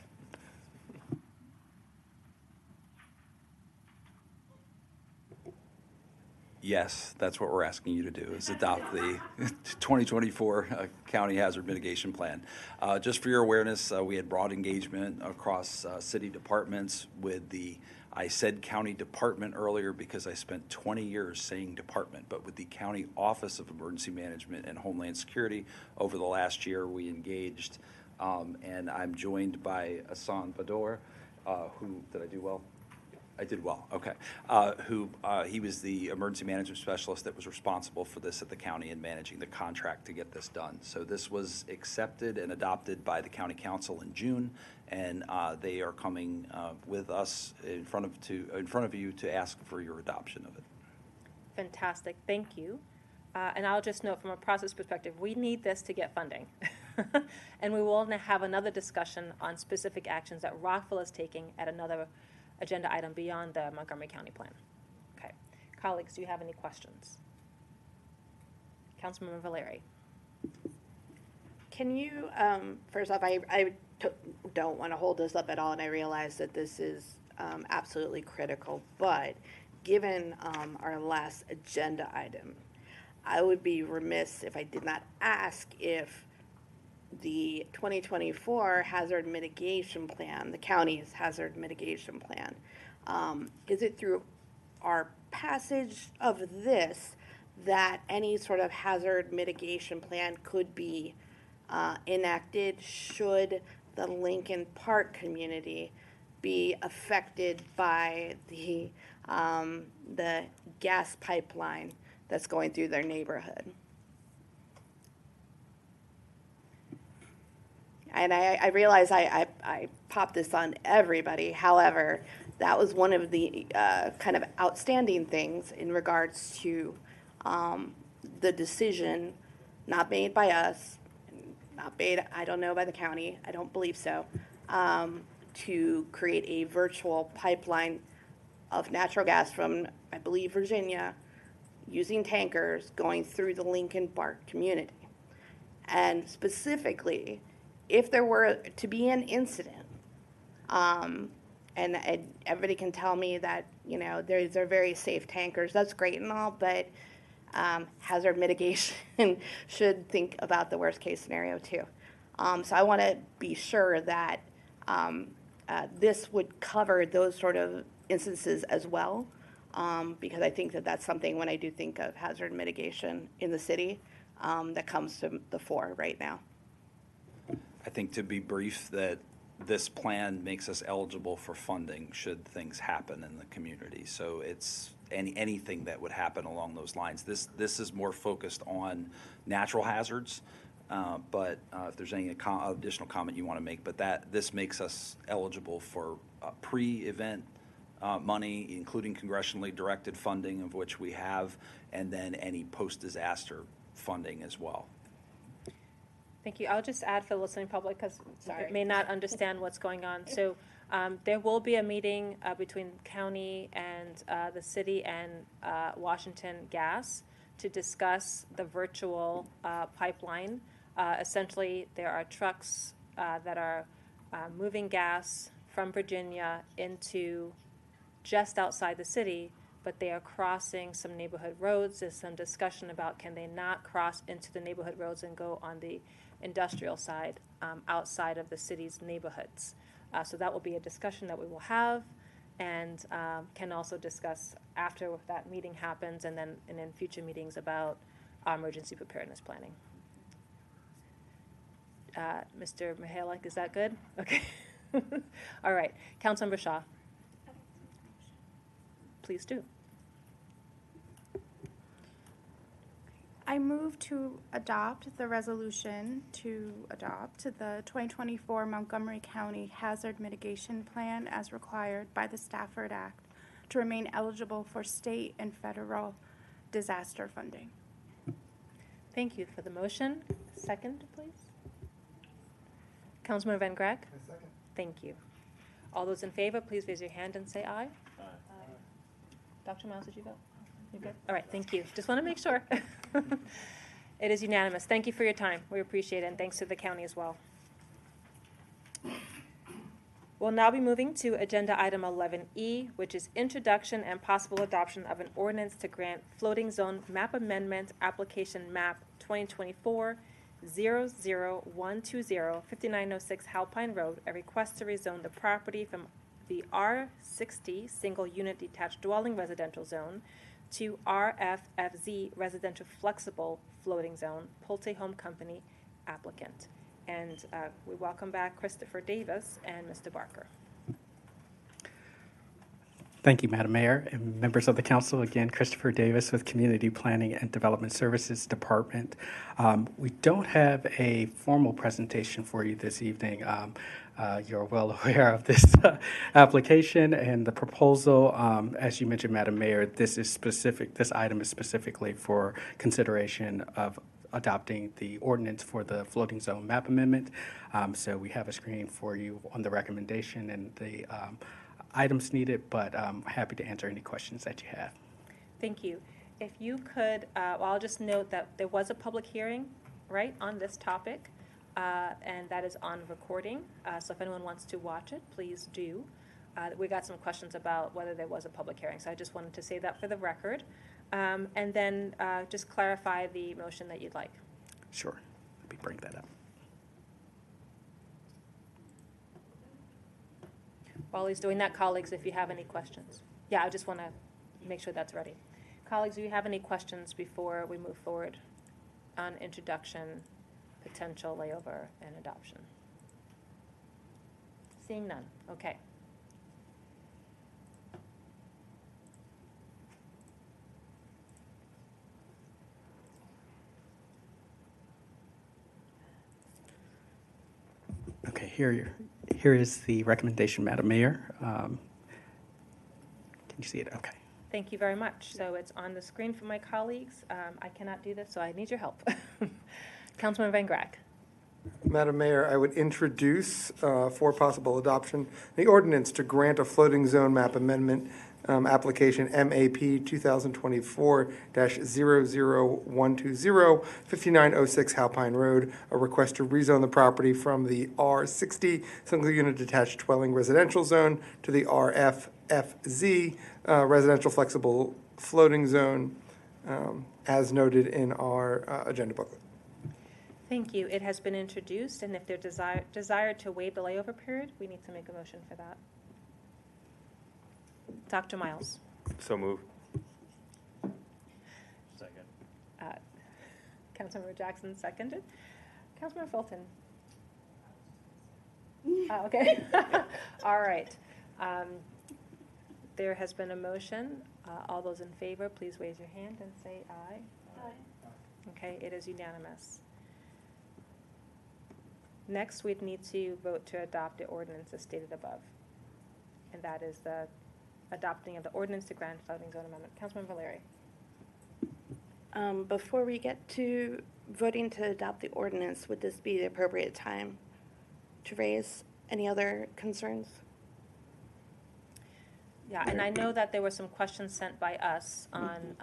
Yes, that's what we're asking you to do, is adopt the 2024 County Hazard Mitigation Plan. Just for your awareness, we had broad engagement across city departments with I said county department earlier because I spent 20 years saying department, but with the County Office of Emergency Management and Homeland Security, over the last year, we engaged, and I'm joined by Asan Bador, who, did I do well? I did well, okay. He was the emergency management specialist that was responsible for this at the county and managing the contract to get this done. So this was accepted and adopted by the county council in June, and they are coming with us in front of you to ask for your adoption of it. Fantastic, thank you. And I'll just note from a process perspective, we need this to get funding. And we will have another discussion on specific actions that Rockville is taking at another agenda item beyond the Montgomery County plan. Okay. Colleagues, do you have any questions? Councilmember Valeri. Can you, first off, don't want to hold this up at all, and I realize that this is absolutely critical, but given our last agenda item, I would be remiss if I did not ask if the 2024 hazard mitigation plan, the county's hazard mitigation plan, is it through our passage of this that any sort of hazard mitigation plan could be enacted should the Lincoln Park community be affected by the gas pipeline that's going through their neighborhood? And I realize I popped this on everybody. However, that was one of the kind of outstanding things in regards to the decision not made by us, not made, I don't know, by the county, I don't believe so, to create a virtual pipeline of natural gas from, I believe, Virginia, using tankers going through the Lincoln Park community. And specifically, if there were to be an incident, and everybody can tell me that, you know, they're very safe tankers, that's great and all, but hazard mitigation should think about the worst case scenario too. So I want to be sure that this would cover those sort of instances as well, because I think that that's something when I do think of hazard mitigation in the city that comes to the fore right now. I think, to be brief, that this plan makes us eligible for funding should things happen in the community. So it's anything that would happen along those lines. This is more focused on natural hazards, but if there's any additional comment you want to make, but this makes us eligible for pre-event money, including congressionally directed funding, of which we have, and then any post-disaster funding as well. Thank you. I'll just add for the listening public, because it may not understand what's going on. So there will be a meeting between county and the city and Washington Gas to discuss the virtual pipeline. Essentially, there are trucks that are moving gas from Virginia into just outside the city, but they are crossing some neighborhood roads. There's some discussion about can they not cross into the neighborhood roads and go on the industrial side outside of the city's neighborhoods. So that will be a discussion that we will have, and can also discuss after that meeting happens, and in future meetings about emergency preparedness planning. Mr. Mihalik, is that good? Okay. All right. Councilmember Shaw. Please do. I move to adopt the resolution to adopt the 2024 Montgomery County Hazard Mitigation Plan as required by the Stafford Act to remain eligible for state and federal disaster funding. Thank you for the motion. Second, please. Councilmember Van Grack? Second. Thank you. All those in favor, please raise your hand and say aye. Aye. Dr. Miles, did you vote? You good? All right, thank you. Just want to make sure. It is unanimous. Thank you for your time. We appreciate it, and thanks to the county as well. We'll now be moving to Agenda Item 11E, which is introduction and possible adoption of an ordinance to grant floating zone map amendment application map 2024-00120, 5906 Halpine Road, a request to rezone the property from the R60 Single Unit Detached Dwelling Residential Zone to RFFZ Residential Flexible Floating Zone, Pulte Home Company applicant. And we welcome back Christopher Davis and Mr. Barker. Thank you, Madam Mayor and members of the council. Again, Christopher Davis with Community Planning and Development Services Department. We don't have a formal presentation for you this evening. You're well aware of this application and the proposal. As you mentioned, Madam Mayor, this item is specifically for consideration of adopting the ordinance for the floating zone map amendment. So we have a screen for you on the recommendation and the items needed, but I'm happy to answer any questions that you have. Thank you. If you could, well, I'll just note that there was a public hearing, right, on this topic, and that is on recording. So if anyone wants to watch it, please do. We got some questions about whether there was a public hearing, so I just wanted to say that for the record. And then just clarify the motion that you'd like. Sure. Let me bring that up. While he's doing that, colleagues, if you have any questions. Yeah, I just want to make sure that's ready. Colleagues, do you have any questions before we move forward on introduction, potential layover, and adoption? Seeing none. Okay. Okay, here is the recommendation, Madam Mayor. Can you see it? Okay. Thank you very much. So it's on the screen for my colleagues. I cannot do this, so I need your help. Councilman Van Grack. Madam Mayor, I would introduce for possible adoption the ordinance to grant a floating zone map amendment application MAP 2024-00120, 5906 Halpine Road, a request to rezone the property from the R60 Single Unit Detached Dwelling Residential Zone to the RFFZ Residential Flexible Floating Zone, as noted in our agenda booklet. Thank you. It has been introduced, and if there's desire to waive the layover period, we need to make a motion for that. Dr. Miles. So move. Second. Councilmember Jackson seconded. Councilmember Fulton. Okay. All right. There has been a motion. All those in favor, please raise your hand and say aye. Aye. Okay, it is unanimous. Next, we'd need to vote to adopt the ordinance as stated above. And that is the adopting of the ordinance to grant floating zone amendment. Councilman Valeri. Before we get to voting to adopt the ordinance, would this be the appropriate time to raise any other concerns? Yeah, and I know that there were some questions sent by us on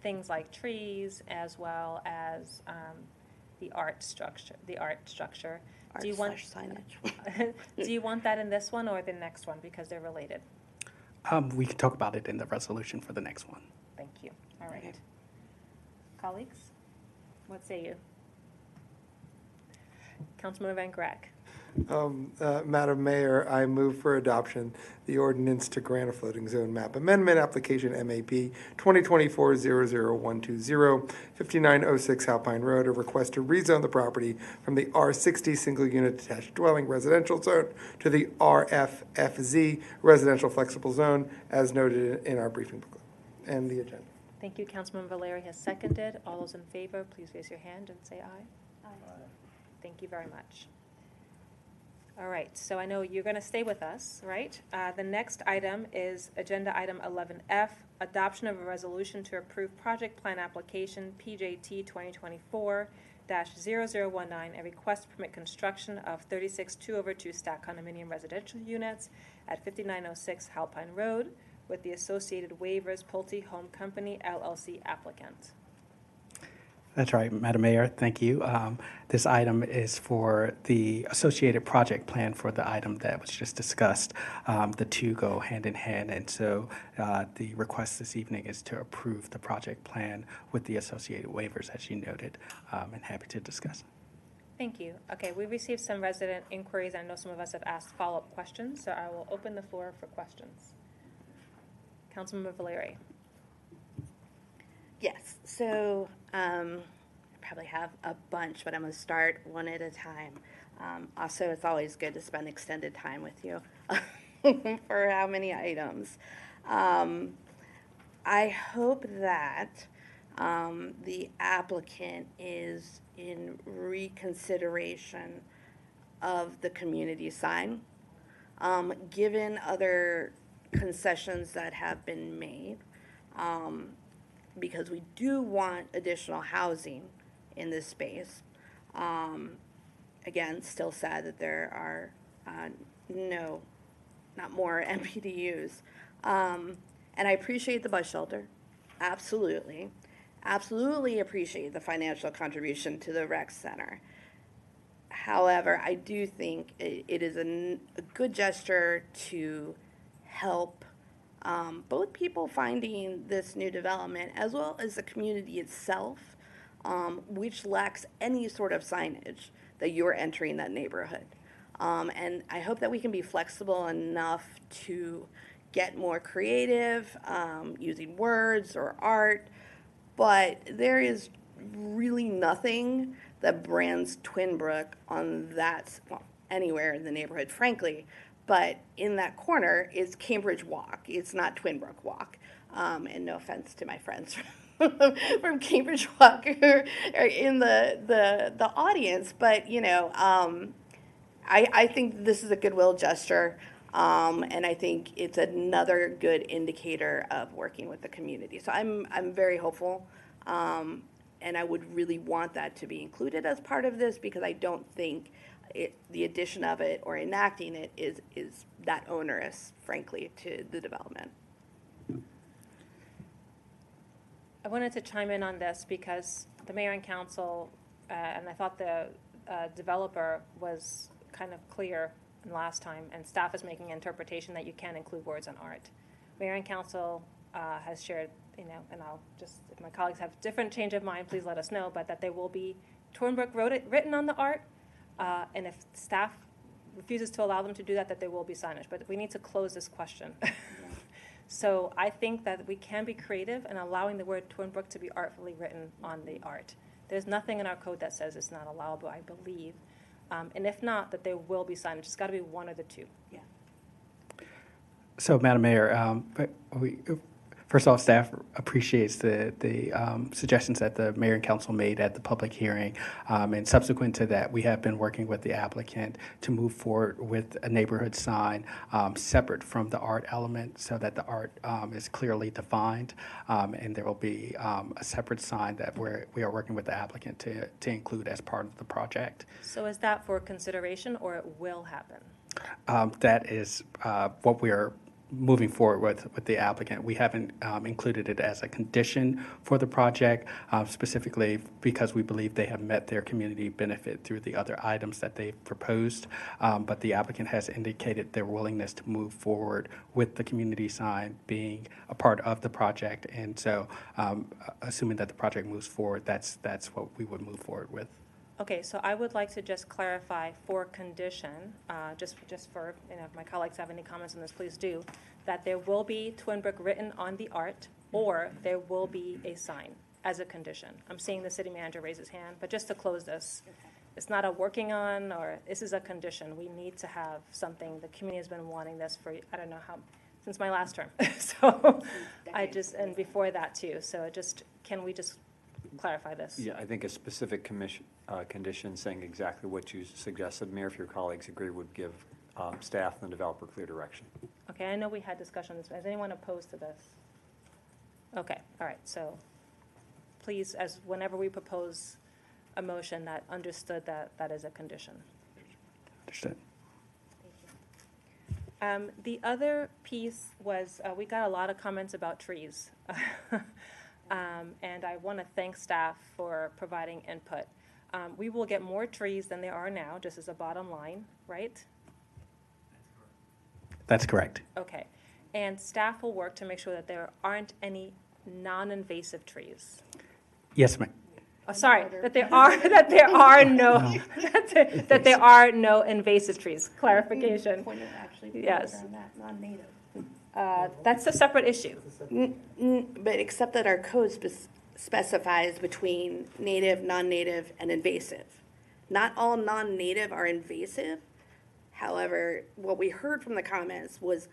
things like trees as well as the art structure. Do you want signage? Do you want that in this one or the next one because they're related? We can talk about it in the resolution for the next one. Thank you. All right. Okay. Colleagues, what say you? Councilman Van Grack. Madam Mayor, I move for adoption the ordinance to grant a floating zone map amendment application MAP 2024-00120, 5906 Halpine Road, a request to rezone the property from the R60 Single Unit Detached Dwelling Residential Zone to the RFFZ Residential Flexible Zone, as noted in our briefing booklet and the agenda. Thank you. Councilman Valeri has seconded. All those in favor, please raise your hand and say aye. Aye. Thank you very much. All right, so I know you're going to stay with us, right? The next item is Agenda Item 11F, Adoption of a Resolution to Approve Project Plan Application PJT 2024-0019, a request to permit construction of 36 2/2 stack condominium residential units at 5906 Halpine Road with the associated waivers, Pulte Home Company LLC applicant. That's right, Madam Mayor, thank you. This item is for the associated project plan for the item that was just discussed. The two go hand in hand, and so the request this evening is to approve the project plan with the associated waivers, as you noted, and happy to discuss. Thank you. Okay, we received some resident inquiries. I know some of us have asked follow-up questions, so I will open the floor for questions. Councilmember Valeri. Yes, so I probably have a bunch, but I'm going to start one at a time. Also, it's always good to spend extended time with you for how many items. I hope that the applicant is in reconsideration of the community sign. Given other concessions that have been made, because we do want additional housing in this space. Again, still sad that there are not more MPDUs. And I appreciate the bus shelter, absolutely. Absolutely appreciate the financial contribution to the rec center. However, I do think it is a good gesture to help both people finding this new development as well as the community itself, which lacks any sort of signage that you're entering that neighborhood. And I hope that we can be flexible enough to get more creative using words or art, but there is really nothing that brands Twinbrook on that, well, anywhere in the neighborhood, frankly. But in that corner is Cambridge Walk. It's not Twinbrook Walk. And no offense to my friends from Cambridge Walk who are in the audience, but I think this is a goodwill gesture, and I think it's another good indicator of working with the community. So I'm very hopeful, and I would really want that to be included as part of this because I don't think the addition of it or enacting it is that onerous, frankly, to the development. I wanted to chime in on this because the mayor and council, and I thought the developer was kind of clear last time, and staff is making an interpretation that you can include words on art. Mayor and council has shared, and I'll just, if my colleagues have different change of mind, please let us know, but that there will be Twinbrook written on the art, and if staff refuses to allow them to do that, that there will be signage. But we need to close this question. So I think that we can be creative in allowing the word Twinbrook to be artfully written on the art. There's nothing in our code that says it's not allowable, I believe. And if not, that there will be signage. It's got to be one or the two. Yeah. So, Madam Mayor, first off, staff appreciates the suggestions that the mayor and council made at the public hearing. And subsequent to that, we have been working with the applicant to move forward with a neighborhood sign separate from the art element so that the art is clearly defined. And there will be a separate sign that we are working with the applicant to include as part of the project. So is that for consideration or it will happen? That is what we are moving forward with the applicant. We haven't included it as a condition for the project, specifically because we believe they have met their community benefit through the other items that they've proposed. But the applicant has indicated their willingness to move forward with the community sign being a part of the project. And so assuming that the project moves forward, that's what we would move forward with. Okay, so I would like to just clarify for condition, just for, if my colleagues have any comments on this, please do, that there will be Twinbrook written on the art, or there will be a sign as a condition. I'm seeing the city manager raise his hand, but just to close this, it's not a working on, or this is a condition. We need to have something. The community has been wanting this for, I don't know how, since my last term. So and before that too. So can we just clarify this? Yeah, I think a specific condition saying exactly what you suggested, Mayor, if your colleagues agree, would give staff and the developer clear direction. Okay, I know we had discussion on this. Is anyone opposed to this? Okay, all right. So please, whenever we propose a motion, that understood that is a condition. Understood. The other piece was we got a lot of comments about trees. And I want to thank staff for providing input. We will get more trees than there are now, just as a bottom line, right? That's correct. Okay. And staff will work to make sure that there aren't any non-invasive trees. Yes, ma'am. Oh, sorry, that there are no that there are no invasive trees. Clarification. Yes. Non-native. That's a separate issue. But except that our code specifies between native, non-native, and invasive. Not all non-native are invasive. However, what we heard from the comments was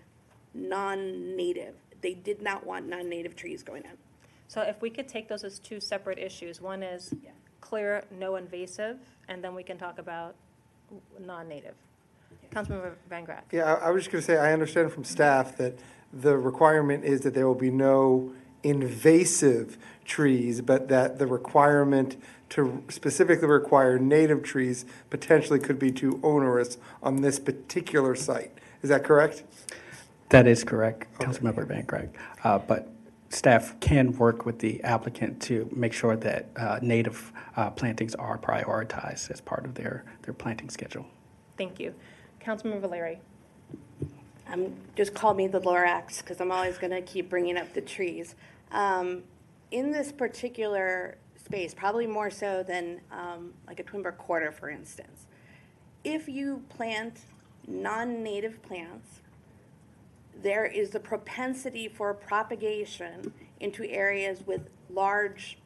non-native. They did not want non-native trees going in. So if we could take those as two separate issues, one is clear, no invasive, and then we can talk about non-native. Councilmember Van Grack. Yeah, I was just going to say, I understand from staff that the requirement is that there will be no invasive trees, but that the requirement to specifically require native trees potentially could be too onerous on this particular site. Is that correct? That is correct, Councilmember Van Grack. But staff can work with the applicant to make sure that native plantings are prioritized as part of their planting schedule. Thank you. Councilmember Valeri. Just call me the Lorax, because I'm always going to keep bringing up the trees. In this particular space, probably more so than like a Twin Brook Quarter, for instance, if you plant non-native plants, there is the propensity for propagation into areas with large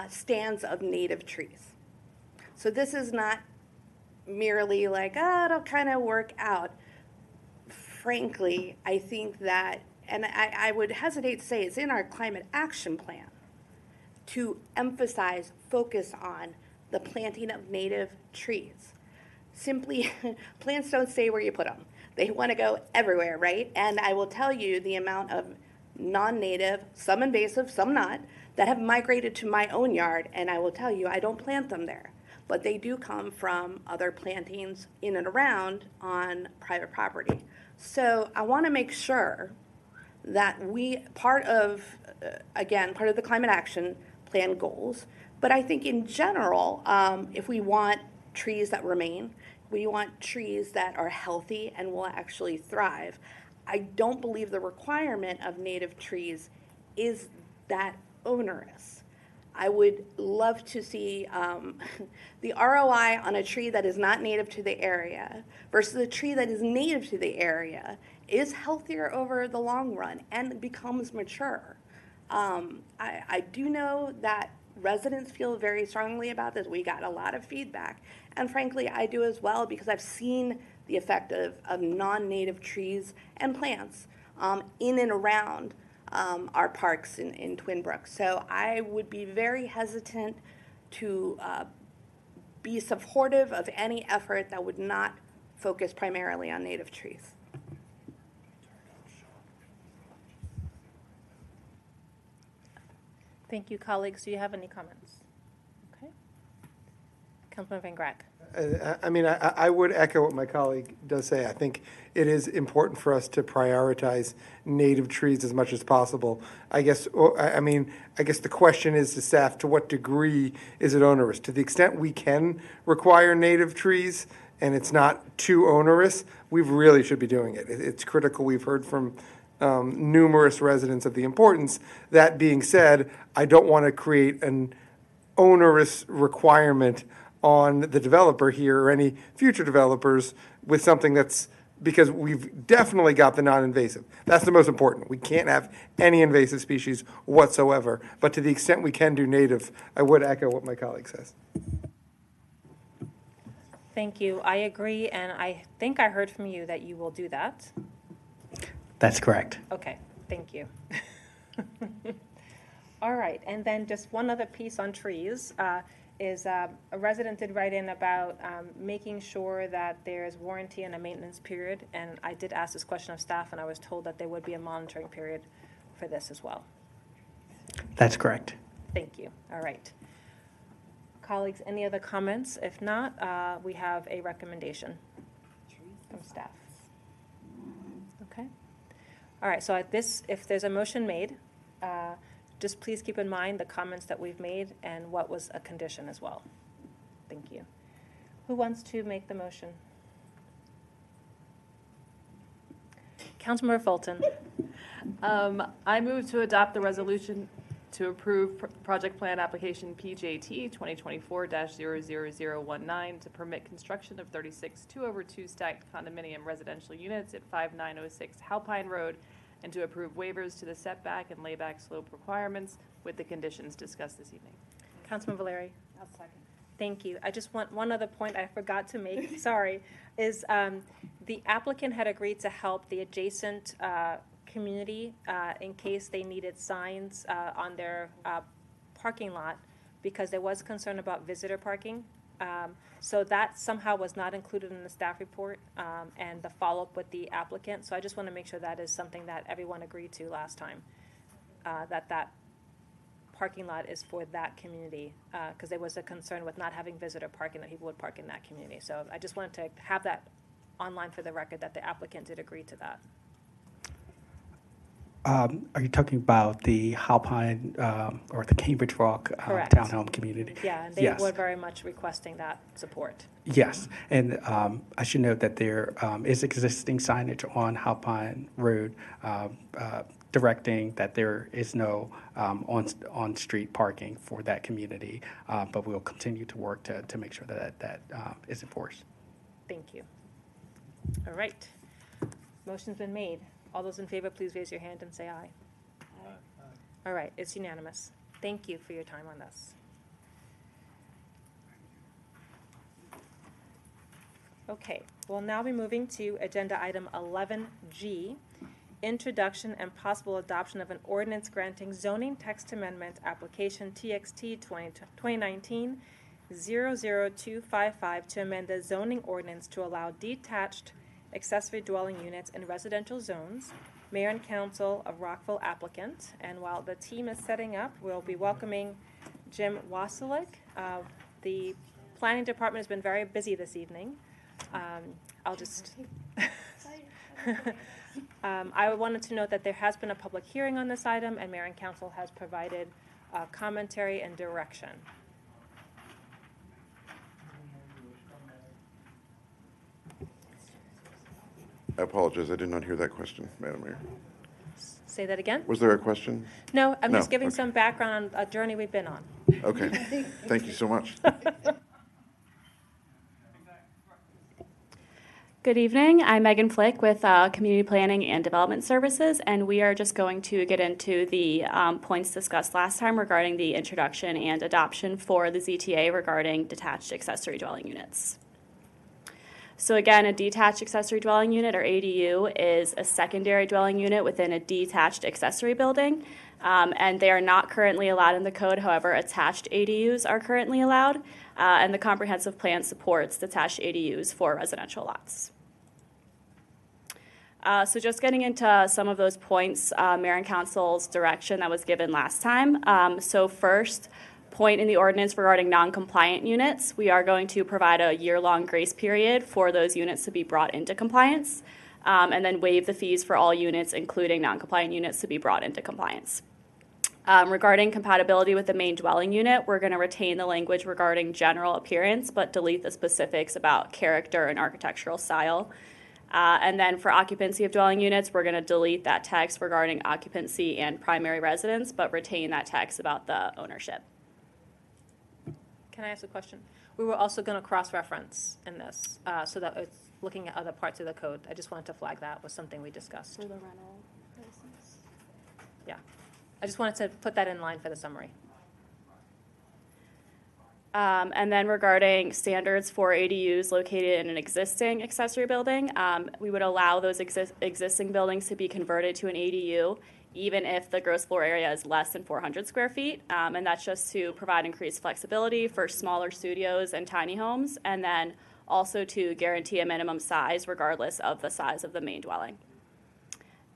stands of native trees. So this is not merely like, it'll kind of work out. Frankly, I think that, and I would hesitate to say it's in our climate action plan to emphasize, focus on the planting of native trees. Simply, plants don't stay where you put them. They want to go everywhere, right? And I will tell you the amount of non-native, some invasive, some not, that have migrated to my own yard, and I will tell you, I don't plant them there. But they do come from other plantings in and around on private property. So I want to make sure that part of the climate action plan goals, but I think in general, if we want trees that remain, we want trees that are healthy and will actually thrive. I don't believe the requirement of native trees is that onerous. I would love to see the ROI on a tree that is not native to the area versus a tree that is native to the area is healthier over the long run and becomes mature. I do know that residents feel very strongly about this. We got a lot of feedback. And frankly, I do as well, because I've seen the effect of non-native trees and plants in and around our parks in Twin Brook. So I would be very hesitant to be supportive of any effort that would not focus primarily on native trees. Thank you, colleagues. Do you have any comments? Okay. Councilman Van Grack. I would echo what my colleague does say. I think it is important for us to prioritize native trees as much as possible. I guess the question is to staff, to what degree is it onerous? To the extent we can require native trees and it's not too onerous, we really should be doing it. It's critical. We've heard from numerous residents of the importance. That being said, I don't want to create an onerous requirement on the developer here or any future developers with something that's, because we've definitely got the non-invasive. That's the most important. We can't have any invasive species whatsoever. But to the extent we can do native, I would echo what my colleague says. Thank you. I agree, and I think I heard from you that you will do that. That's correct. Okay, thank you. All right, and then just one other piece on trees is a resident did write in about making sure that there's warranty and a maintenance period, and I did ask this question of staff, and I was told that there would be a monitoring period for this as well. That's correct. Thank you. All right. Colleagues, any other comments? If not, we have a recommendation from staff. Okay. All right, so if there's a motion made, just please keep in mind the comments that we've made and what was a condition as well. Thank you. Who wants to make the motion? Councilmember Fulton. I move to adopt the resolution to approve project plan application PJT 2024-00019 to permit construction of 36 2/2 stacked condominium residential units at 5906 Halpine Road, and to approve waivers to the setback and layback slope requirements with the conditions discussed this evening. Councilman Valeri. I'll second. Thank you. I just want one other point I forgot to make, sorry, is the applicant had agreed to help the adjacent community in case they needed signs on their parking lot, because there was concern about visitor parking. So that somehow was not included in the staff report and the follow-up with the applicant. So I just want to make sure that is something that everyone agreed to last time, that parking lot is for that community, because there was a concern with not having visitor parking, that people would park in that community. So I just wanted to have that online for the record, that the applicant did agree to that. Are you talking about the Halpine or the Cambridge Rock Correct. townhome community? Yeah, and they Yes. were very much requesting that support. Yes, and I should note that there is existing signage on Halpine Road directing that there is no on-street parking for that community, but we'll continue to work to make sure that is enforced. Thank you. All right. Motion's been made. All those in favor, please raise your hand and say aye. Aye. All right, it's unanimous. Thank you for your time on this. Okay, we'll now be moving to agenda item 11G, introduction and possible adoption of an ordinance granting zoning text amendment application TXT 2019-00255 to amend the zoning ordinance to allow detached accessory dwelling units in residential zones. Mayor and Council of Rockville applicant. And while the team is setting up, we'll be welcoming Jim Wasilek. The planning department has been very busy this evening. I'll just, I wanted to note that there has been a public hearing on this item, and Mayor and Council has provided commentary and direction. I apologize, I did not hear that question, Madam Mayor. Say that again? Was there a question? No, I'm No, just giving okay. some background on a journey we've been on. Okay, thank you so much. Good evening. I'm Megan Flick with Community Planning and Development Services, and we are just going to get into the points discussed last time regarding the introduction and adoption for the ZTA regarding detached accessory dwelling units. So again, a detached accessory dwelling unit, or ADU, is a secondary dwelling unit within a detached accessory building, and they are not currently allowed in the code. However, attached ADUs are currently allowed, and the comprehensive plan supports detached ADUs for residential lots. So just getting into some of those points, Mayor and Council's direction that was given last time. So first point in the ordinance regarding non-compliant units, we are going to provide a year-long grace period for those units to be brought into compliance, and then waive the fees for all units, including non-compliant units, to be brought into compliance. Regarding compatibility with the main dwelling unit, we're going to retain the language regarding general appearance, but delete the specifics about character and architectural style. And then for occupancy of dwelling units, we're going to delete that text regarding occupancy and primary residence, but retain that text about the ownership. Can I ask a question? We were also going to cross-reference in this, so that it's looking at other parts of the code. I just wanted to flag that was something we discussed. For the rental license. Yeah. I just wanted to put that in line for the summary. And then regarding standards for ADUs located in an existing accessory building, we would allow those existing buildings to be converted to an ADU even if the gross floor area is less than 400 square feet. And that's just to provide increased flexibility for smaller studios and tiny homes, and then also to guarantee a minimum size regardless of the size of the main dwelling.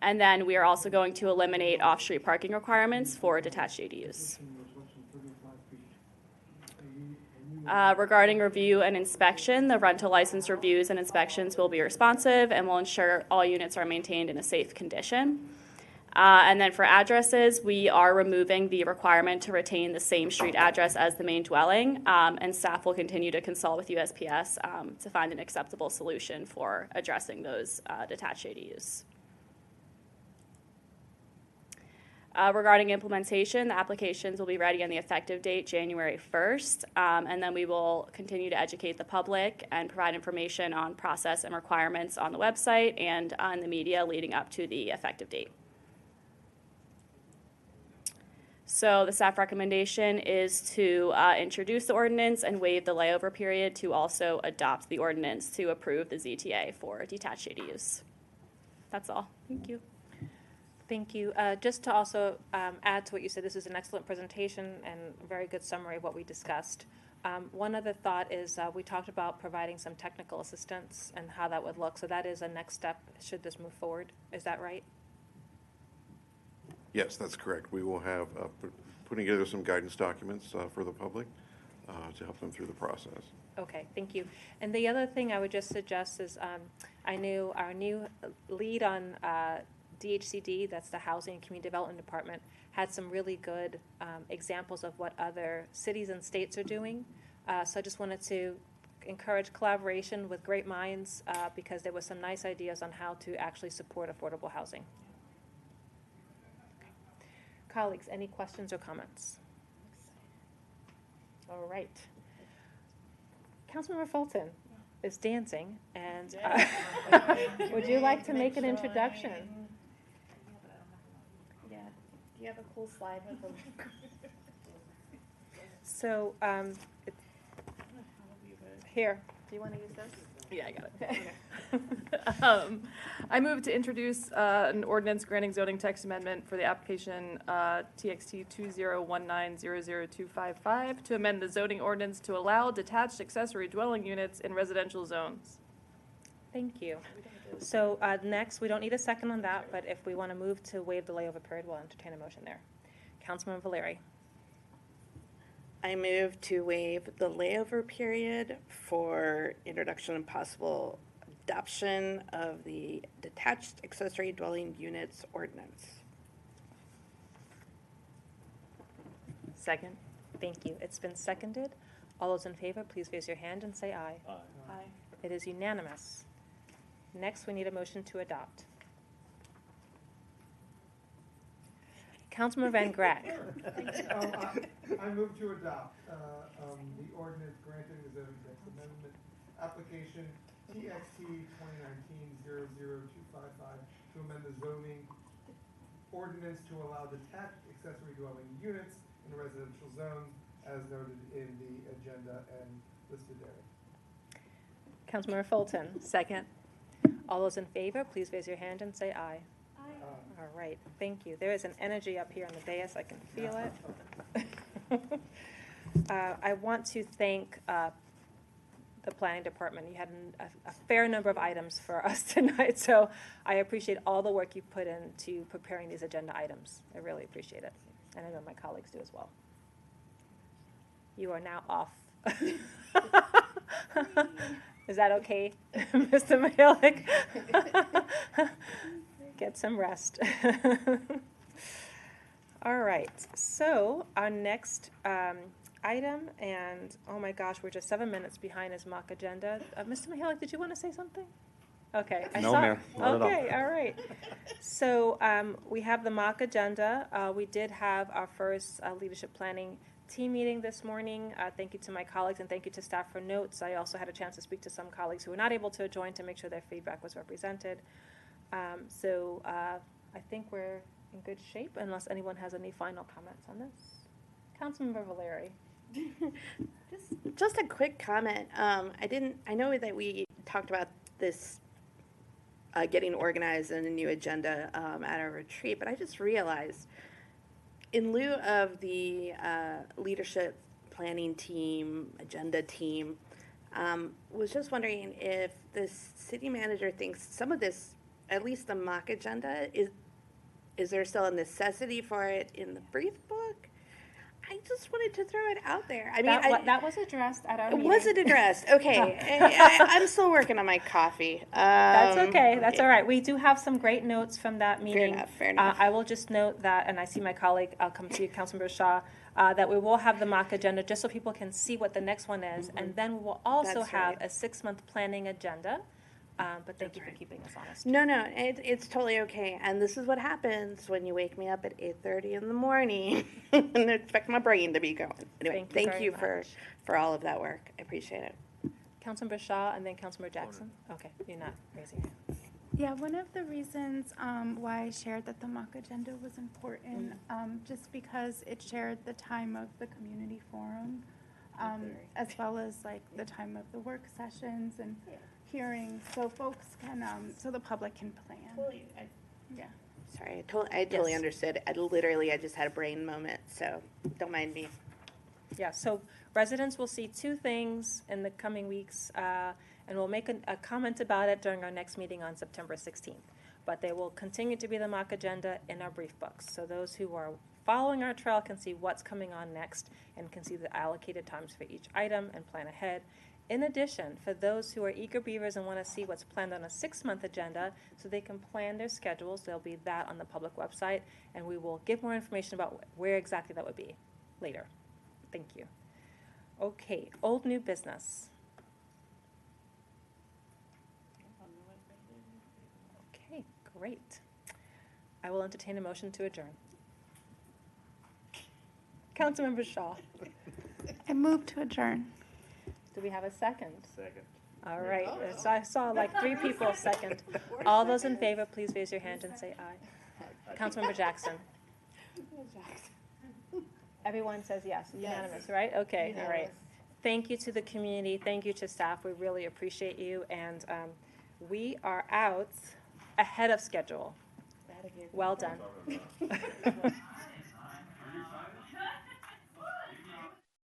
And then we are also going to eliminate off-street parking requirements for detached ADUs. Regarding review and inspection, the rental license reviews and inspections will be responsive and will ensure all units are maintained in a safe condition. And then for addresses, we are removing the requirement to retain the same street address as the main dwelling, and staff will continue to consult with USPS to find an acceptable solution for addressing those detached ADUs. Regarding implementation, the applications will be ready on the effective date, January 1st, and then we will continue to educate the public and provide information on process and requirements on the website and on the media leading up to the effective date. So the staff recommendation is to introduce the ordinance and waive the layover period, to also adopt the ordinance to approve the ZTA for detached ADUs. That's all. Thank you. Thank you. Just to also add to what you said, this is an excellent presentation and a very good summary of what we discussed. One other thought is we talked about providing some technical assistance and how that would look. So that is a next step should this move forward. Is that right? Yes, that's correct. We will have putting together some guidance documents for the public to help them through the process. Okay, thank you. And the other thing I would just suggest is I knew our new lead on DHCD, that's the Housing and Community Development Department, had some really good examples of what other cities and states are doing. So I just wanted to encourage collaboration with great minds because there were some nice ideas on how to actually support affordable housing. Colleagues, any questions or comments? All right. Councilmember Fulton is dancing, and would you like to make an introduction? Yeah. Do you have a cool slide with them? So, here, do you want to use this? Yeah, I got it. I move to introduce an ordinance granting zoning text amendment for the application TXT 2019000255 to amend the zoning ordinance to allow detached accessory dwelling units in residential zones. Thank you. So next, we don't need a second on that, but if we want to move to waive the layover period, we'll entertain a motion there. Councilman Valeri. I move to waive the layover period for introduction and possible adoption of the detached accessory dwelling units ordinance. Second. Thank you. It's been seconded. All those in favor, please raise your hand and say aye. Aye. Aye. It is unanimous. Next, we need a motion to adopt. Councilman Van Grack. I move to adopt the ordinance granting the zoning text amendment application TXT 2019-00255 to amend the zoning ordinance to allow detached accessory dwelling units in residential zones as noted in the agenda and listed there. Councilmember Fulton. Second. All those in favor, please raise your hand and say aye. All right, thank you. There is an energy up here on the dais, I can feel it. I want to thank the planning department. You had a fair number of items for us tonight, so I appreciate all the work you put into preparing these agenda items. I really appreciate it, and I know my colleagues do as well. You are now off. Is that okay, Mr. Mihalik? Get some rest. All right, so our next item, and oh my gosh, we're just 7 minutes behind his mock agenda. Mr. Mihalik, did you want to say something? Okay. No, ma'am, not at all. Okay, all right. So we have the mock agenda. We did have our first leadership planning team meeting this morning. Thank you to my colleagues and thank you to staff for notes. I also had a chance to speak to some colleagues who were not able to join to make sure their feedback was represented. So I think we're in good shape unless anyone has any final comments on this. Councilmember Valeri. Just a quick comment. I know that we talked about this getting organized and a new agenda at our retreat, but I just realized in lieu of the leadership planning team, agenda team, was just wondering if the city manager thinks some of this, at least the mock agenda, is there still a necessity for it in the brief book? I just wanted to throw it out there. I mean, That was addressed at our meeting. was it addressed? Okay, I'm still working on my coffee. That's okay. That's all right. We do have some great notes from that meeting. Fair enough. I will just note that, and I see my colleague, I'll come to you, Councilmember Shaw, that we will have the mock agenda just so people can see what the next one is. And then we will also That's have right. a 6-month planning agenda. But thank you for keeping us honest. No, it's totally okay. And this is what happens when you wake me up at 8:30 in the morning and expect my brain to be going. Anyway, thank you for all of that work. I appreciate it. Councilmember Shaw and then Councilmember Jackson. Okay, you're not raising your hand. Yeah, one of the reasons why I shared that the mock agenda was important, just because it shared the time of the community forum, as well as like the time of the work sessions and hearings, so folks can, so the public can plan. Yeah. Sorry, I totally understood. I just had a brain moment, so don't mind me. Yeah, so residents will see 2 things in the coming weeks, and we'll make a comment about it during our next meeting on September 16th. But they will continue to be the mock agenda in our brief books. So those who are following our trail can see what's coming on next and can see the allocated times for each item and plan ahead. In addition, for those who are eager beavers and want to see what's planned on a 6-month agenda so they can plan their schedules, there'll be that on the public website, and we will give more information about where exactly that would be later. Thank you. Okay, old new business. Okay, great. I will entertain a motion to adjourn. Councilmember Shaw. I move to adjourn. Do we have a second? Second. All right, so I saw like 3 people second. All those in favor, please raise your hand and say aye. Councilmember Jackson. Everyone says yes, unanimous, right? Okay, all right. Thank you to the community, thank you to staff, we really appreciate you, and we are out ahead of schedule. Well done.